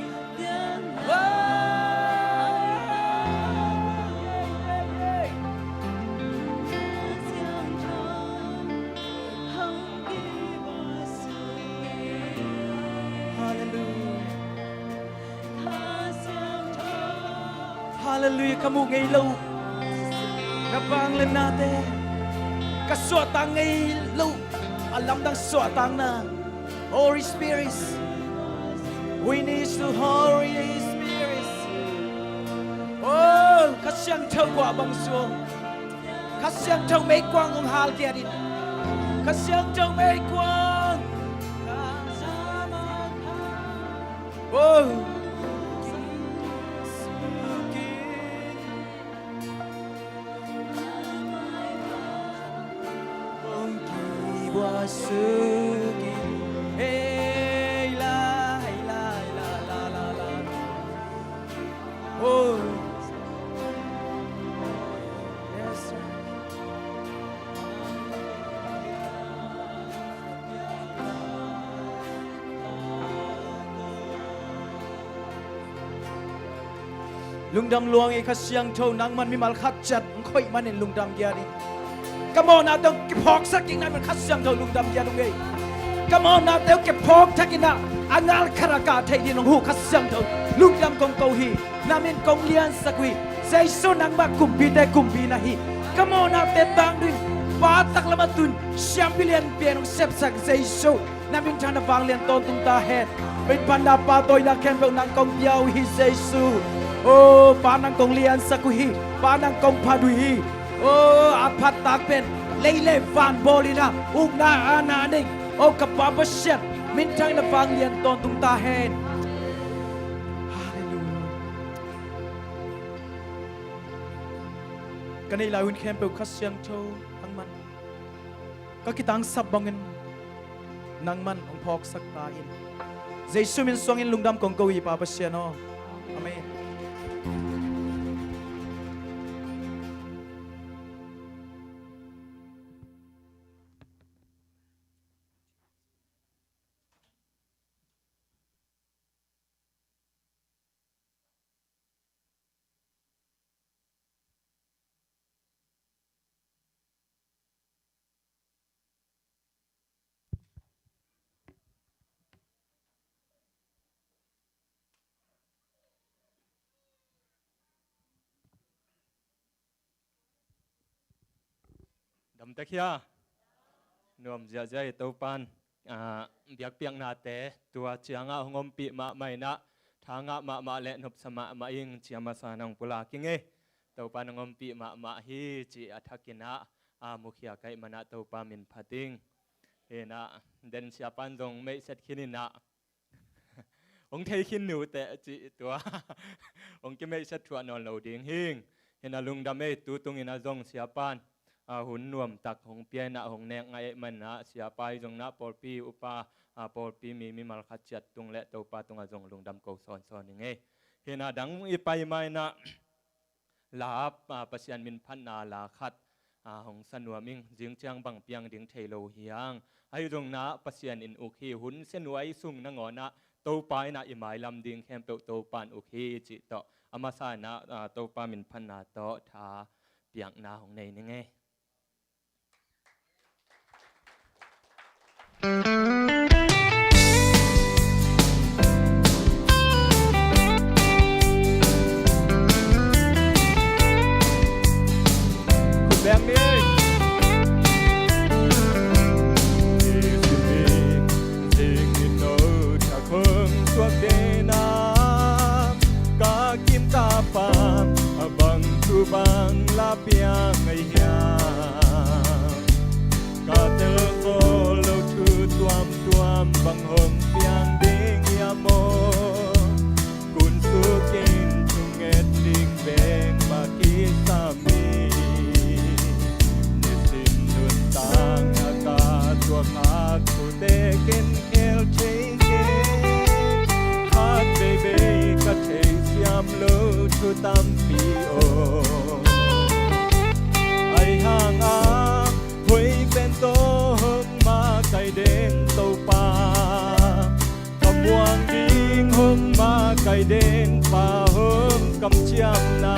Hallelujah, kamu ngay lâu na vang lên natin. Kaswa tang ngay lâu, alam ng swatang na. Holy Spirit we need the Holy Spirit oh khát xiang thâu quả bằng xuống khát xiang thâu mấy quang ông hal kia đi khát xiang thâu mấy quang oh Wasuki, hey la la la la la la, oh, yes sir. Lung đam luang e khát xiang thâu nang man mi mal khát chặt khoi man in lung đam kia đi. Come on now, don't keep hawk sucking na khát xiang thâu lung đam kia đúng không? Come on now, don't keep hawk taking na anal karaka thay đi nong hu khát xiang thâu lung đam công cầu hi namin công lian sakwi say so nang ba kumpi na hi. Come on now, te bang din pa tak lamatun siam billion pianong sep sak say so namin thana bang lian ton tung ta head. Bên panda pa toy na kem bang nang công piao hi say so. Oh, pa nang công lian sakwi pa nang công padui hi. Oh, apat takpen leile van bolina ugna ananing oh kapapasyan mintang na panglian ton tung tahen hallelujah kanay lawin kempe kasyang cho ang man kakitang sabangin nang man ang phok saktain Jesus min songin lungdam kong gawi papasyan no amen đầm tách ya nuam zia zia tàu pan biak piang na te tua chianga hongom pi ma mai na thanga ma le nop sama ma ing chiama sanang pula kinge tàu pan hongom pi ma hi chi athakina mukhia kai mana tàu pa min phating he na den siapan dong me set khinina ông thấy khin nu te chi tua ông ke me set thua non lo ding hing he na lung dam me tu tung ina zong siapan hun nuam tak hong pia na hong nek ngai man na sia pai jong na por pi upa por pi mi mal khat chat tung le to pa tung a jong lung dam ko son son ni nge hena dang i pai mai na la pasian min phan na la khat hong sanuaming jing chang bang piang ding thailo hiang ai jong na pasian in ukhi hun senuai sung na ngona to pai na i mai lam ding khem pe to pan ukhi chi to amasa na to pa min phan na to tha piang na hong nei ni nge Bang đi suốt đêm cá kim cá phàm bằng tu bằng la piang ngày hiang cá tơ cô lâu thu tuam bằng hồng piang đinh yamo kun su kin chung et ding beng ba ki sami nisim nun tang aka tua kha tu te ken el chei baby ka chei siam lo tu tam pi o ai hang a hui ben to hong ma kai den to pa kamuang ding hong ma kai den pa hong kam chiam na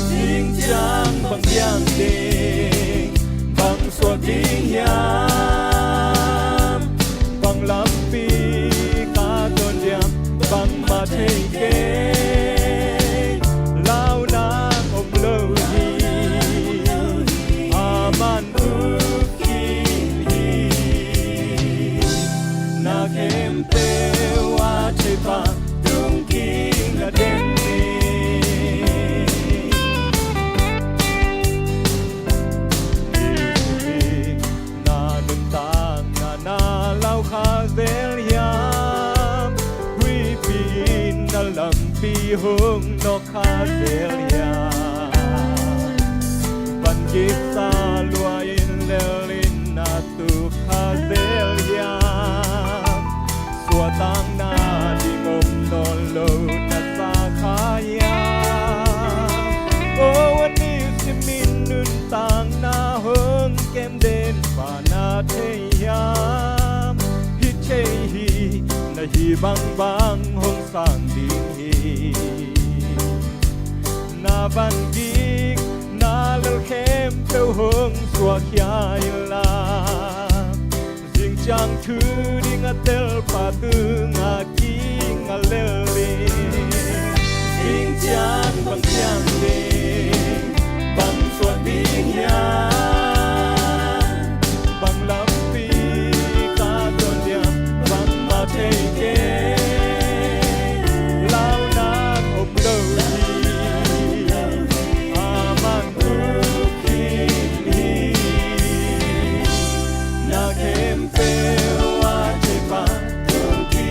ding chang bang yang ding bang so ding yam bang lam pi ka ton diam bang ma thei ke lao na om lo hi aman u ki hi wa chai pa tung king na den ni na nun tang na lau kha zel yam wi pin na lam pi hung no kha zel yam ban gip sa lua in lelin na tu kha zel yam sua tang na di ngom non lo na sa kha yam oวันนี้สิมินนุนตางนาเฮิงเกมเด่นฝ่านาเทยามฮิเชฮีนาฮีบังบังหงสางดิงฮีนาบันกิกนาเลเข้มเต้าหงสัวขยายลาจิงจังถือดิงaเตลปาตึงaกิงaเลลิจิงจังบังจังเดบังสวนบิงยาบังลำปีกาตอนเดียมบังมาเทเกลาวนางอบเลวีอามันทุกขีนีนาเข้มเปว่าเทปาทุกขี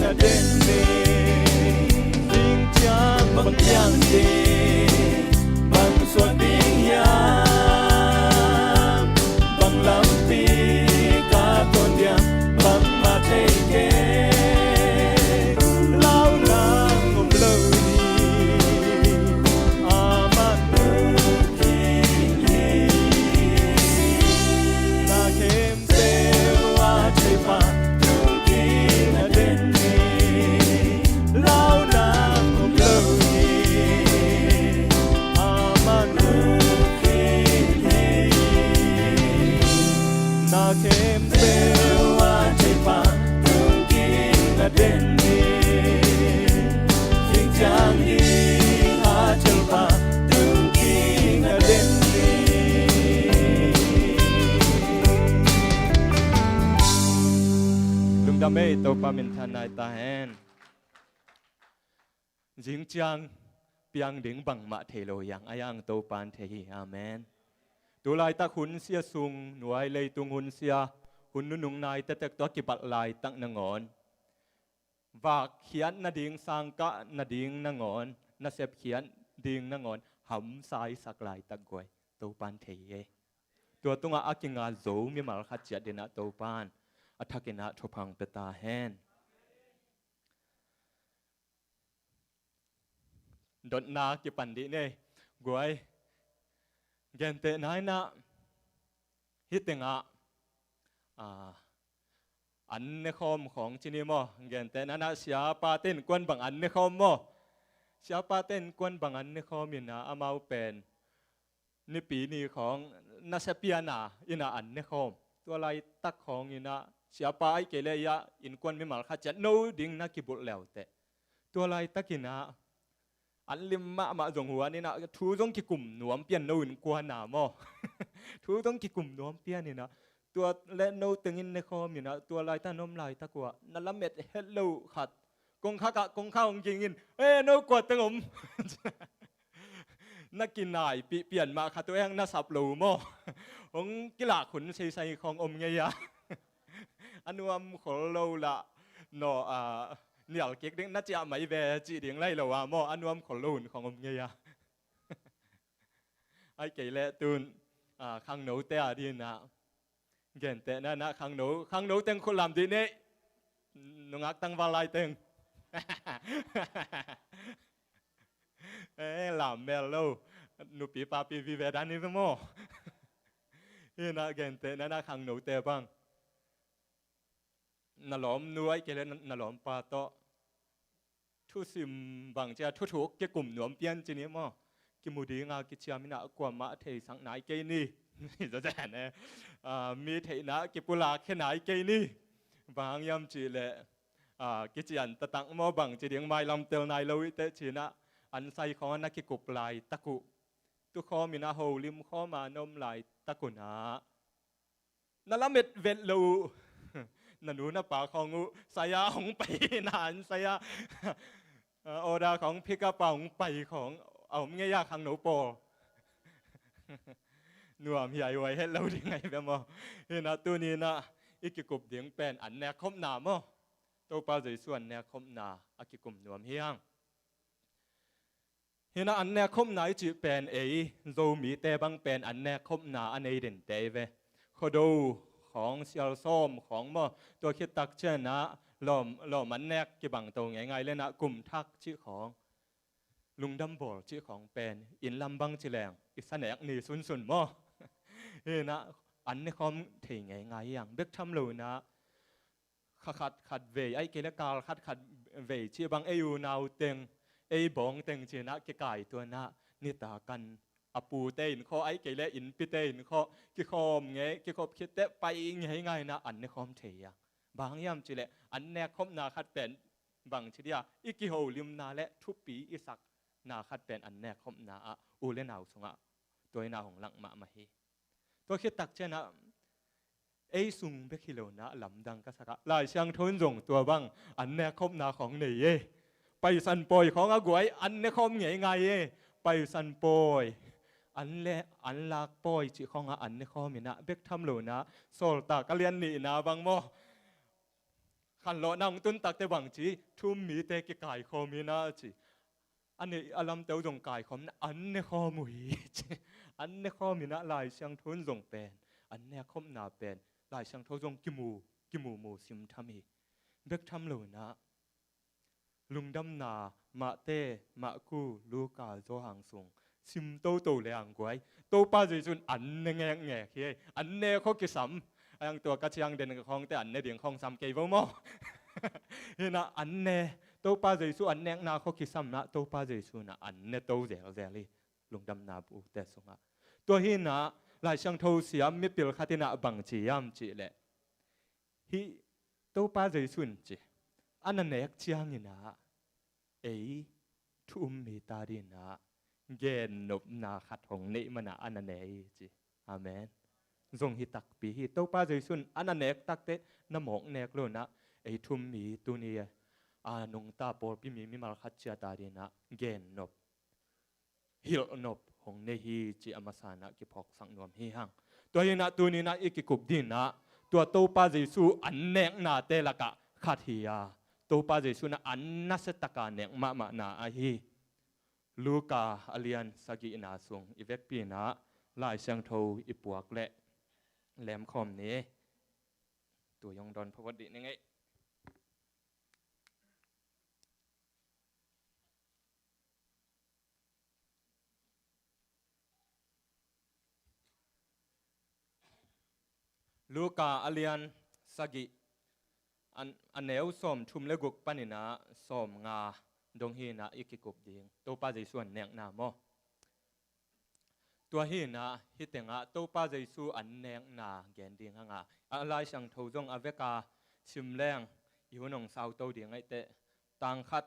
นาเด่นเนจิงจังบังยังเดบังสวนบิงยาบังลำปีกาตอนเดียมบังมาเทเกลาวนางอบเลวีอามันทุกขีนีนาเข้มเปว่าเทปาทุกขีนาเด่นเนลาวนางอบเลวีอามันทุกขีนีนาเข้มเปว่าเทปาทุกขีนาเด่นเนจิงจังฮีอาเจลปาทุกขีนาเด่นเนลุงดำเมย์โตปามินทานายตาแฮนจิงจังเปียงดิ่งบังมาเทโลยังอายังโตปานเทฮีอาเมนตัวลายตะหุนเสียซุงหน่วยเลยตุงหุนเสียหุนนุนุงนายแต่ตัวกิบัดลายตั้งนงอนวากเขียนนาดิ่งสังกะนาดิ่งนงอนนาเสพเขียนดิ่งนงอนหำสายสักลายตะกวยโตปานเทเยตัวตุงอากิงาโซมีมาลขัดเจดินะโตปานอัฐกินะทพังเปตาแฮนดนนากิปันดิเน่กวยเกนเตนายนะฮิตเตงะอันเนคอมของจินิโมเกนเตนั้นนะเสียปาเต้นกวนบังอันเนคอมโมเสียปาเต้นกวนบังอันเนคอมินะอามาเป็นในปีนี้ของนาเซเปียนาอินะอันเนคอมตัวไรตักของอินะเสียปาไอเกเลยยะอินกวนไม่มาขัดจัดโนดิ่งนักกิบุตรแล้วแต่ตัวไรตักอินะอันลิมมาจงหัวนี่นะทูต้องกิกลุ่มหนวมเปียนนู่นกวนหนามอทูต้องกิกลุ่มหนวมเปียนนี่นะตัวเล่นโนตึงอินในคอมนี่นะตัวลายตานมลายตะกัวนั่นละเม็ดเฮลโลขัดกงข้ากะกงข้าวจริงอินโนกวดตึงอมนักกินนายเปลี่ยนมาขัดตัวเองน่าสับหลูมอของกีฬาขุนใส่ของอมไงยะอันวมขอโลละเนาะเนี่ยเก็กเด้งน่าจะไม่แวจีเด้งไล่เราว่าหม้ออันวมขอลูนของอมเงียไอ้เกล้ตูนข้างหนูเตะดีนะเก่งเตะนะข้างหนูเต็งคนลำดีนี่นุ่งอักตั้งวาลายเต็งลำเมลโลหนูปีปาปีวิเวดานี่เป็นหม้อนี่นะเก่งเตะนะข้างหนูเตะบ้างนาหลอมนัวไอ้เกล้นาหลอมปาโตทุสิมบางเจ้าทุกเกี่ยกลุ่มหนวมเปียนจีนี้มั้งกิมูดีงากิเชียมินะกว่ามาเทสังไหนเกนี่จะแน่มีเทนะกิปุลาแค่ไหนเกนี่บางยามจีเละกิจยันตะตังมอบางจีเดียงไม้ลำเตลนายเลวิเตจีนะอันใส่ของนักกิกุปลายตะกุตุคอมินะโฮลิมข้อมานมลายตะกุนะนั่นละเม็ดเวทลู นันนูน่ะป่าของงูสายาของไปนานสายาโอดาของพิกาป่าของไปของเอาไม่ยากขังหนูโปหน่วมใหญ่ไว้ให้เราได้ไงแบบมอเห็นนะตัวนี้นะอีกกลุ่มเดียงเป็นอันแนคมหนามอตัวป้าใจส่วนแนคมหนาอีกกลุ่มหน่วมเฮียงเห็นนะอันแนคมหนาจีเป็นโจมีแต่บางเป็นอันแนคมหนาอันเด่นเตเวขดูของเซียลส้มของมอตัวคิดตักเช่นนะหล่อมันแนกกี่บังตัวไงเลยนะกลุ่มทักชื่อของลุงดำบอลชื่อของเป็นอินลำบังจิแรงอิสแนกนี่สุนมอเฮ้นะอันนี้คอมเถียงไงอย่างเด็กทำเลยนะขัดเวไอ้เกลกาลขัดเวชื่อบางไอยูนาวเต็งไอบองเต็งเจนะเกไก่ตัวนะนี่ตากันอปูเต้นข้อไอ้เกลอินปิเต้นข้อกิคอมไงกิคอมคิดเตะไปไงนะอันนี้คอมเถียงบางยามจิเลอันแนกคมนาขัดเป็นบางทีเดียอีกิโฮลิมนาและทุปีอิสักนาขัดเป็นอันแนกคมนาอูเลนาวสงะตัวนาของหลังมาฮีตัวคิดตักเจนะสุงเบคิโลนะลำดังกษัตริย์ลายช่างทนส่งตัวบ้างอันแนกคมนาของเนยไปสันปอยของอากวยอันแนกคมไงไปสันปอยอันเละอันลากปอยจีของอันแนกคมนะเบกทำโลนะโซลตากะเลียนนี่นะบางโมขันโลนังตุนตักแต่บังจีทุ่มมีแต่กิกายคอมีนะจีอันนี้อารมณ์เต้าจงกายคอมนะอันนี้คอมุยอันนี้คอมีนะลายช่างทนจงเป็นอันนี้คอมนาเป็นลายช่างทนจงกิมูซิมทำฮีเบกทำเลยนะลุงดำนามาเต้มากูลูกาโจหางสงซิมโตเลยอังกวยโตป้าจีจุนอันนี้แง่เฮ้ยอันนี้เขากิสัมอังตัวกระเชียงเด่นกับของแต่อันในเดียงของซ้ำเกย์บ่มอเห็นนะอันเน่ตัวป้าเจสุอันเน่นาเขาคิดซ้ำนะตัวป้าเจสุนะอันเน่ตัวเจริญลุงดำนาบูแต่สงะตัวเห็นนะหลายช่างโทเสียมีเปลือกขัดนะบังจียามจีเละฮีตัวป้าเจสุนจีอันนั้นเอกเชียงนี่นะทุ่มมีตาดีนะเกณฑ์นบนาขัดของนี่มันนะอันนั้นเอกจีอาเมนทรงฮิตักปีฮิตัวป้าใจสุนอันนั้นเนกตักเตน้ำหมอกเนกโลนะทุ่มมีตัวนี้นงตาปอปีมีมาขัดเชียตาดีนะเกนนบฮิลนบของเนฮีจีอามาสานะกิพอกสังนวมฮิฮังตัวนี้นะตัวนี้นะอีกกุบดินนะตัวป้าใจสุอันเนกนาเตละกะขัดฮิยาตัวป้าใจสุนะอันนัสตะกาเนกมานาอาฮีลูกาอเลียนสกินาสุงอีเวกปีนะลายเชียงโทอีปวกเละแหลมคอมนี้ตัวยองดอนพระวดีนี่ไงลูกาอเลียนสกิอันเนวส้มชุมเลกุกปานินะส้มงาดงฮีนะอีกิกุบดิงตัวป้าใจส่วนเนกนามอตัวฮีนะฮิตงะตัวป้าใจสู้อันเนงนาแกนดิงงะอะไรช่างทูจงอเวกาชิมแรงอยู่หนองสาวตัวดิงไอเตตังคัด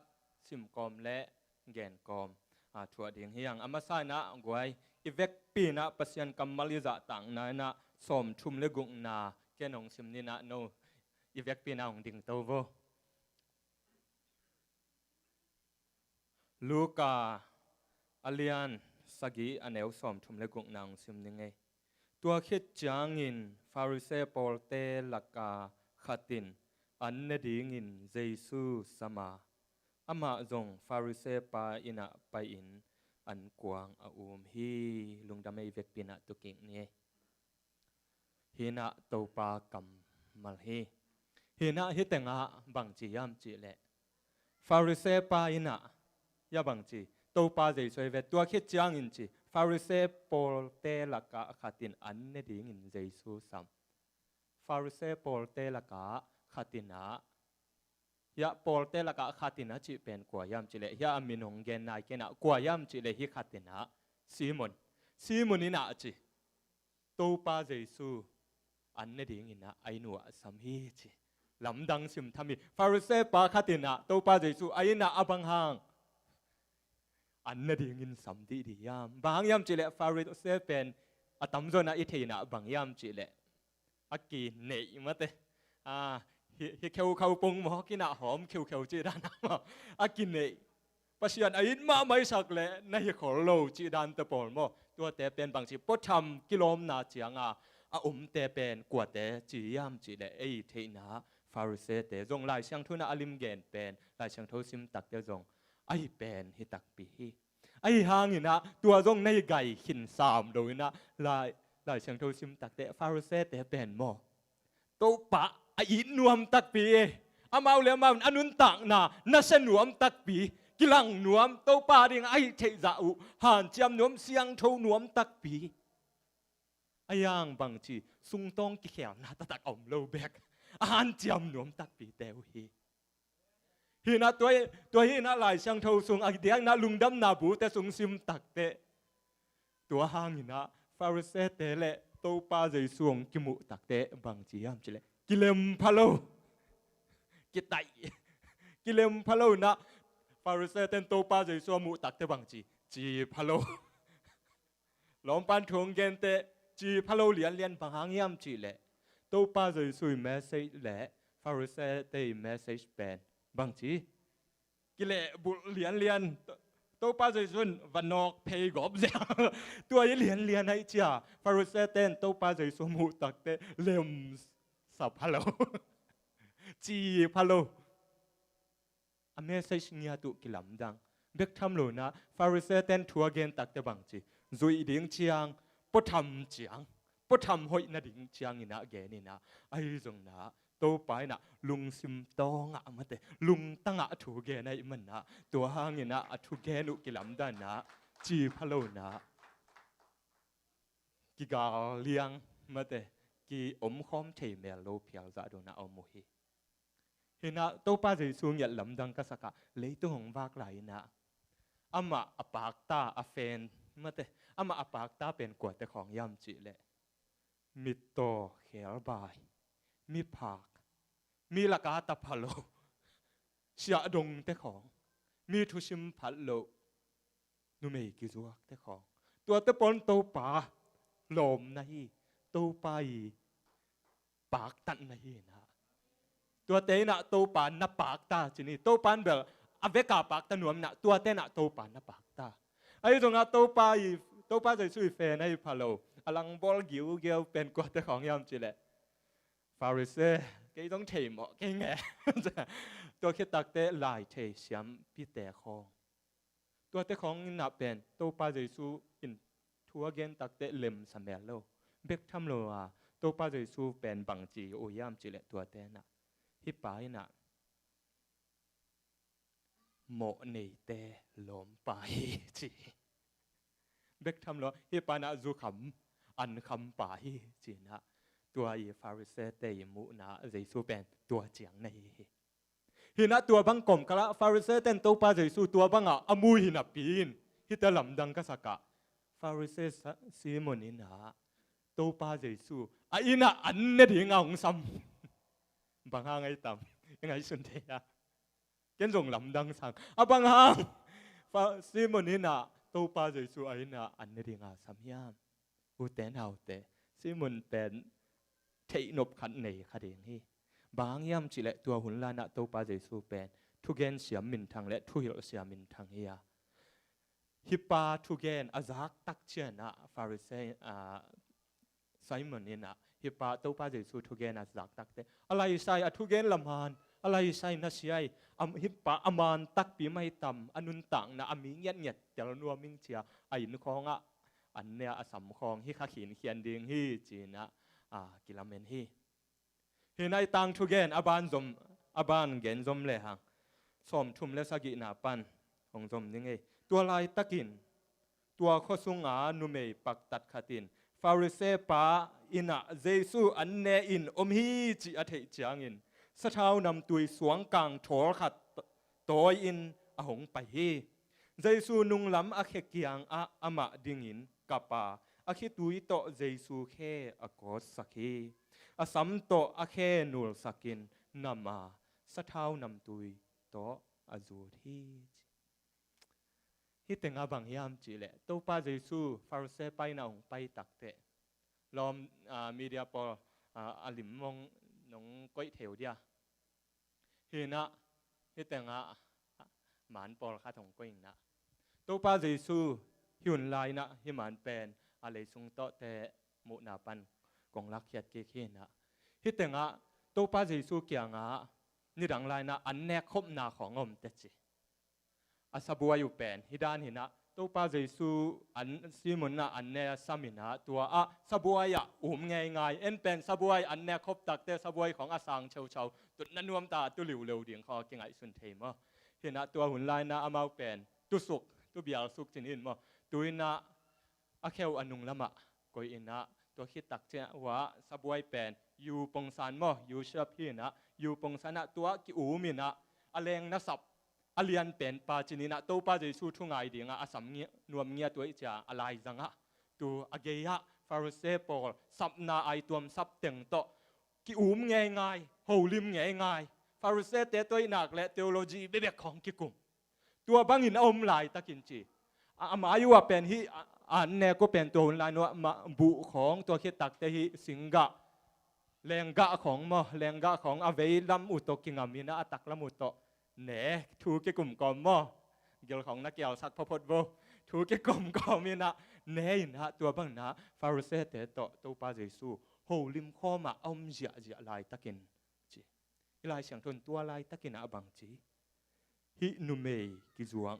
ชิมกอมและแกนกอมถั่วดิงเฮียงอามาซานะกวยอีเวกปีนะปัสยันกัมมาลิจะต่างนานะสมชุมเลกุงนาแกนองชิมนี่นะโนอีเวกปีนะของดิงโตโวลูกาอเลียนสกีอันเอวสอมทุมเลกุงนางซิมนิงไงตัวคิดจางอินฟาริเซปอลเตลักาขัดินอันเนดิงินเจซูสมาอามาจงฟาริเซปาอินะไปอินอันกวางอุมฮีลุงดำไม่เวกปีนะตุกิงนี่ฮีนะตัวปากัมมัลฮีฮีนะฮิตงะบังจียามจีเละฟาริเซปาอินะยาบังจีตัวป้าใจสวยเวตัวคิดจางอินจีฟาริเซปอลเตลักะขัดินอันเนดิงินเจซูซัมฟาริเซปอลเตลักะขัดินะยาปอลเตลักะขัดินะจีเป็นกว่ายามจีเลยยามินงเกนนายเกนะกว่ายามจีเลยฮิขัดินะซีมอนนี่นะจีตัวป้าใจสูอันเนดิงินนะไอหนัวสัมฮีจีลำดังซิมทามีฟาริเซปาขัดินะตัวป้าใจสูไอนะอบังฮังอันนั้นดิ่งินสัมดีดียามบางยามจีเลฟาริโอเซเป็นตัมโซนาอิเทนะบางยามจีเลอากีเนยมาเต เขียวเขาปงหมอกินหอมเขียวจีดานมาอากินเลยปัจจุบันไอ้มาไม่สักเลยในขอโลจีดานตะปอนมอตัวแต่เป็นบางทีปดทำกิโลมนาเจียงแต่เป็นกว่าแต่จียามจีเลยไอ้เทน่าฟาริเซแต่จงลายเชียงทุนอลิมเกนเป็นลายเชียงทุซิมตักเดียวจงไอ้เป็นฮิตักปีไอ้หางนี่นะตัวจงในไก่ขินสามโดยนะลายเชียงทุซิมตักแต่ฟาริเซแต่เป็นมอโตปะไอ้นวมตักปีอามาเลยมาอนุนตักน่าเสนวมตักปีกิลังนวมโตปาดิงไอ้เทจ่าอุหันจำนวมเสียงโทนวมตักปีไอ้ยังบางทีสุงตองกิเขียวนาตักอมโลแบกหันจำนวมตักปีเตวฮีน่าตัวฮีน่าหลายช่างโทสุงไอเดียน่าลุงดำนาบูแต่สุงซิมตักเตตัวหางฮีน่าฟาริเซเตเลโตปาใจสวงกิมุตักเตบางทียามจิเลกิเลมพะโลกิไตกิเลมพะโลนะฟาริเซเตนโตปาใจสวงมุตักเตบางจีพะโลลองปันทวงเกนเตจีพะโลเลียนบางหางยามจิเลโตปาใจสวยเมสเซจและฟาริเซเตเมสเซจเป็นบางทีกิเลบุเลียนโตปาใจสวนวันนอกเพย์กอบเสียตัวเลียนให้เจ้าฟาริเซเตนโตปาใจสวงมุตักเตเลมสับพะโลจีพะโลอเมซิชเนียตุกิลัมดังเบกทำโลนะฟาริเซเตนทัวเกนตักเตบังจีจุยดิ่งเชียงปทำเจียงปทำหอยนาดิ่งเชียงนี่นะแกนี่นะไอ้จงนะโตไปนะลุงซิมตองมาแต่ลุงตั้งถูเกนไอ้มันนะตัวหางนี่นะถูเกนุกิลัมดันนะจีพะโลนะกิกาเลียงมาแต่กีอมคอมเทเมลโลเพียวจะโดนเอาโมหิเห็นนะโตป้าใจสูงอย่าลำดังกษักะเลยตัวของวากไหลนะอามาอปากตาอเฟนมาแต่อามาอปากตาเป็นกวดแต่ของยำจีเละมีโตเขียวบายมีผักมีละกาตาพะโลเสียดงแต่ของมีทุชิมพัดโลนูไม่กิจวักแต่ของตัวเตปนโตป้าลมนะฮีโตไปปากตันนะฮีนะตัวเตนะโตปานนับปากตาจีนี่โตปานแบบอเวกาปากตะหนวมนะตัวเตนะโตปานนับปากตาไอ้ตรงนั้นโตปาจะช่วยเฟนให้พะโลอลังบอลกิวเกียวเป็นกวดแต่ของยามจีแหละฟาริเซ่ก็ต้องเทหมอแกงแงตัวคิดตักเตะลายเทเสียมพิเตะคองตัวเตะของนับเป็นโตปาจะสู้อินทัวเกนตักเตะเล็มสมัยโลเบกทำโลว่าโตป้าจะสู้เป็นบางจีโอยามจีเละตัวเต้น่ะฮิปายน่ะโมเนเตลมไปจีเบกทำโลฮิปาน่ะจูคำอันคำไปจีน่ะตัวอีฟาริเซเตยมุน่ะจะสู้เป็นตัวเจียงในฮิน่ะตัวบังกลมกะละฟาริเซเตนโตป้าจะสู้ตัวบังอ่ะอมูฮิน่ะปีนฮิตะลำดังกะสักกะฟาริเซซีโมนิน่ะโตป้าเจสูไอ้น่ะอันเนี่ยที่งาของซ้ำบางห้างไอ้ต่ำยังไงสุนเทียเกณฑ์ส่งลำดังสั่งบางห้างฟาซีโมนี่น่ะโตป้าเจสูไอ้น่ะอันเนี่ยที่งาซ้ำยามอุเตนเอาแต่ซีโมนเป็นเทนบขันในคดีนี้บางยามจิเลตัวหุ่นลานะโตป้าเจสูเป็นทุกเกณฑ์เสียมินทางและทุกเหตุเสียมินทางเฮียฮิปาทุเกนอาซักตักเชนะฟาริเซไซมอนนี่นะฮิปาโตป้าเจสูทุเกนอาซักตักเตอะไรใส่ทุเกนลำหานอะไรใส่นัชยัยฮิปาอามานตักปีไม่ต่ำอนุนตังนะอามิเงียเงียเดี๋ยวนัวมิงเชียไอ้นคองอันเนี้ยสัมคองฮิข้าขินเขียนดิ่งฮิจีนะกิลาเมนฮิฮินายตังทุเกนอบานเกนซมเลยฮังสมทุมเลสกินาปันของซมนี่ไงตัวลายตะกินตัวข้อสุงานุเมย์ปักตัดขัดินฟาริเซปาอินะเจซูอันเนอินอมฮีจิอเทจางอินสะเท้านำตุยสวงกลางถอขัดตัวอินอหงไปฮีเจซูนุงลำอเคเกียงอามาดิงินกับปาอคิตุยโตเจซูเคอกอสสักีอสัมโตอเคนูลสักินนามาสะเท้านำตุยโตอจูทีฮิตงาบางยามจีเละตัวป้าเจสูฟาริเซไปน่าองไปตักเตะลอมมีเดียปออลิมมองน้องก้อยเถียวเดีย ฮีนะฮิแต่งะหมานปอลข้าทงก็อิงนะตัวป้าเยซูหิวนลายนะฮิมันเป็นอะไรสุงโตแต่มุนาปันกองลักยัดเกขี้นะฮิแต่งะตัวป้าเยซูเกียงะนี่ดังลายนะอันแนกคบนาของอมเตจิอาสบัวอยู่เป็นฮิดานหินะตัวป้าเยซูอันซีมุนนะอันเนสามินะตัวสบัวยะง่ายเอ็นเป็นสบัวยอันเนคบตักแต่สบัวยของอาสังเชาตุนันนวมตาตุหลิวเร็วเดียงคอเก่งไอสุนเทมะเห็นนะตัวหุ่นลายนะอามาเป็นตุสุกตุเบียสุกจินอินมะตัวอินะอาเคลอันนุงละมะก็อินะตัวคิดตักเจ้าว่าสบัวยเป็นอยู่ปงสานมะอยู่เชื่อพี่นะอยู่ปงสานะตัวกิอูมินะอเลงนะสับอเลียนเป็นปาจินินะตัวป้าจะสู้ทุ่งไอเดียงอาสัมเงียนวมเงียตัวจ่าอะไรจังอะตัวอเกียฟาริเซปอลสับนาไอตัวสับเต็งโตกิอูมง่ายโฮลิมง่ายฟาริเซเตตัวหนักและเทโอโลจีเบบของกิกุมตัวบางอินอมลายตะกินจีอามาอยู่ว่าเป็นฮิอันเนี่ยก็เป็นตัวลายนัวมาบุของตัวคิดตักเตฮิสิงกะแรงกะของมอแรงกะของอเวลัมอุตกิงามินะอัตักละมุตโตเน่ทูกิกุมกอมมอเกี่ยวของนักเกี่ยวสักพพดโบทูกิกุมกอมินะเน่นะตัวบางนะฟาริเซเตโตตัวปาเยซูโฮลิมข้อมาอมเจียลายตะกินจีลายเสียงทนตัวลายตะกินอาบังจีฮินุเมยกิจวง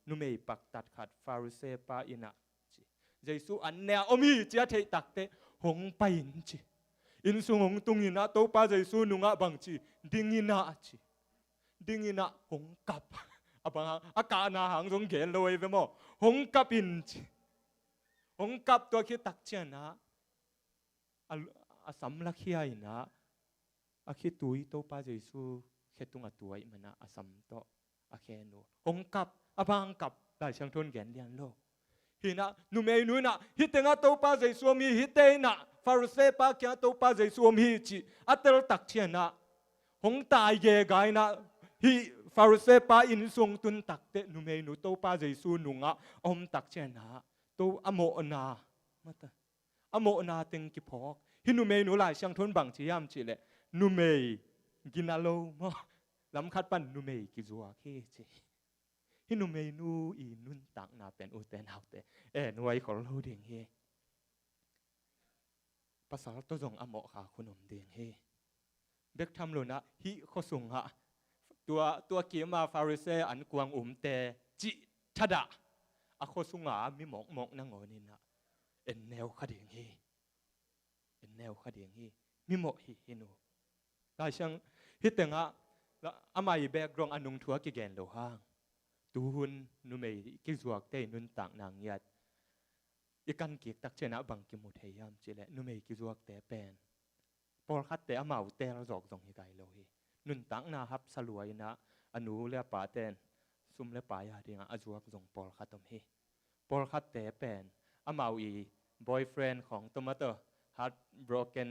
นุเมยปักตัดขัดฟาริเซปาอินะจีเยซูอันเนอมีเจียเทตักเตหงไปนจีอินสุงหงตุงอินะตัวปาเยซูนุงอาบังจีดิงินะจีดิงินะหงกับอาบังอากาศนาหังสงเกลอยไปมั้งหงกับอินจีหงกับตัวคิดตักเจนะอาสัมลักขี้อินะอาคิตุยตัวป้าเยซูเขตุงอตัวอิมันนะอาสัมโตอาเคนูหงกับอาบังกับได้ช่างทนแกนเลียนโลฮินะนุเมนุนะฮิตเตงะตัวป้าเยซูมีฮิตเตนะฟาริเซป้าเกี่ยตัวป้าเยซูมีจีอัตเตลตักเชนะหงตายเยกายนะฮิฟาริเซป้าอินทรงตุนตักเตนุเมนุตัวป้าเยซูนุงะอมตักเชนะตัวอโมนามาตาอโมนาเต็งกิพอกฮินุเมนุหลายช่างทนบังชียามจีเลนุเมยกินาโลมอลำคัดปันนุเมยกิจัวเคเจฮินุเมนูอีนุนตักนาเป็นอุเตนเอาเตนวยขอเราเดียงเฮภาษาตัวจงอโมขาคุณอมเดียงเฮเบกทำโลนะฮิข้อสุงฮะตัวเกี่ยมาฟาริเซอันกวางเตจิทดะอะข้อสุงามีหมอกนั่งงอนินะเอ็นแนวขดียงเฮมีหมอกฮินูได้ช่างฮิตเตงะแล้วอามาอีแบกรองอนุงทัวกิเกนโลห้างตูหุนนุเมยกิจวักเตนุนต่างนางยัดอีกันเกียกตักเชนะบังกิมุทเฮียมจิเลนุเมยกิจวักเตเป็นพอคัดเตอามาอุเตระจอกจงฮิไกโลฮีนุนต่างนาฮับสลวยนะอนุเลปาเตนซุมเลปายาดิงอาจวักจงพอคัดตมฮีพอคัดเตเป็นอามาอีบอยเฟรนด์ของตัวมาเตอร์ฮัดบรอกเกน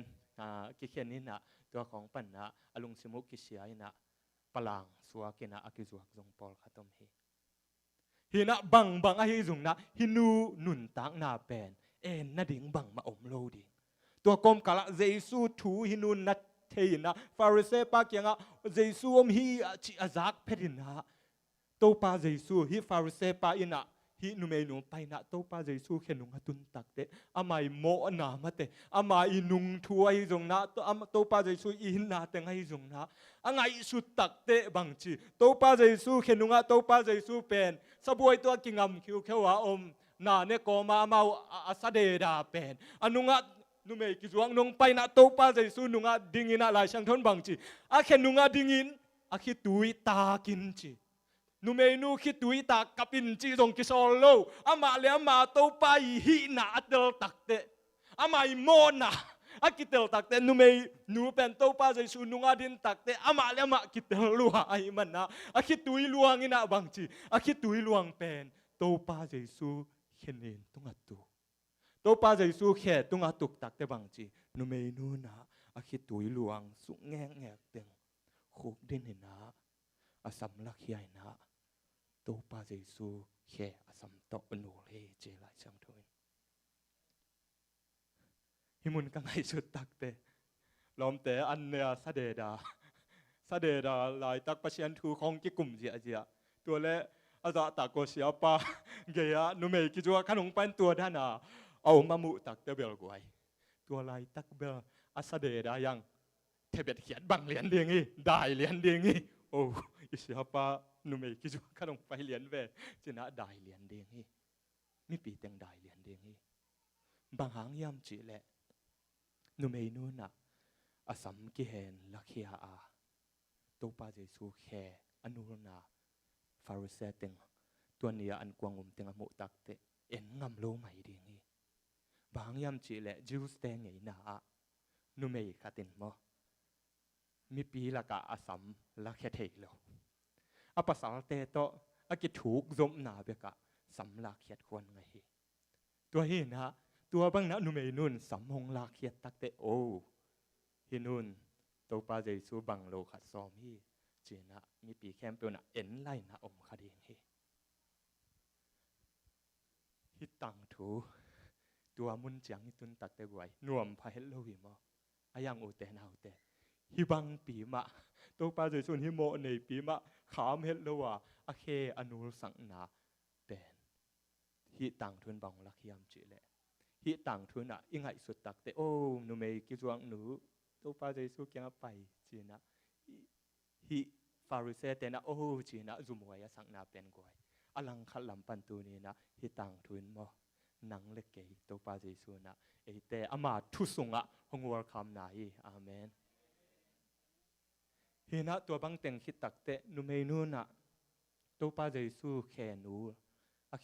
กิเคนนี่นะตัวของปันนะอลุงสมุกิเสียนะพลังสวากินะอากิจวักจงพอคัดตมฮีฮินะบังอาฮิจุงนะฮินูนุนตังนาเป็นนาดิ่งบังมาอมโลดิ่งตัวกรมกะละเยซูทูฮินูนัทเทนะฟาริเซปาเกียงะเยซูอมฮีจิอาซักเพดินะตัวปาเยซูฮิฟาริเซปาอินะฮินุเมนุไปนะตัวปาเยซูเขนุงตุนตักเตอามาโมนามาเตอามาอินุงทัวฮิจงนะตัวปาเยซูอินนาเตงฮิจงนะอังไงสุดตักเตบังจีตัวปาเยซูเขนุงะตัวปาเยซูเป็นสบวยตัวกิงามคิวเขวาอมนาเนโกมาอามาอาซาเดดาเป็นอนุงะนุเมกิจวังนงไปนะตัวปาเยซูนุงะดิงินะลายช่างทนบังจีอาเขนุงะดิงินอาคิตุยตากินจีนุเมนูคิดตุยตากับอินจีจงกิโซโลอามาเลอามาตัวไปหินาเตลตักเตอามาอิโมนาอากิเตลตักเตนุเมนูเป็นตัวปาเยซูนุงาดินตักเตอามาเลอามากิเตลลัวไอมันนะอาคิตุยลวงอินะบางจีอาคิตุยลวงเป็นตัวปาเยซูเขนินตุงอัตุตัวปาเยซูเขตุงอัตุตักเตบางจีนุเมนูนะอาคิตุยลวงสุงแงกเต็งคุกดินนะอาสัมลักใหญ่นะตัวปาเยซูแค่อาสัมตอนูเลเจลายช่างทวินฮิมุนกังไอสุดตักเตลอมเตอันเนียสเดดาส เดดาลายตักปัสยันทูของกิกุมเจียเจียตัวเละอาจจะตากโกเสียปาเกียนุเมกิจวัตรขนมปันตัวท่านาเอามามุตักเตเบลกวยตัวลายตักเบลอาเดดายังเทเบ็ดเขียนบังเหรียญเดียงงี้ได้เหรียญเดียงงี้โอ้อิเสียปานุเมกิจวัตรขนมไปเหรียญเวจีน่าได้เหรียญเดียงงี้มีปีเต็งได้เหรียญเดียงงี้บางหางยำจีแหละนุเมนูน่ะอาสัมกิเฮนลักเฮียอาตัวป้าเจสูแคอนุรนาฟาริเซติงตัวนี้อันกวางเต็งอมุตักเตเอ็นงำโลไม่ดีงี้บางยามจีแหละจิวสเตงไงน่ะนุเมย์ขัดินมอมีปีละกะอาสัมลักเฮเทโลอปัสสาวะเตโตอากิถูกจมนาเบกะสัมลักเฮียควรไงตัวฮีนะตัวบางนะนุเมย์นุ่นสัมหงลักเฮียตักเตโอฮินุนตัวป้าเจสูบังโลขัดซอมฮีเจนะมีปีแคมเปิลนะเอ็นไลนะอมคดีฮีฮิตังถูตัวมุนจังฮิตุนตักเตกวยนวมพาเฮลโลวิมออายังโอเตนาโอเตฮิบังปีมะตัวป้าเจสูฮิโมในปีมะขามเฮลโลวะอาเคอนุลสังนาเตนฮิตังทุนบังลักยามจีเลฮิตังทุนอะอิงไงสุดตักเตโอนุเมกิจวังหนูตัวป้าเจสูแกงไปจีนะฮิฟาริเซเตนะโอ้จีนะจุมวยสังนาเป็นกวยอลังขัดลำปันตูนี้นะฮิตังทุนมอนังเล็กเกยตัวป้าเจสูนะเอเตอามาทุสุงะหงวรคำนายอาเมนเฮนะตัวบังเต็งคิดตักเตนุเมนูนะตัวป้าเจสูแขนูอา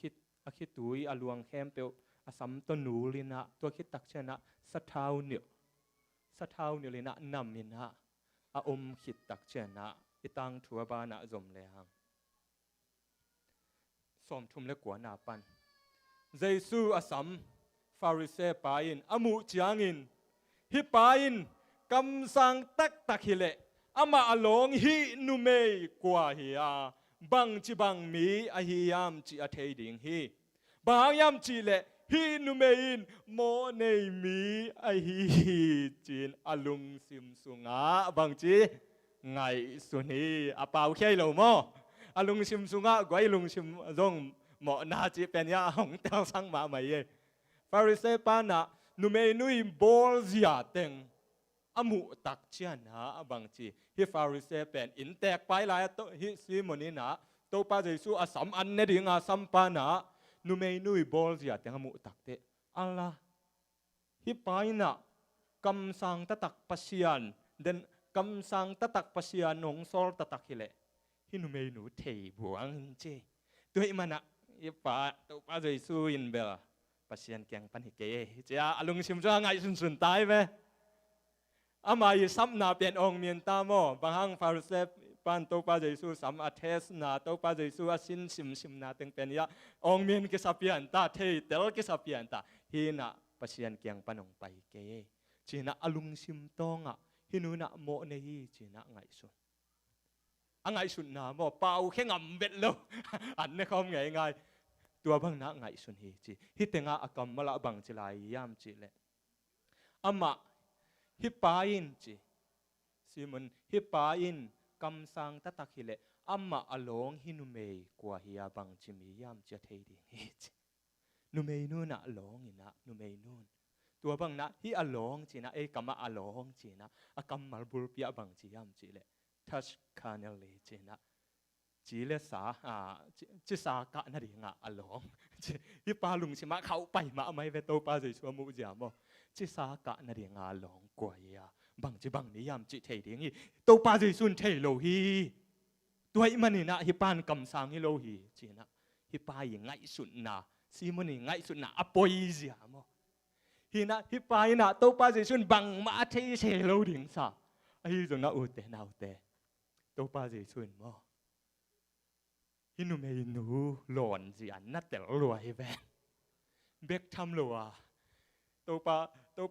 คิดตุยอลวงแคมเปลอาสัมตนูลินะตัวคิดตักเชนะสะเท้าเนี่ยลินะนำมินะอาอมคิดตักเชนะอิตังทัวบานะจมเลหังสมทุมเล็กกว่านาปันเจสูอาสัมฟาริเซปายินอามุจางอินฮิปายินกำสังตักฮิเลอามาอลงฮินุเมกว่าฮิอาบังจิบังมีอาฮิยามจิอาเทดิงฮิบางยามจิเลฮีนุเมอินโมเนมีอาฮีจีนอลุงซิมสุงาบางจีไงสุนีอาเปาแค่เราโมอลุงซิมสุงาไว้ลุงซิมจงโมนาจีเป็นยาหงเต้าสังมาไม่เย่ฟาริเซปานะนุเมนุยบอลเซียเต็งอามุตักเชียนะบางจีฮีฟาริเซเป็นอินแตกไปหลายตัวฮีซีโมนีนะตัวป้าเจสูอาสัมอันเนดิงอาสัมปานะนุเมนุยบอลเซียเต็งอามุตักเตอัลลาฮิปายนะกำสังตะตักปัสยันเดนกำสังตะตักปัสยันนงโซลตะตักฮิเลฮินุเมนุเทบวงเจตัวอิมันนะฮิปาตัวป้าเจสูอินเบลปัสยันแกงปันฮิเกเจ้าอลุงชิมจ้าไงสุนตายไหมอามายิสัมนาเป็นองเมียนตามอบางหังฟาริเซปันตัวป้าเจสูสัมอาเทสนาตัวป้าเจสูอาสินซิมนาเต็งเป็นยาองเมียนกิสัพยันตาเทเตลกิสัพยันตาฮีนะปัสยันแกงปันองไปเกจีน่าอลุงซิมตองอ่ะฮินุน่ะโมเนฮีจีน่าไงสุนไงสุนนะโมเป่าแค่งำเบ็ดเลยอันนี้เขาไงตัวบางน่ะไงสุนฮีจีฮิตงะอากรรมมาละบังจิลายยามจีเลอามาฮิปาอินจีซิมันฮิปาอินกำสังตะตักฮิเลอามาอลงฮินุเมย์กว่าฮิยาบังจิมียามจะเทดิฮิจีนุเมย์นู่นน่ะอลงอินะนุเมย์นู่นตัวบางน่ะฮิอลงจีนะกำมาอลงจีนะอากรรมมาบุรปียบังจียามจีเลทัชคาเนลเลจีนะจีเลสาจีสากะนาดีงะอลงฮิปาลุงชิมะเขาไปมาไม่เวโตปาจิชัวมุจามอจิสากะนาดีงาลงกวยาบังจิบังนิยามจิเทดิงฮีโตปาจิสุนเทโลฮีตัวอิมันนี่นะฮิปานกำสังฮิโลฮีจีนะฮิปายิงไงสุนนาซีมันนี่ไงสุนนาอปอยเซียมอฮีนะฮิปายนะโตปาจิสุนบังมาเทเชโลดิงซาไอ้จงนะอุเตนาอุเตโตปาจิสุนมอฮินุเมนูหลอนจีอันนัดแต่รวยแบนเบกทำรัวตัว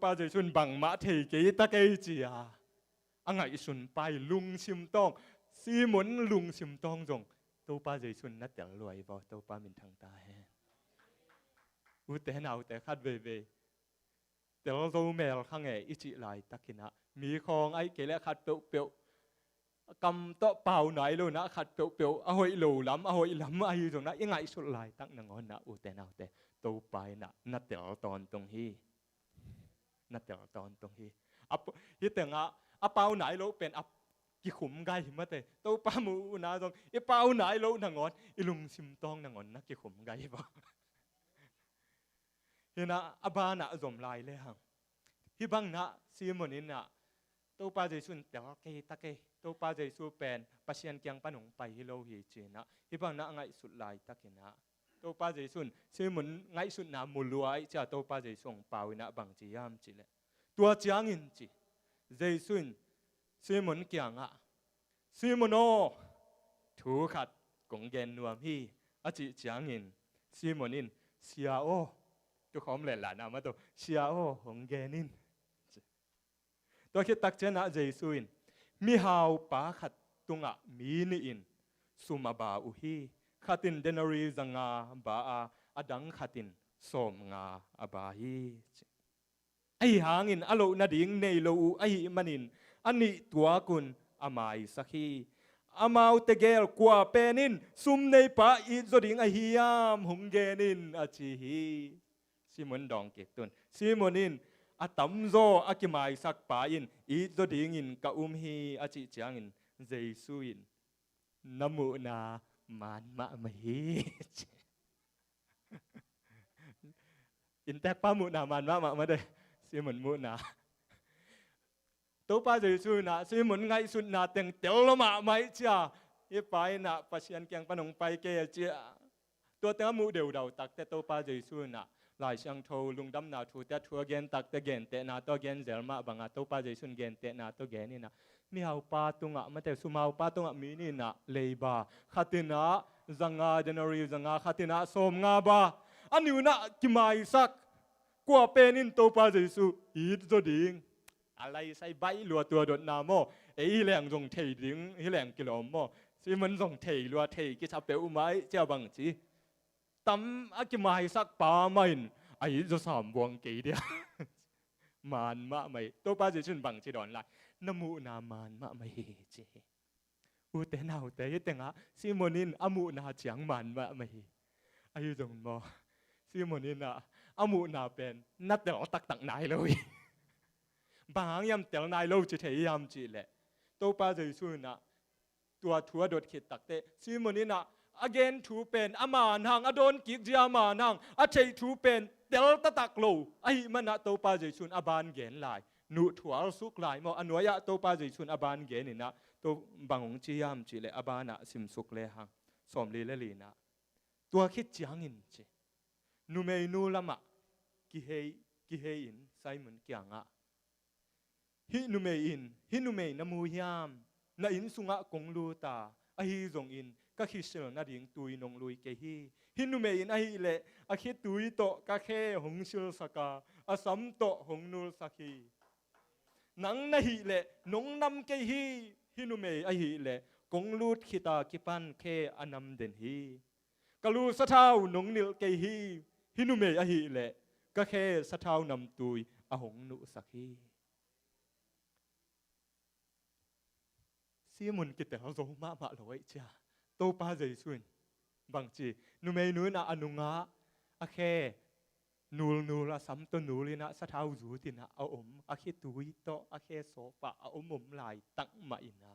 ป้าจะชุนบังมาเทกีตะเกจีอาอังไงชุนไปลุงชิมต้องซีหมุนลุงชิมต้องจงตัวป้าจะชุนนัดแต่รวยบ่ตัวป้ามินทางตาแฮอุเตนเอาแต่คัดเวแต่เราโซเมลข้างไงอิจิไลตักินะมีของไอ้เกล้คัดเปียว กำโตเป่าไหนโลนะขัดเปียวๆอหอยโลล้ำอหอยล้ำอายุตรงนั้นยังไงสุดลายตั้งนงอนนะอุแต่เอาแต่โตไปนะนัดเดี๋ยวตอนตรงที่นัดเดี๋ยวตอนตรงที่ฮิตแต่งอ่ะเป่าไหนโลเป็นอ่ะกี่ขุมไกมาแต่โตปามูนะตรงอีเป่าไหนโลนงอนอีลุงซิมตองนงอนนะกี่ขุมไกบ่เห็นนะอบานะสมลายเลยฮังฮิบังนะซีมอนินนะโตปาเจสุนเดี๋ยวเกยตะเกยโตปาเจสุเป็นปัศยันเกียงปนงไปฮิโลฮิเจนะฮิบังนะไงสุดลายตะเกนะโตปาเจสุนซีมอนไงสุดนะมุลวยจะโตปาเจสุงเปาวินะบังจียามจีเลตัวจางอินจีเจสุนซีมอนเกียงอ่ะซีมอนโอถูขัดกงเกนนวมฮีอาจิจางอินซีมอนินเซียโอตัวคอมเลหลานะมาตัวเซียโอหงเกนินตัวคิดตักเจนะเจสุอินมีฮาวปาขัดตุงะมีนี่อินสุมาบาอุฮีขัดินเดนารีจังาบาอาอดังขัดินสมงาอบาฮีไอหางอินอโลนาดิงเนโลอูไอมันินอันนี้ตัวกุนอามายสักฮีอามาอุตเกลกว่าเป็นนินซุมในป่าอีจดิงไอฮิยามหงเกนินอาชีฮีซิมอนดองเกตุนซิมอนินอาตัมโซอากิมายสักป่าอินอีจดิงอินกะอุมฮีอาจิจางอินเจสุอินนามุนามันมะมฮีอินแตกป้ามุนามันมะมาเด้ซิมอนมุนาตัวป้าเจสุนะซิมอนไงสุดนาเต็งเตียวละมาไม่จ้าอีไปนะปัศยันเกียงปนงไปเกยเจียตัวเต็งมูเดียวดาวตักแต่ตัวป้าเจสุนะลายช่างโทลุงดำนาทูแต่ทัวเกนตักแต่เกนเตนาตัวเกนเซลมาบังอาตัวป้าเจสุนเกนเตนาตัวเกนี่นะมีเอาป้าตุงะมาแต่สุมาเอาป้าตุงะมีนี่นะเลยบาขัดนะจังอาเจนอรีจังอาขัดนะสมงาบาอันนี้นะกิมายสักกว่าเป็นนินตัวป้าเจสุอีดจดิงอะไรใส่ใบลัวตัวโดดนาโมไอ้แหลงส่งเทดิงไอ้แหลงกิโลโมสิมันส่งเทลัวเทกิชาเปอุไม้เจ้าบังจีตำอากิมาให้สักป่าไม่ไอ้จะสามวงกี่เดียมันมะไม่ตัวป้าจะชุนบังจีดอนไลน้ำมูนามานมะไม่เจอุเตนเอาแต่ยังแต่งะซิโมนินอามูนาเจียงมันมะไม่อายุจงมอซิโมนินอะอามูนาเป็นนัดเดี๋ยวตักไหนเลยบางยามเตียงนายโลจะเทียมจีแหละตัวป้าจะสู้นะตัวทัวโดดขีดตักเตะซิโมนี่นะagain ทูเป็นอามานังอโดนกิจยามานังอาเชยทูเป็นเดลตะตักโลไอมันนะตัวป้าจะสู้อาบานเกนลายนุทัวสุกลายมออันวายะตัวป้าจะสู้อาบานเกนนี่นะตัวบางองจียามจีแหละอาบานะสิมสุกเลยหังสมลีเลลีนะตัวคิดจางอินจีนูเมนูละมะกิเฮอินไซมันเกียงะฮินุเมอินฮินุเมนมูยามนาอินสุงะกงลูตาอหิจงอินก็คิดเสนอนาดิงตุยนงลุยเกฮีฮินุเมอินอหิเลอคิดตุยโตก็แค่หงชิลสกาอสัมโตหงนูลสักีนังนาหิเลนงนำเกฮีฮินุเมอหิเลกงลูดขิตากิปันแค่อนัมเดนฮีกลูสะเท้านงนิลเกฮีฮินุเมอหิเลก็แค่สะเท้านำตุยอหงนุสักีซีมุนกิตแต่เขาโซมาบะลอยจ้าโตป้าใจส่วนบางจีนูเมนูนะอนุงะอาเคนูละซ้ำตัวนูเลยนะสะเท้าจูตินะเอาอาเคตุยโตอาเคโซฟะเอามุมลายตั้งมาอินะ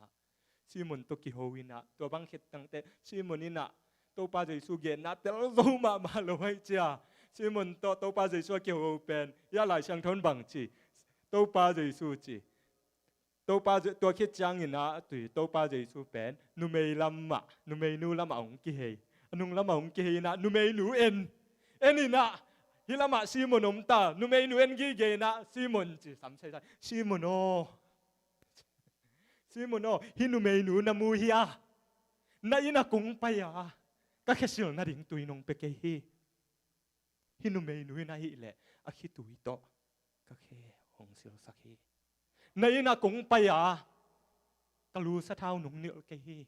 ซีมุนตัวกิโฮวินะตัวบางเขตตั้งแต่ซีมุนนี่นะโตป้าใจสูเกนนะแต่เราโซมาบะลอยจ้าซีมุนโตป้าใจสูเกี่ยวเป็นยาหลายช่างทนบางจีโตป้าใจสูจีตัวป้าตัวคิดจังอินะตุยตัวป้าจะสู้เป็นนูเมย์ลำมะนูเมย์นูลำมะองกิเฮนุงลำมะองกิเฮนะนูเมย์นูเอ็นนี่นะฮิลามะซีโมนมตานูเมย์นูเอ็นกิเกนะซีโมนจีสามใช่ใช่ซีโมโนฮินูเมย์นูนามูฮิอานาอินะกงไปอะก็แค่สิ่งนั้นดิ่งตุยนงเปเกฮีฮินูเมย์นูนะฮิเลอะคิตุยโตก็แค่หงสิลสักฮีในนักงไปอ่ะกลูสะเท้าหนุ่มเหนียวเกฮี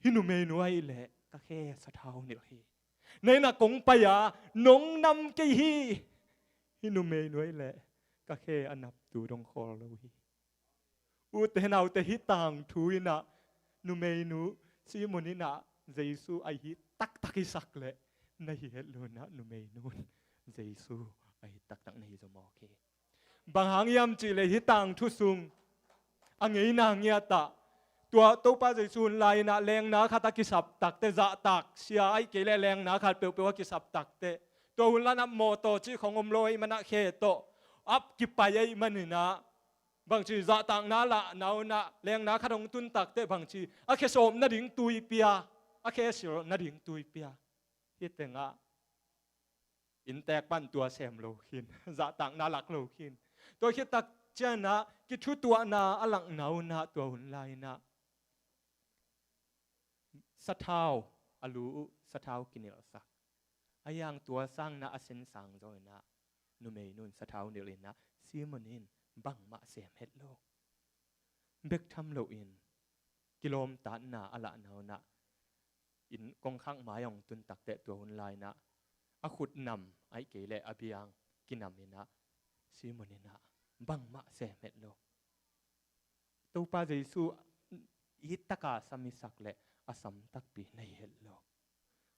ฮินุเมนุไอเละก็แค่สะเท้าเหนียวฮีในนักงไปอ่ะหนงนำเกฮีฮินุเมนุไอเละก็แค่อันนับตูดงคอเราฮี อูเตนเอาเตฮิตังทุยนะนุเมนูซีมุนินะเยซูไอฮิตักตักอิสักเลยในเหตุลุนะนุเมนูเยซูไอตักตักในจมอเคบางหางยามจีเลยฮิตังทุสุงอังเงยนางเงียตะตัวป้าเยซูลายนะแรงนะขัดกิสับตักเตจะตักเสียไอเกลแรงนะขัดเปลวกิสับตักเตตัวหุ่นละนับโมโตจีของอมโลยมันนะเคโตอับกิปายมันนี่นะบางทีจะตักนาละนาวนะแรงนะขัดองตุนตักเตบางทีอาเคสมนาดิ่งตุยเปียอาเคสโรนาดิ่งตุยเปียฮิตเตงะอินแตกปั้นตัวแซมโลคินจะตักนาลักโลคินตัวคิดตักเจนะกิทุตัวนาอลังนาวนะตัวหุ่นลายนะสะเท้าอลูสะเท้ากินเนลสักอายังตัวสร้างนะอเซนสังจอยนะนุเมนุนสะเท้าเนลินนะซีมอนินบังมาเสียมเฮ็ดโลกเบกทำโลอินกิโลมตันนาอละนาวนะอินกองข้างหมายองตุนตักเตะตัวหุ่นลายนะอขุดนำไอเกเลอเบียงกินนำนี่นะซีมอนินะบังมาเสียมเฮ็ดโลกตัวป้าเยซูอิตตะกาสมิสักเลอาสัมตักปีในเฮลโล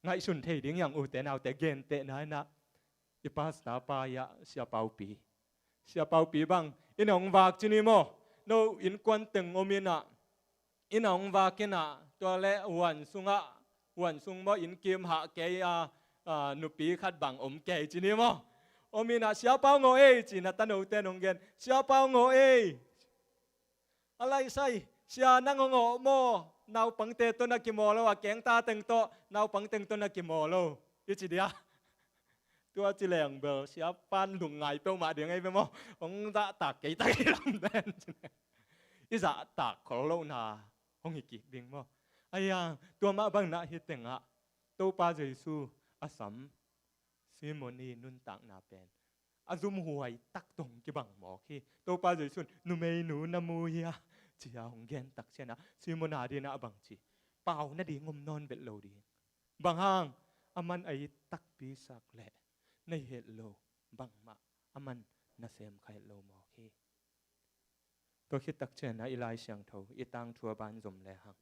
ไงสุนเทดิ้งอย่างอุเตนเอาแต่เกนเตนายนะอีปาสตาปายะเสียเปาปีบังอินองวากจินิโมโนอินควันตึงโอมินะอินองวากินะตัวเละวันสุงะวันสุงโมอินกิมหะเกียนุปีขัดบังอมเกยจินิโมโอมินะเสียเปาโงเอจินะตันอุเตนองเกนเสียเปาโงเออะไรใส่เสียนังโงโมนาวปังเตตัวนักกิโมโลว่าแกงตาเต็งโตนาวปังเต็งตัวนักกิโมโลยี่จีเดียตัวจีแรงเบลเสียปันหลุงไงเป้ามาเดี๋ยวไงไปมั้งของตาตากกี่ตากี่ลำแดนอีจะตากขอโลนาห้องอีกดิ่งมั้งไอ้ยังตัวมาบังนะฮิตเต็งอะตัวป้าเยซูอาสัมซีโมนีนุนตักนาเป็นอาซุมหวยตักตรงกี่บังหมอขี้ตัวป้าเยซูนุเมนูนามูเฮียจีอาหงเกนตักเชนะซีโมนาดีนะบังจีเปล่านาดีงมนอนเบ็ดโลดีบางห้างอามันไอตักปีสักแหละในเหตุโลบังมาอามันนาเซมไข่โลมอคีตัวคิดตักเชนะอีไลเสียงเทาอีตังทัวบานจมแลหัง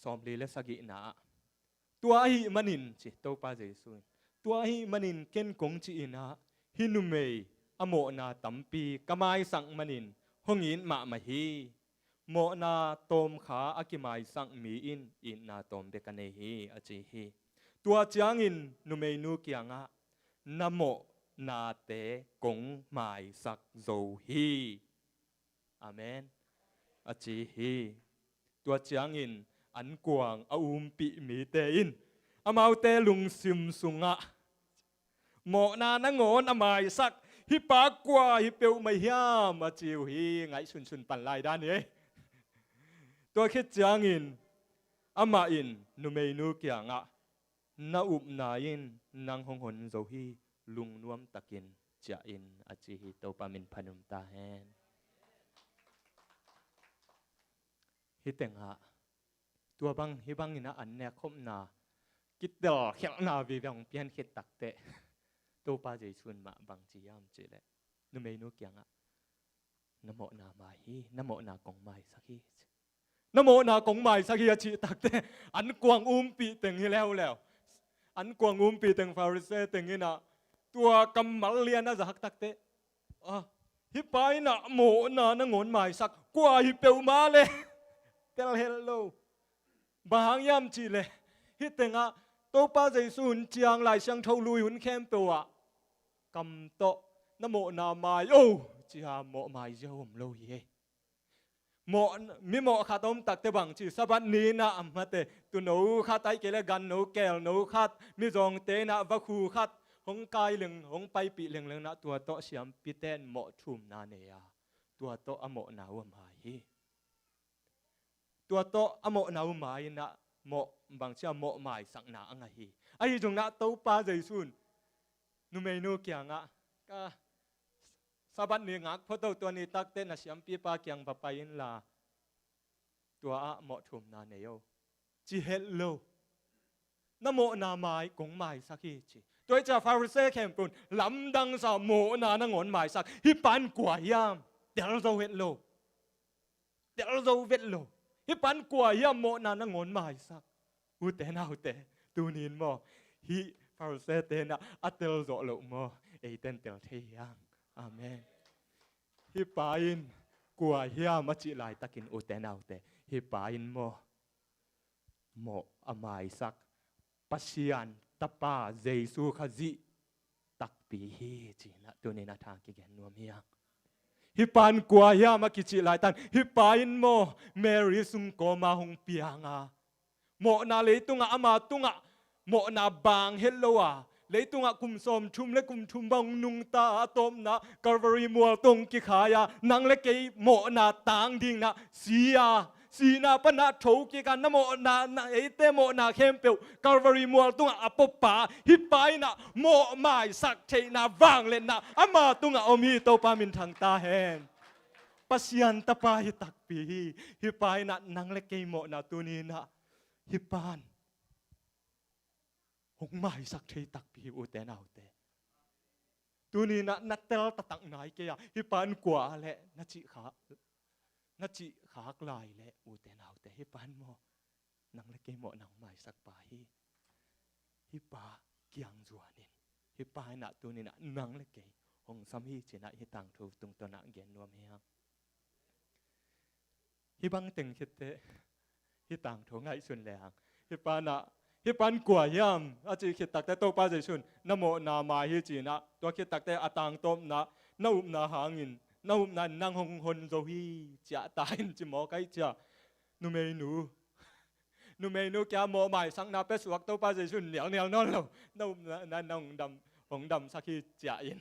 สอมลีและสกินาตัวไอมันินจีตัวป้าเจสุนตัวไอมันินเกนกงจีนะฮินุเมยอโมนาตัมปีกมายสังมันินหงอินมามาฮีโมนาตมขาอากิมายสังมีอินนาตมเบกันเนฮีอจีฮีตัวจางอินนุเมนูเกียงะนโมนาเตกงมายสักโซฮีอาเมนอจีฮีตัวจางอินอันกวางอาอุมปีมีเตอินอามาเตลุงซิมสุงะโมนานงอนอามายสักฮิปากว่าฮิเปลไม่ยามาจิวฮีไงชุนปั่นลายด้านนี้ตัวคิดจางอินอามาอินนุเมนูเกียงะนาอุบนาอินนางหงหนโซฮีลุงนวมตะกินจาอินอาจิฮิโตปามินพนุมตาแฮนฮิเตงะตัวบังฮิบังอินะอันเนคมนากิดเดอเขียนาวิบังเปียนคิดตักเตตัวป้าใจชวนมาบางจียามเจเลนุเมนูเกียงะนโมนามาฮีนโมนากงไม้สักฮีนโมนากงไม้สักฮีอาชีตักเตอันกวางปีตึงให้แล้วอันกวางปีตึงฟาริเซตึงนี่นะตัวกำมัลเลียนะจะหักตักเตฮิปายนะโมนานงอนไม้สักกว่าฮิเปลมาเลยเตลเฮลโลบางยามจีเลฮิตเตงะตัวป้าใจสุนเจียงไหลเชียงเท่าลุยหุ่นเข้มตัวกำโตนโมนาไม้โอ้จีฮาโมไม้เจ้าผมโลเยโมมีโมขาต้มตักเตบังจีสบัดนี้นะมาเตตุโนขาไตเกลกันโนแกลโนขาดมีจงเตนะวัคูขาดหงกายเหลืองหงไปปีเหลืองนะตัวโตเสียมปีเต้นโมชุมนาเนียตัวโตอโมนาวมาฮีตัวโตอโมนาวมาฮีนะโมบางเชื่อโมหมายสักหนาอังฮีไอ้จงนะโตป้าใจสุนนุเมนูเกียงะก็สบัดนี้งักพอตัวนี้ตักเต้นเสียมปีปาเกียงปะไปยินลาตัวอะโมชุมนาเนียจีเฮลโลนโมนาไม้กงไม้สักทีจี ตัวจะฟาริเซ่เข้มปุ่นลำดังสาโมนานังอนหมายสักฮิปันกว่ายามเดี๋ยวเราเวทโลเดี๋ยวเราเวทโลฮิปันกว่ายามโมนานังอนหมายสักอุเตนาอุเตตูนินโมฮิฟาริเซ่เตนะอัตเตลโซโลโมเอเตนเตลเทียงอาเมนฮิปันกว่ายามมัจิลายตะกินอุเตนาอุเตฮิปันโมอหมายสักปัสยันตาป้าเยซูขจิตักปีฮีจีนะตัวนี้นะทางกิเกนนัวมียังฮิปันกว่ายามากิจิลายตันฮิปันโมเมริสุงโกมาหงเปียงาโมนาเลยตุงอามาตุงอาโมนาบางเฮลโลวาเลยตุงอากุมสมชุมและกุมชุมบังนุงตาตมนะกาลวารีมัวตงกิขายานังเล็กโมนาตางดิงนะเสียสีนาปนาโถกิกันนะโมนาเอเตโมนาเข้มเปียวกาลวารีมัวตุงอาปปาฮิปายนะโมหมายสักเทนาวางเล่นนะอามาตุงอาอมีโตปามินทางตาแหนปัสยันตาปาฮิตักปีฮิปายนะนังเล็กโมนาตุนีนะฮิปานหงหมายสักเทตักปีอุเตนาอุเตตุนีนะนัตเตลตะตังไหนเกียฮิปานกว่าแหละนัจิขากลายและอุเตนเอาแต่ฮิปันโมนังเล็กโมนังไม่สักปาฮิปาเกียงจวนนินฮิปาหน้าตัวนี้นะนังเล็กหงสามีจีน่ะฮิตังทูตุงตัวนักเกนรวมเฮียงฮิบังตึงคิดเตฮิตังทูง่ายสุดแล้วฮิปานะฮิปันกว่ายามอาจจะคิดตักแต่โตป้าใจชุนนโมนามาฮิจีนะตัวคิดตักแต่อตังต้มนะนาอุมนาหางินน้านั่นนั่งหงหนโซฮีจะตายจิมอไกจะนูเมนูแกโมใหม่สังนาเป็ดสวักตัวป้าจะชุนเหนียวนั่นแล้วน้านั่นนั่งดำหงดำสักทีจะอิน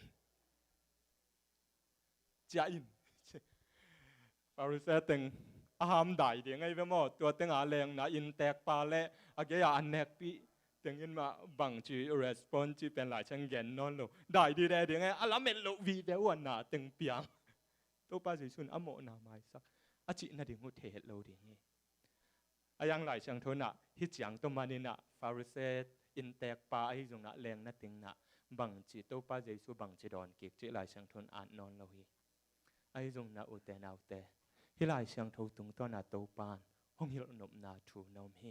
ฟาริเซตึงอาหามได้เดี๋ยวไงเว้ยมั่วตัวตึงอาแรงนะอินแตกปาเละอาเกียอันเนกปีตึงยินมาบังจีรีสปอนจีเป็นหลายช่างเย็นนั่นแล้วได้ดีแลเดี๋ยวไงอาลาเมลโลวีเดวันน่ะตึงเปียงตัวป้าจะชุนอโมนาไม่สักอาจินาดิ่งหุเทศเราดิ่งนี้อายังหลายช่างทนน่ะฮิจังตัวมันนี่น่ะฟาริเซอินแตกปาไอ้ตรงน่ะแรงน่ะตึงน่ะบังจีตัวป้าจะชุบังจีดอนเก็บจีหลายช่างทนอ่านนอนเราฮีไอ้ตรงน่ะอุเตนาอุเตฮิหลายช่างทนตรงตัวน่ะตัวปานห้องฮิลนบนาทูนอมฮี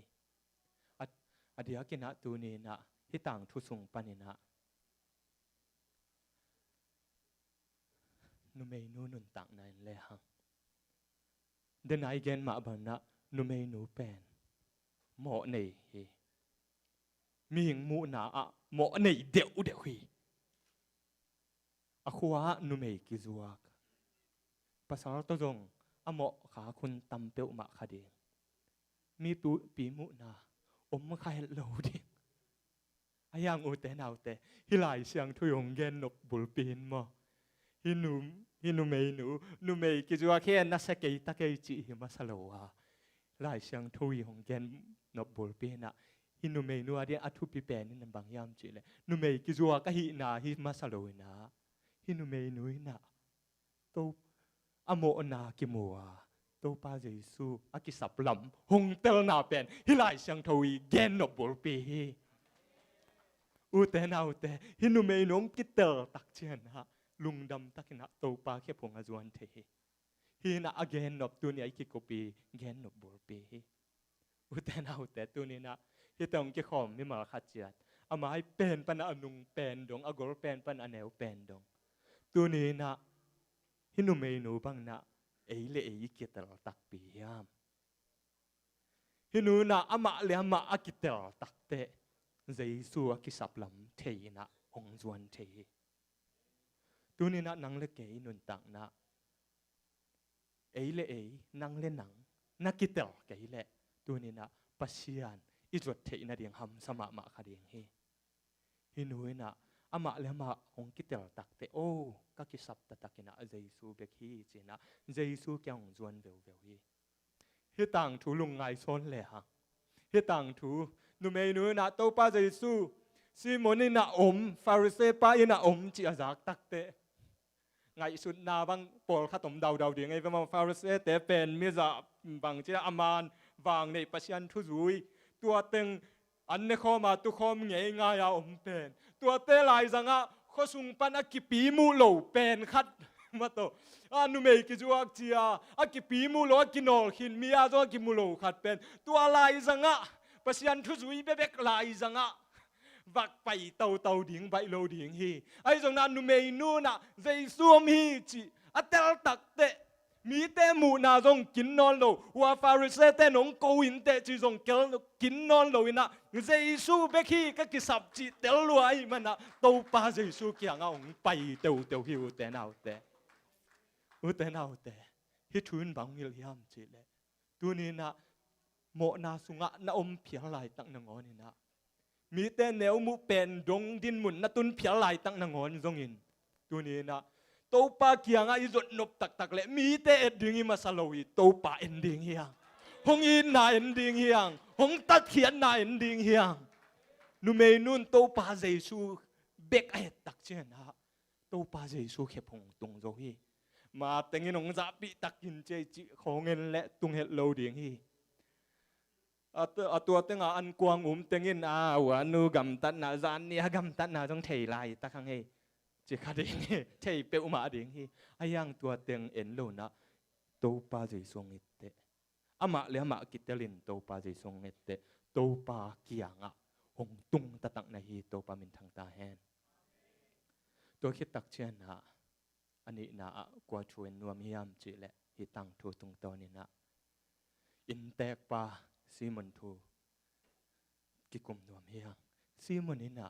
อดียกินะตัวนี้น่ะฮิต่างทุสุงปานินะนุเมนูนุนตักนั่นเลยฮะเดินไอเกนมาบันนะนุเมนูเป็นหมอในมีหงมูนาอะหมอในเดียวฮีอะขวานุเมกิจวกภาษาตัวจงอะหมอขาคุณตำเปียวมาคดีมีปีมูนาอมมาใครเหลาดิอายังอุเตนเอาแต่ฮิหลายเสียงทุยงเกนนกบุลปีนมาฮินุเมนูเมกิจวัตรแค่นัสเกยตะเกยจีหิมาสโลวาหลายเสียงทุยงเกนนกบุลปีนะฮินุเมนูอาเดียอัตุปิเปนี่นันบางยามจีเลยนูเมกิจวัตรก็ฮินาฮิมาสโลนะฮินุเมนูนะโตอโมนากิมัวโตป้าเยซูอากิสับลำหงเตลนาเป็นฮิหลายเสียงทุยเกนนกบุลปีอุเตนเอาแต่ฮินุเมนูกิเตลตักเชนฮะลุงดำตักนะตัวปลาแค่พงอาจวนเทฮีน่ะอเกนนบตัวนี้ไอ้กิโกปีเกนนบบุลปีอุตนาอุตตัวนี้นะที่ต้องเกี่ยขอมไม่มาขัดจัดอามาให้เป็นปันอนุงเป็นดงอากรเป็นปันอเนวเป็นดงตัวนี้นะฮินุเมนูบังนะเอเลเอยิกิตลตักปียามฮินูนะอามาเลอามาอากิตลตักเตะเจสูอากิสับลำเทนะองจวนเทตัวนี้นะนังเล็กเก๋นุนตังนะเอเลเอนังเล่นหนังนักกิเตลเก๋เละตัวนี้นะปัสยานอิจวดเทนะเดียงหำสมามาคดียงฮินุยนะอามาเลมาองกิเตลตักเตโอก็กิสับตะตักนะเจสูเบกีเจนะเจสูแกงจวนเวลฮิตังทูลุงไงซ้อนเลยฮะฮิตังทูนุเมนูนะโตป้าเจสูซีโมนี่นะอมฟาริเซป้าอินะอมจีอาจากตักเตไงสุดนาบังปอลข้าตมดาวเดียงไงว่าฟาริเซเตเป็นมิจาบังจีอามานวางในปัจจัยทุจุยตัวตึง อันนี้ข้อมาตุข้อมไงง่ายอมเป็นตัวเตลายจังอ่ะข้อสุงปันอักกิปีมูโลเป็นคัดมาโตอันนู้เมกิจูอักจีอาอักกิปีมูโลอักกินอลขินมีอาตัวอักกิมูโลคัดเป็นตัวลายจังอ่ะปัสยันทุจุยเบกลายจังอ่ะวักไปเตาดิ่งไปโลดิ่งฮีไอ้ตรงนั้นนู้เมนูน่ะใจซูมฮีจีอัตเตลตักเตมีแต่หมูนาจงกินนอนโลว่าฟาริเซแต่น้องโกอินเตจีจงกินนอนโลนะเจสูเบคีก็กิสับจีเตลลวยมันนะตัวป้าเจสูเกี่ยงเอาไปเตวหิวแต่นาวแต่นาวแต่ฮิทุนบังมิลยามจีเลยตัวนี้นะโมนาสุงะนะอมเพียงลายตั้งนางอนี่นะมีแต่แนวมุเป็นดงดินหมุนนะตุนเพียงลายตั้งนางอนจงอินตัวนี้นะตัวป้าเกี่ยงไอ้จดนบตักเลยมีแต่เอ็ดดิ้งมาสโลวีตัวป้าเอ็นดิ้งเฮียงหงอินนาเอ็นดิ้งเฮียงหงตัดเขียนนาเอ็นดิ้งเฮียงนูเมนุนตัวป้าเจสูเบกเอ็ดตักเชนะตัวป้าเจสูเข็บหงตรงโจฮีมาแต่งินหงจะปีตักกินเจจิของเงินและตุงเฮ็ดโลดิ้งฮีตัวเต็งอันกวางเต็งอินว่านูกำตัดนาจานนี่กำตัดนาต้องเทลายตะขังเฮจีขาดิ่งเทเปอุมาดิ่งฮีอายังตัวเต็งเอ็นโลนะตัวป้าใจทรงอิเตอามาเลยมากิตเตลินตัวป้าใจทรงอิเตตัวป้าเกียงหงตุงตะตักนาฮีตัวป้ามินทางตาแหนตัวคิดตักเชนนะอันนี้นะกว่าชวนนวมยามจีแหละฮิตังทูตรงตัวนี้นะอินแตกป้าซีมันทูกิกุมนวมเฮียงซีมันนี่นะ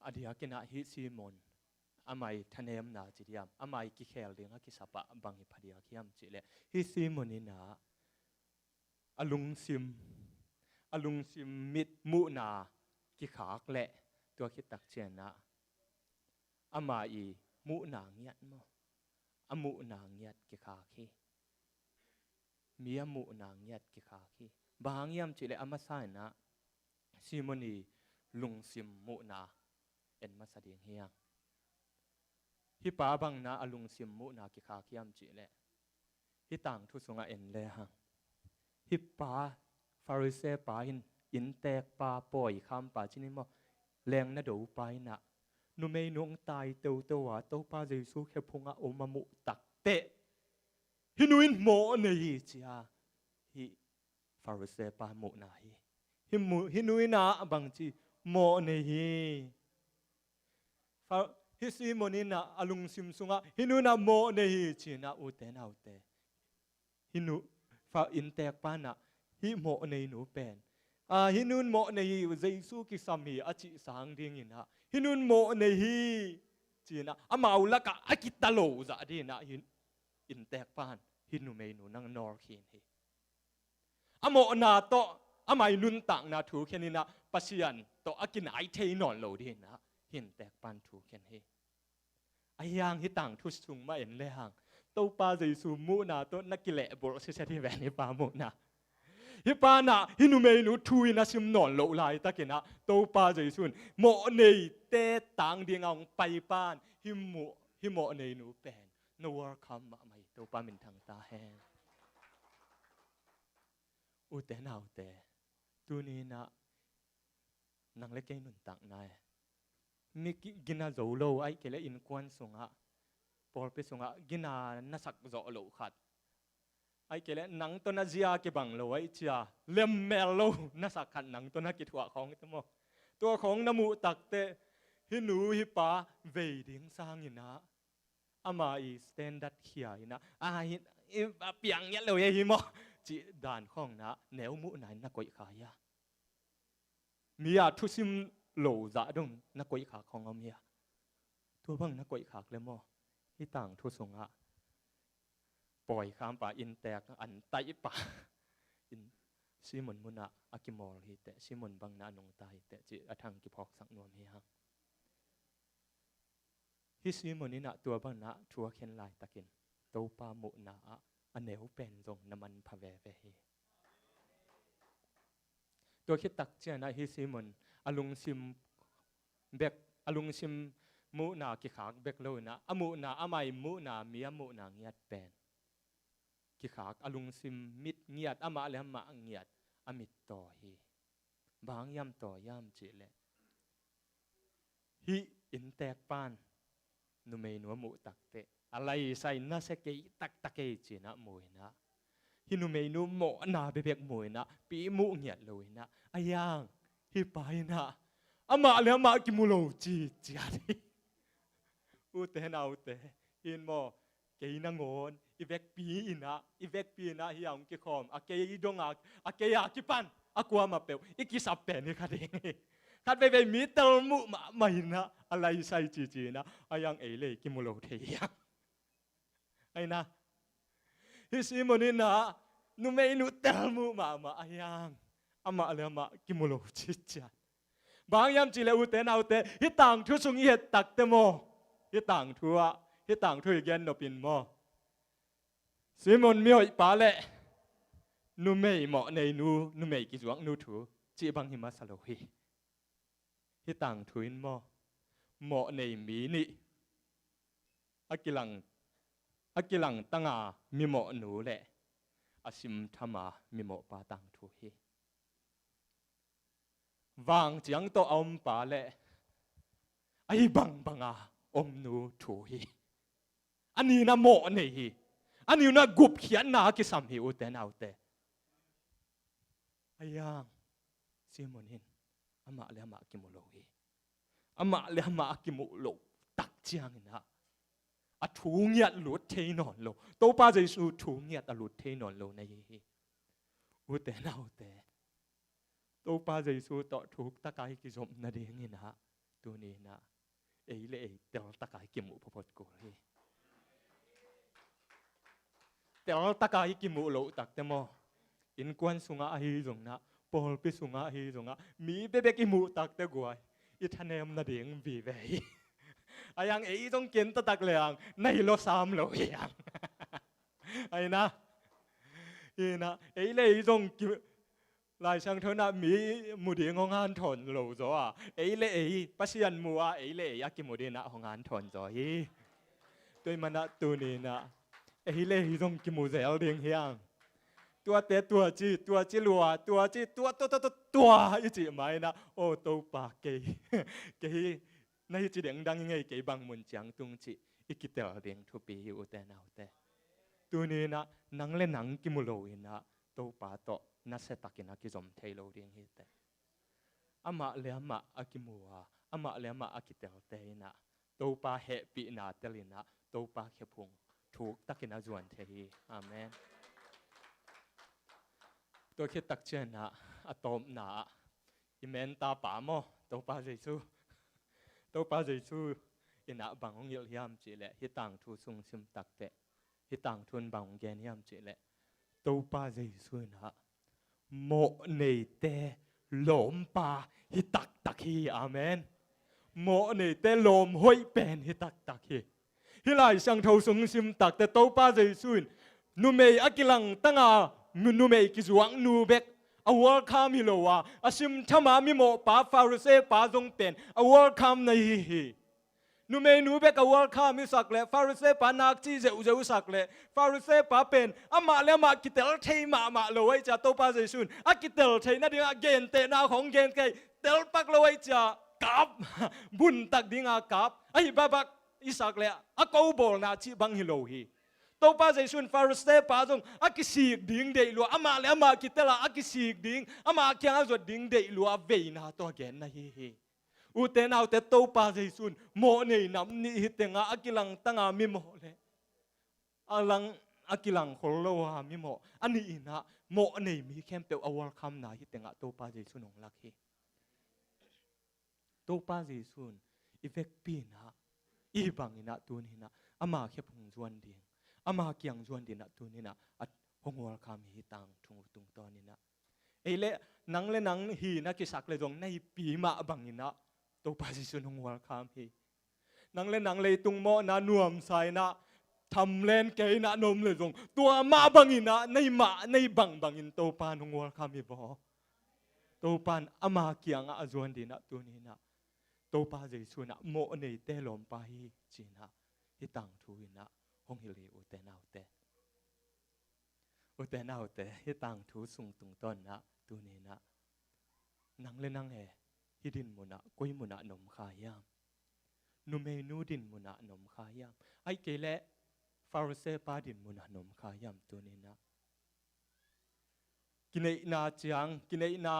อดียกินะฮิซีมอนอามัยทะเนมนาจิตยามอามัยกิเคลเลียงกิสปะบังฮิพเดียกิยามจิเลฮิซีมอนินาอลุงซิมมิดมุนากิขากเละตัวคิดตักเชนะอามัยมุนาเงียดมั้งอามุนาเงียดกิขาคีมีอามุนาเงียดกิขาคีบางยามจิเลอามาไซนะซีมอนีลุงซิมมุนาเอ็นมาสดิงเฮียงฮิป้าบังนาอลุงซิมมุนากิขาคิยมจีเลฮิต่างทุสงะเอ็นเลหังฮิป้าฟาริเซป้าอินแตกป้าป่อยคำป้าจินิมแรงน่าดูไปนะนุเมนงตายเตวเตป้าเจสูแค่พงะอมมุตักเตฮินุอินโมเนยจีอาฮิฟาริเซป้าโมนาฮินุอินาบังจีโมเนยฮิซีมอนินะอลุงซิมซุงะฮินุนะโมเนฮิจีนะอุเตนะอุเตฮินุฟาอินเตกปานะฮิโมเนนูเป็นฮินุนโมเนฮิเจซูกิสามีอจิสังดิงินะฮินุนโมเนฮิจีนะอามาอุละกะอากิตาโลจะดีนะอินเตกปานฮินุเมนูนังนอร์คินฮิอาโมนาโตอามานุนตังนาถูแค่นี้นะปัสยันโตอากินไอเทนอนโลดีนะหินแตกปันถูกแค่นี้ไอ้ยังฮิต่างทุสุงมาเอ็นเลยหังตัวป้าใจสูมูนาตัวนักกิเลสบริสุทธิ์ที่แหวนฮิปามุนาฮิปานะฮินุเมนุทุยนะชิมนอนโลลายตะกินะตัวป้าใจสูนโมเนยเตต่างเดียงเอาไปปานฮิโมเนยนูเป็นนวร์คำมาไม่ตัวป้ามินทางตาแห้งอุเตนเอาแต่ตัวนี้นะนังเล็กแก่นุนตังนายมีกินาโจโลไอเกลอินควันสงะปอลเปสงะกินานาสักโจโลขัดไอเกลนังตัวนาจีอาเกบังโลไอเชียเลมเมลโลนาสักขัดนังตัวนากิถวะของตัวของนมูตักเตฮินูฮิปาเวดิงสร้างยินะอามาอีสแตนดัดเขียนะเปียงเนี้ยเลยฮิโมจีด่านของนะแนวมุไหนนักกวยขายะมีอาทุซิมโลจะดงนักกวยขาของอาเมียตัวบังนักกวยขากเลยมั้งที่ต่างทุสงะปล่อยข้ามป่าอินแตกอันไตป่าอินซิมอนมุนะอากิมอลฮิเตซิมอนบังนานงตายเตจิอทังกิพอกสักนวมเฮียงฮิซิมอนินะตัวบังนะทัวเข็นลายตะกินตัวปามุนะอันเหนวเป็นจงน้ำมันพะเวเวฮีตัวคิดตักเจนะฮิซิมอนอลุงซิมเบกอลุงซิมมูนากิขากเบกโลนะอมูนาอมัยมูนามีอมูนาเงียดเป็นกิขากอลุงซิมมิดเงียดอามาเลหมาเงียด อมิตต่อฮีบางยำต่อยำจีเลฮีอินแตกปานนุเมนัวมุตักเตอะไรใส่น่าเสกตักตะเกจีนะมวยนะฮินุเมนูโมนาเบเบกมวยนะปีมุเงียดเลยนะอายังฮิไปนะอามาเลยอามากิมุโลจีจีอะไรอุเตนเอาเตอินโมเกยนังอนอีเวกปีนะอีเวกปีนะฮิยังกิคอมอาเกยดงอาเกยอากิปันอากวามาเปลอีกิสับเป็นนี่คัดเองคัดไปมีเตลมุมาไม่นะอะไรใส่จีนะอายังเอเล่กิมุโลเทียไอ้นะฮิซิโมนินะนุเมนุเตลมุมาอายังอามาเลยมากิมุโลจิจัดบางยามจีเลอุเตนเอาเตฮิต่างทุสุงเฮตักเตโมฮิต่างทัวฮิต่างทัวยันนปินโมซิมอนมิโอปาเลนุเมย์เหมาะในนุเมย์กิจวังนูถูจีบังหิมาสโลฮีฮิต่างทุนโมเหมาะในมีนี่อากิลังตั้งอามีเหมาะหนูแหละอาชิมธรรมามีเหมาะปาตังทุฮีวางเจียงโตอมปาแหละไอ้บังอาอมหนูทุฮีอันนี้นะเหมาะในฮีอันนี้นะกุบเขียนนากิสัมหิวเตนเอาเตอายังเสียมนินอามาเลอามากิมุโลฮีอามาเลอามากิมุโลตักจางนะอาทูเงียดหลุดเทนอนโลโตป้าเจสูทูเงียดหลุดเทนอนโลในฮีอุเตนเอาเตโตป้าเจสูต่อถูกตะกายกิจมนาเดียงนะตัวนี้นะเอเลเดลตะกายกิมุพอพดกูฮีเดลตะกายกิมุโลตักเตโมอินกวนสุงาฮีจงนะปอลปิสุงาฮีจงะมีเบเบกิมูตักเตกวยอิทันเนมนาเดียงวีเวย์อายังเอจงเกินตะตักเลยงในโลสามโลยังไอ้นะอีนะเอเลยจงลายช่างเท่านั้นมีมุดีงงานถอนโลจ้ะเอเลยปัศยันมัวเอเลยอยากกิมุดีนะงานถอนจ้ะฮีตัวมันนะตัวนี้นะเอเลยจงกิมุเซลเดียงเฮียงตัวเตตัวจีลัวตัวจีตัวอีจีไม่นะโอ้ตัวปากเกยในจีเดียงดังยังไงเกยบางมุนจังตุงจีอีกิเตลเดียงทุปีอยู่แต่นาวแต่ตัวนี้นะนังเล่นนังกิมุโลอินะตัวปาโตนัสเซตักินักิจอมเทโลเดียงฮิตแต่อามาเลอามาอากิมัวอามาเลอามาอากิเตลเตนะตัวปาเฮปีนาเตลินะตัวปาเขพุงถูกตักินาจวนเทฮีอาเมนตัวคิดตักเชนนะอะตอมนะอิเมนตาป่าโมตัวป้าเจซูอินะบังองยิลยามจีเลฮิตังทูซุงซิมตักเตฮิตังทุนบังเกนยามจีเลตัวป้าเจซูนะโมเนเตลมปาฮิตักฮีอาเมนโมเนเตลมห้อยเป็นฮิตักฮีฮิไลช่างทูซุงซิมตักเตตัวป้าเจซูนุเมย์อากิลังตั้งอานุเมกิจวังนูเบกอวอลคามิโลวาอาชิมธรรมามิโมปาฟาริเซปาจงเป็นอวอลคามในฮีนูเมนูเบกอวอลคามิสักเลฟาริเซปานักจีเจอุสักเลฟาริเซปาเป็นอามาเลมากิเตลเทมาโลไว้จะโตปาเจซุนอากิเตลเทนั่นเองเกนเตนาของเกนเกเตลปักโลไว้จะกับบุญตักดิ้งอากับไอ้บ้าบักอิสักเลอากูบอลนาจีบังฮิโลฮีตัวป้าใจส่วนฟาริสเต้ป้าจงอากิสิกดิ้งเดลัวอามาเลยอามาคิดแต่ละอากิสิกดิ้งอามาเคียงอาจดิ้งเดลัวเวน่าตัวแกนนะเฮ้อุเตนเอาแต่ตัวป้าใจส่วนโมเนี่ยน้ำนี่ฮิตเงาอากิลังตั้งอามิโมเลยอากิลังคนโลหามิโมอันนี้นะโมเนี่ยมีแค่เปลวอวอลคำนะฮิตเงาตัวป้าใจส่วนของลักเฮตัวป้าใจส่วนอีเวกปีนะอีบังนะตัวนี้นะอามาแค่พงจวนเดียงอามาเกียงจวนดินะตัวนี้นะอัดหงวลคำฮีตังทุงตุงตอนนี้นะเอเล่นังเล่นังฮีนะกิสักเลยตรงในปีมาบังนี่นะตัวปาจิสุนหงวลคำฮีนังเล่นังเลยตุงโมนะนวมใส่นะทำเล่นเกยนะนมเลยตรงตัวมาบังนี่นะในบังอินตัวปานหงวลคำฮีบ่ตัวปานอามาเกียงอาจวนดินะตัวนี้นะตัวปาจิสุนะโมในเตลมปาฮีจีนะฮีตังทุยนะห้องฮิลีอุเตนเอาเตฮิตังทูสุงตุงต้นนะตัว นังเลนังเฮฮิดินมุนะกุยมุนะนมขายามนุเมนูดินมุนะนมขายามไอเกเลฟาริเซปาดินมุนะนมขายามตัวนี้นะกินไอนาเจียงกินไอนา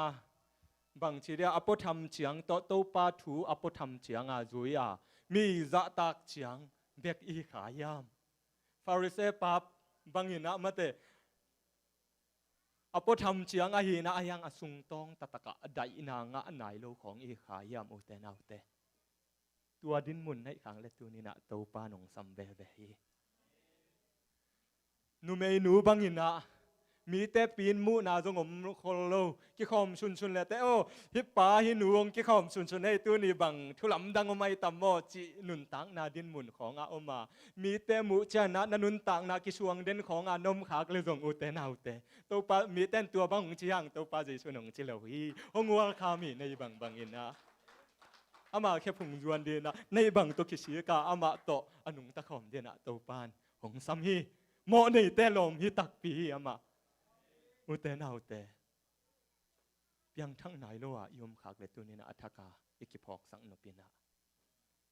บางทีเดียอปทำเจียงโตโตปาถูอปทำเจียงอาจุยมีจะตักเจียงเบกอีขายามฟาริเซปาบางอย่างนะมาเตอปทำเจียงอาหีนะอายังอสุงตองตะตะกะได้นางะนายโลของอีขายามอุเตนเอาเตตัวดินมุนในขังและตัวนี้นะโตปานงสัมเบเวฮีนูเมนูบางอย่างนะมีแต่ปีนมูนาจงอมคนโลกิขอมชุนเลยแต่โอ้ฮิปปาฮินูงกิขอมชุนให้ตัวนี้บังทุลำดังอไม่ตำโมจินุนตังนาดินมุนของอาอมามีแต่มูจานะนุนตังนากิชวงเด่นของอานมขากเลยจงอุเตนเอาเตตัวปามีแต่ตัวบังจียังตัวปาจิชนงจิเลวีหงวัวขามีในบังอินนะอามาแค่พุงจวนเดียนะในบังตัวกิชิกาอามาโตอนุงตะขอมเดียนะตัวปานหงซ้ำฮีโมในแต่ลมฮิตักปีอามาอุเตนเอาเตยังทั้งไหนโลอะยมขากเลตัวนี้นะอัฐกาอิกิพอกสังนปินะ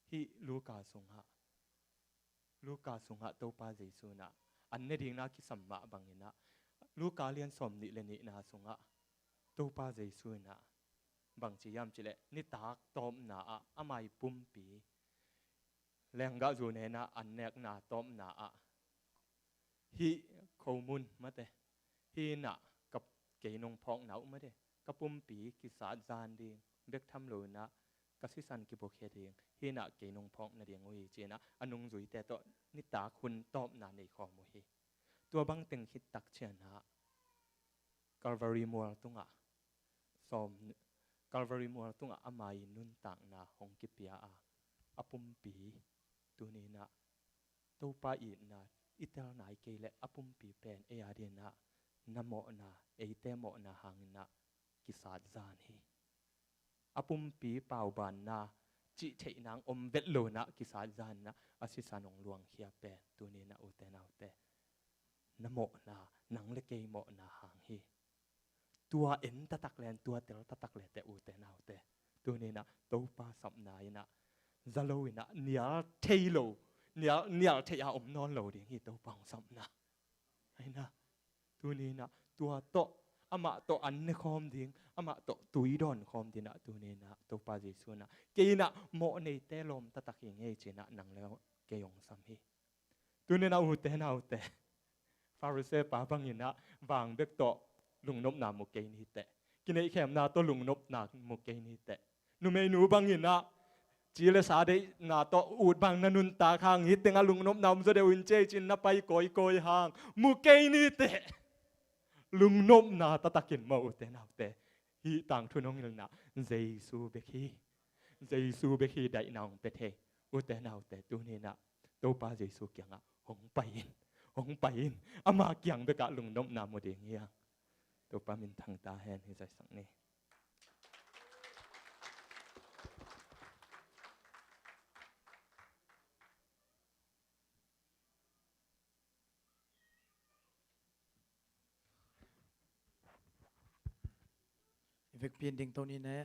ฮิลูกาสุงหะตัวปาเจสุนะอันเนดิงนาคิสัมมาบังอินะลูกาเลียนสมนิเลนินาสุงหะตัวปาเจสุนะบางจียามจิเลนิตากตอมนาอะอามายปุ่มปีแรงกะจูเนนะอันเนกนาตอมนาอะฮิโคมุนมาเตฮีนะกับเกยนงพองหนาวมาเด้กับปุ่มปีกิสาจานเดียงเบกทำโลนะกับสิสันกิโบเคเดียงฮีนะเกยนงพองนาเดียงโอเจนะอนุงจุยแต่ตัวนิตาคุณตอบนาในข้อมูลตัวบังเต็งคิดตักเชียนะกาลวารีมัวตุงะสอมกาลวารีมัวตุงะอามายินุนต่างนาหงกิปียาอปุ่มปีตัวนี้นะตัวป้าอีนะอิตาลนายเกลอปุ่มปีเป็นเออาเดียนะนโมนาเอเตโมนาหังนะกิสาจานฮีอปุ่มปีเป่าบานนาจิเทนางอมเวทโลนะกิสาจานนะอาศิสานงหลวงเขียเป็นตัวนี้นะอุเตนาอุเตนโมนาหนังเลเกยโมนาหังฮีตัวเอ็นตะตักแลนตัวเตลตะตักแลแต่อุเตนาอุเตตัวนี้นะตัวปาสัมนายนะซาโลวินะเนียเทโลเนียเทียอมนอนโลดิ่งฮีตัวปังสัมนะไอ้นะตัวนี้นะตัวโตอามาโตอันในคอมดิ่งอามาโตตุยดอนคอมดิ่งนะตัวนี้นะตัวปาจิสุนะเกยนะโมในเตลมตะตักยังไงเจนะนังแล้วเกยองสัมฮีตัวนี้นะอุเตนะอุเตฟาริเซปาบังยินะบางเบกโตลุงนบนาโมเกยนี่เตกินไอแคมนาโตลุงนบนาโมเกยนี่เตนูเมนูบังยินะจีเลสาเดนาโตอูดบางนันุนตาข้างฮิตเตงาลุงนบนามจะเดวินเจจินนับไปโกยห่างมุเกยนี่เตลุงนบนาตะตะกินมาอุเตนาเตฮีต่างทุนองเงนะเจซูเบคีได้นางเปเทอุเตนาเตตัวนี้นะตัวป้าเจซูเกียงะหงไปอินอามาเกียงเบกะลุงนบนาโมเดงเฮียตัวป้ามินทางตาแหนให้ใจสังนี้เวกเปลี่ยนดิ่งตัวนี้นะ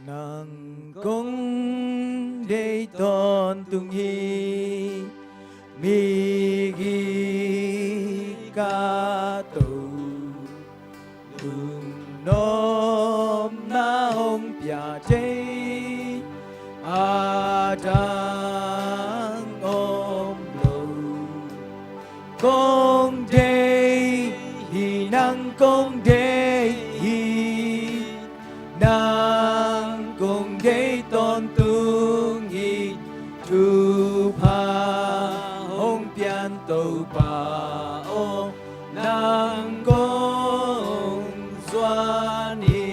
นางกงได้ตอนตุงฮีมีกีกาตูลุงนมนาหงเปียเจอาดังอมโลกงเดฮีนังกงเดฮีนางกงเดตอนตุงฮีทูพาตัวป่าโอนางกงสวานี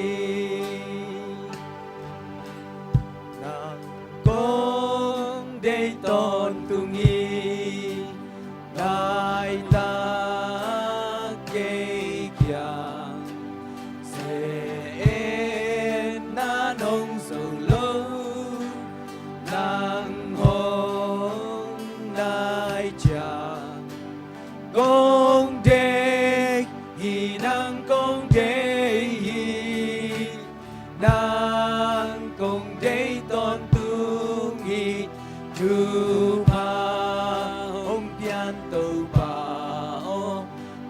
นางกงได้ตอนตุงีนา công để tôn tung hi tu pa ông pian tu pa o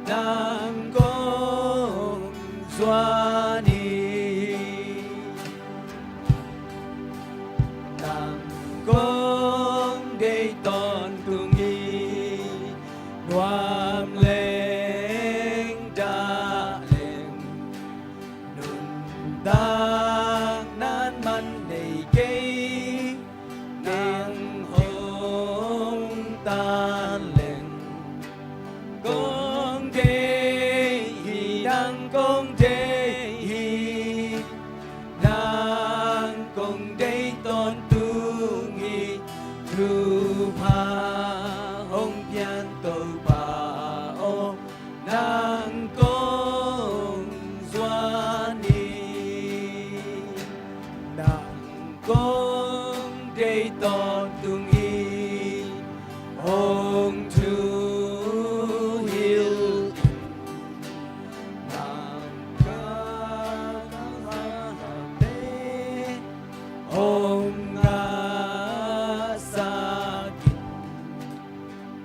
nang công doan hi nang công để tôn tung hi Noam lên đã lên nung đang nan man đầy cây nang hồng tan lên công đế hi đang công đế hi đang công đế tôn tung hi tu pa hồng pian tu pa o nang công doan hi nang công để tôn tung hi hồng tu hill nang ca te hồng nga sa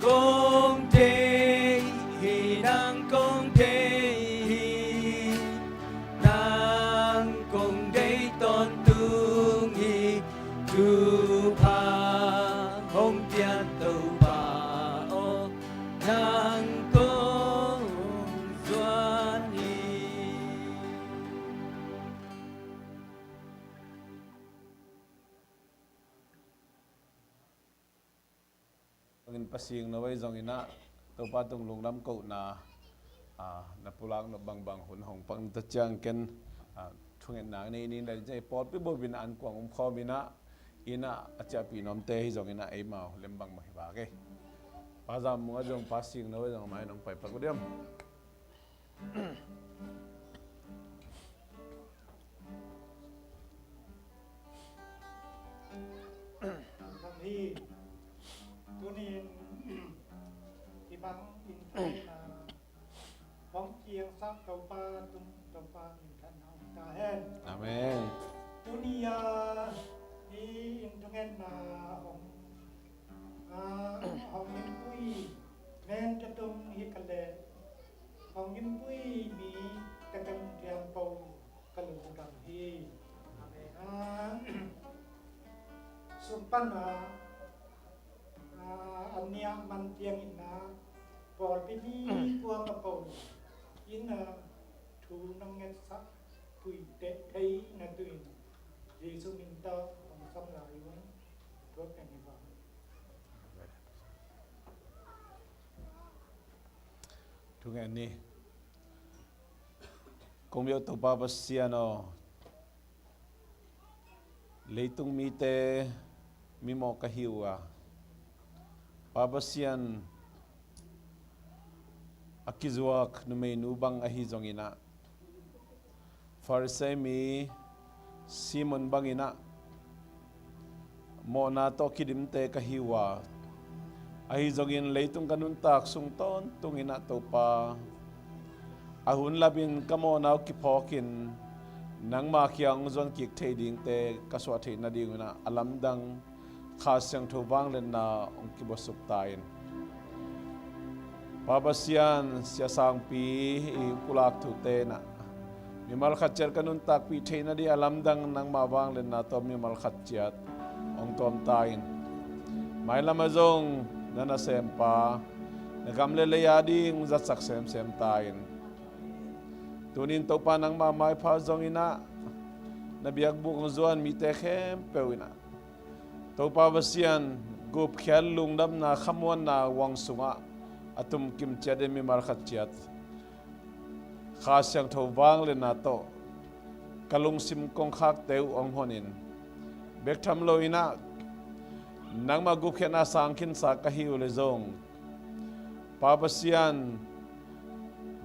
công đế hi nang công đế hi nang công đế tôn tung hi tu pa hồng pian tu pa o nang công doan hi ngin pasing na way zong ina to pa tung lunglam ko na na pulang no bang bang hun hong pang ta chang ken thungen na ni ni dai jai pot pi bo bin an kwang kho bina ina acha pi nom te hi zong ina ai mau lem bang ma hi ba ke pa jam mo jong pasing na way zong mai nong pai pa ko diam Thì tôi nên thì bằng in thế là bóng chiang sắc tàu pa tung tàu pa in thân hồng ta hen amen tôi ni đi in tung en là hồng hồng những quy nên cho tung hi cả lệ hồng những quy mi cái tâm thiam bầu cái lục đằng hi sum pan anh nia man tiang in na por pi ni qua ma po in thu nang nget sa tui te thei na tui Jesu min ta ong sam la yung thuốc này vào thungen ni kong yo to pa pasiano leitung mi te mi mo kahiwa Pabasian akizuak numay nubang ahi zongina Farisay mi Simon bangina mo na to kidimte kahiwa ahi zongin leitung kanuntak sungton tungina to pa ahun labin kamo na kipokin nang makiang zon kik te ding te kaswate na ding na alamdang kasyang tubang len na ong kibosok tayin. Pabasian siya sang pi kulak tute na. Mimal khatcher kanun tak pi te na di alamdang nang mabang len na to mimal khatchat ong tom tayin. May lamazong na nasempa nagamleleyading zatsak sem tayin. Tunin to pa nang mamay pa zong ina nabiyagbo kong zuan mitekhem pewina. To pa basian gup khial lungdam na khamwan na wang sunga atum kim chade mi markhat chiat khasyang tho wang le na to kalung sim kong khak teu ong honin bek tham lo ina nang ma gup khena sangkin sa kahi ule zong pa basian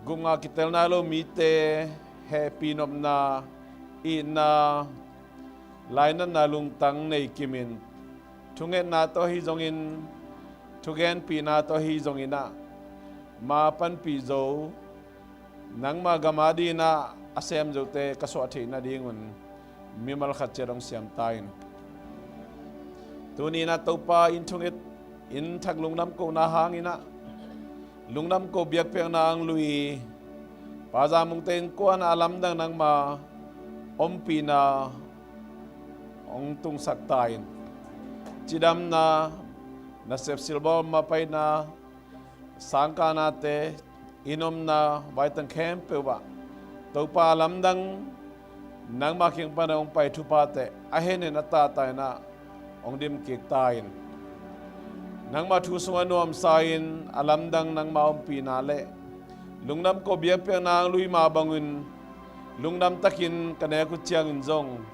gunga kitel na lo mite happy nom na ina lainan na lungtang nei kimin Tungen na to hi zongin tugen pi na to hi zongina mapan pi zo nang magamadi na asem zote kaswati na dingun mi mal khat cherong siam tain tuni na topa in thungit in thak lungnam ko na hangina lungnam ko biak peng na ang lui paza mung ten ko an alam dang nang ma ompi na ong tung saktain chidam na sep silbo mapay na sangka nate inom na baitang kempe ba topa alam dang nang making panahong pay tupate ahene na tatay na ong dim kiktain nang matusungan nuam sain alam dang nang maumpi nale lungnam ko biyak na ang lui mabangun lungnam takin kanaya chiang inzong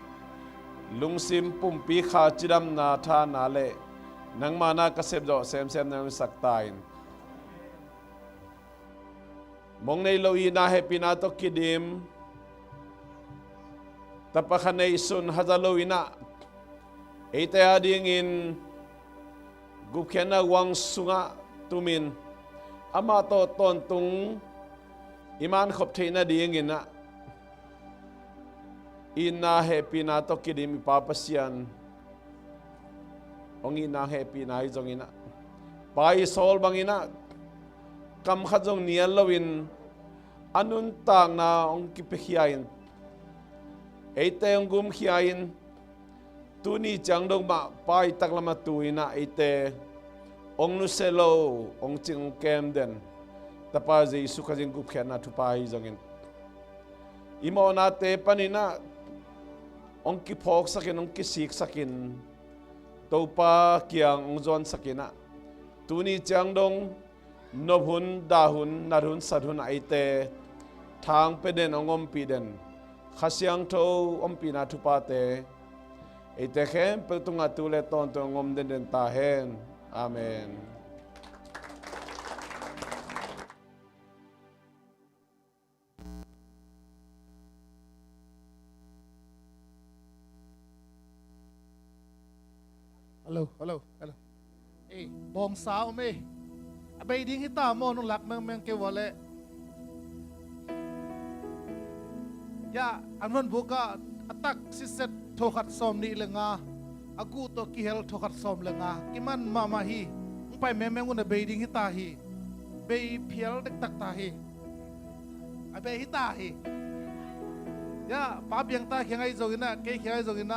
lungsim pumpi kha chidam na tha nale nang mana kasep jo sem nang saktain mong nei lo ina happy na to kidim tapakhanay sun hazalo ina ite ading in gupkena wang sunga tumin ama to ton tung iman khop theina ding ina ina happy na to kidim papasian ong ina happy na izong ina pai sol bangina kam khajong nial lowin anun tang na ong kipekhiain ite ong gum khiain tuni changdong ma pai taklama tuina ite ong nuselo ong ching kem den tapa jesu khajing gup khena thupai jongin imo na te panina ong ki phok sakin ong ki sik sakin topa kiang ong zon sakina tuni changdong nobhun dahun narun sadhun aite thang peden ongom piden khasyang tho ompi na thupate ite khem petunga tule ton to ngom den ta hen amen hello bong sao me abai ding hita mo nung lak meng ke wale ya anwan buka atak siset thokat som ni lenga aku to kihel thokat som lenga kiman mama hi pai memeng una bei ding hita hi bei phial dek tak ta hi abai hita hi ya pa biang ta khengai zogina ke khengai zogina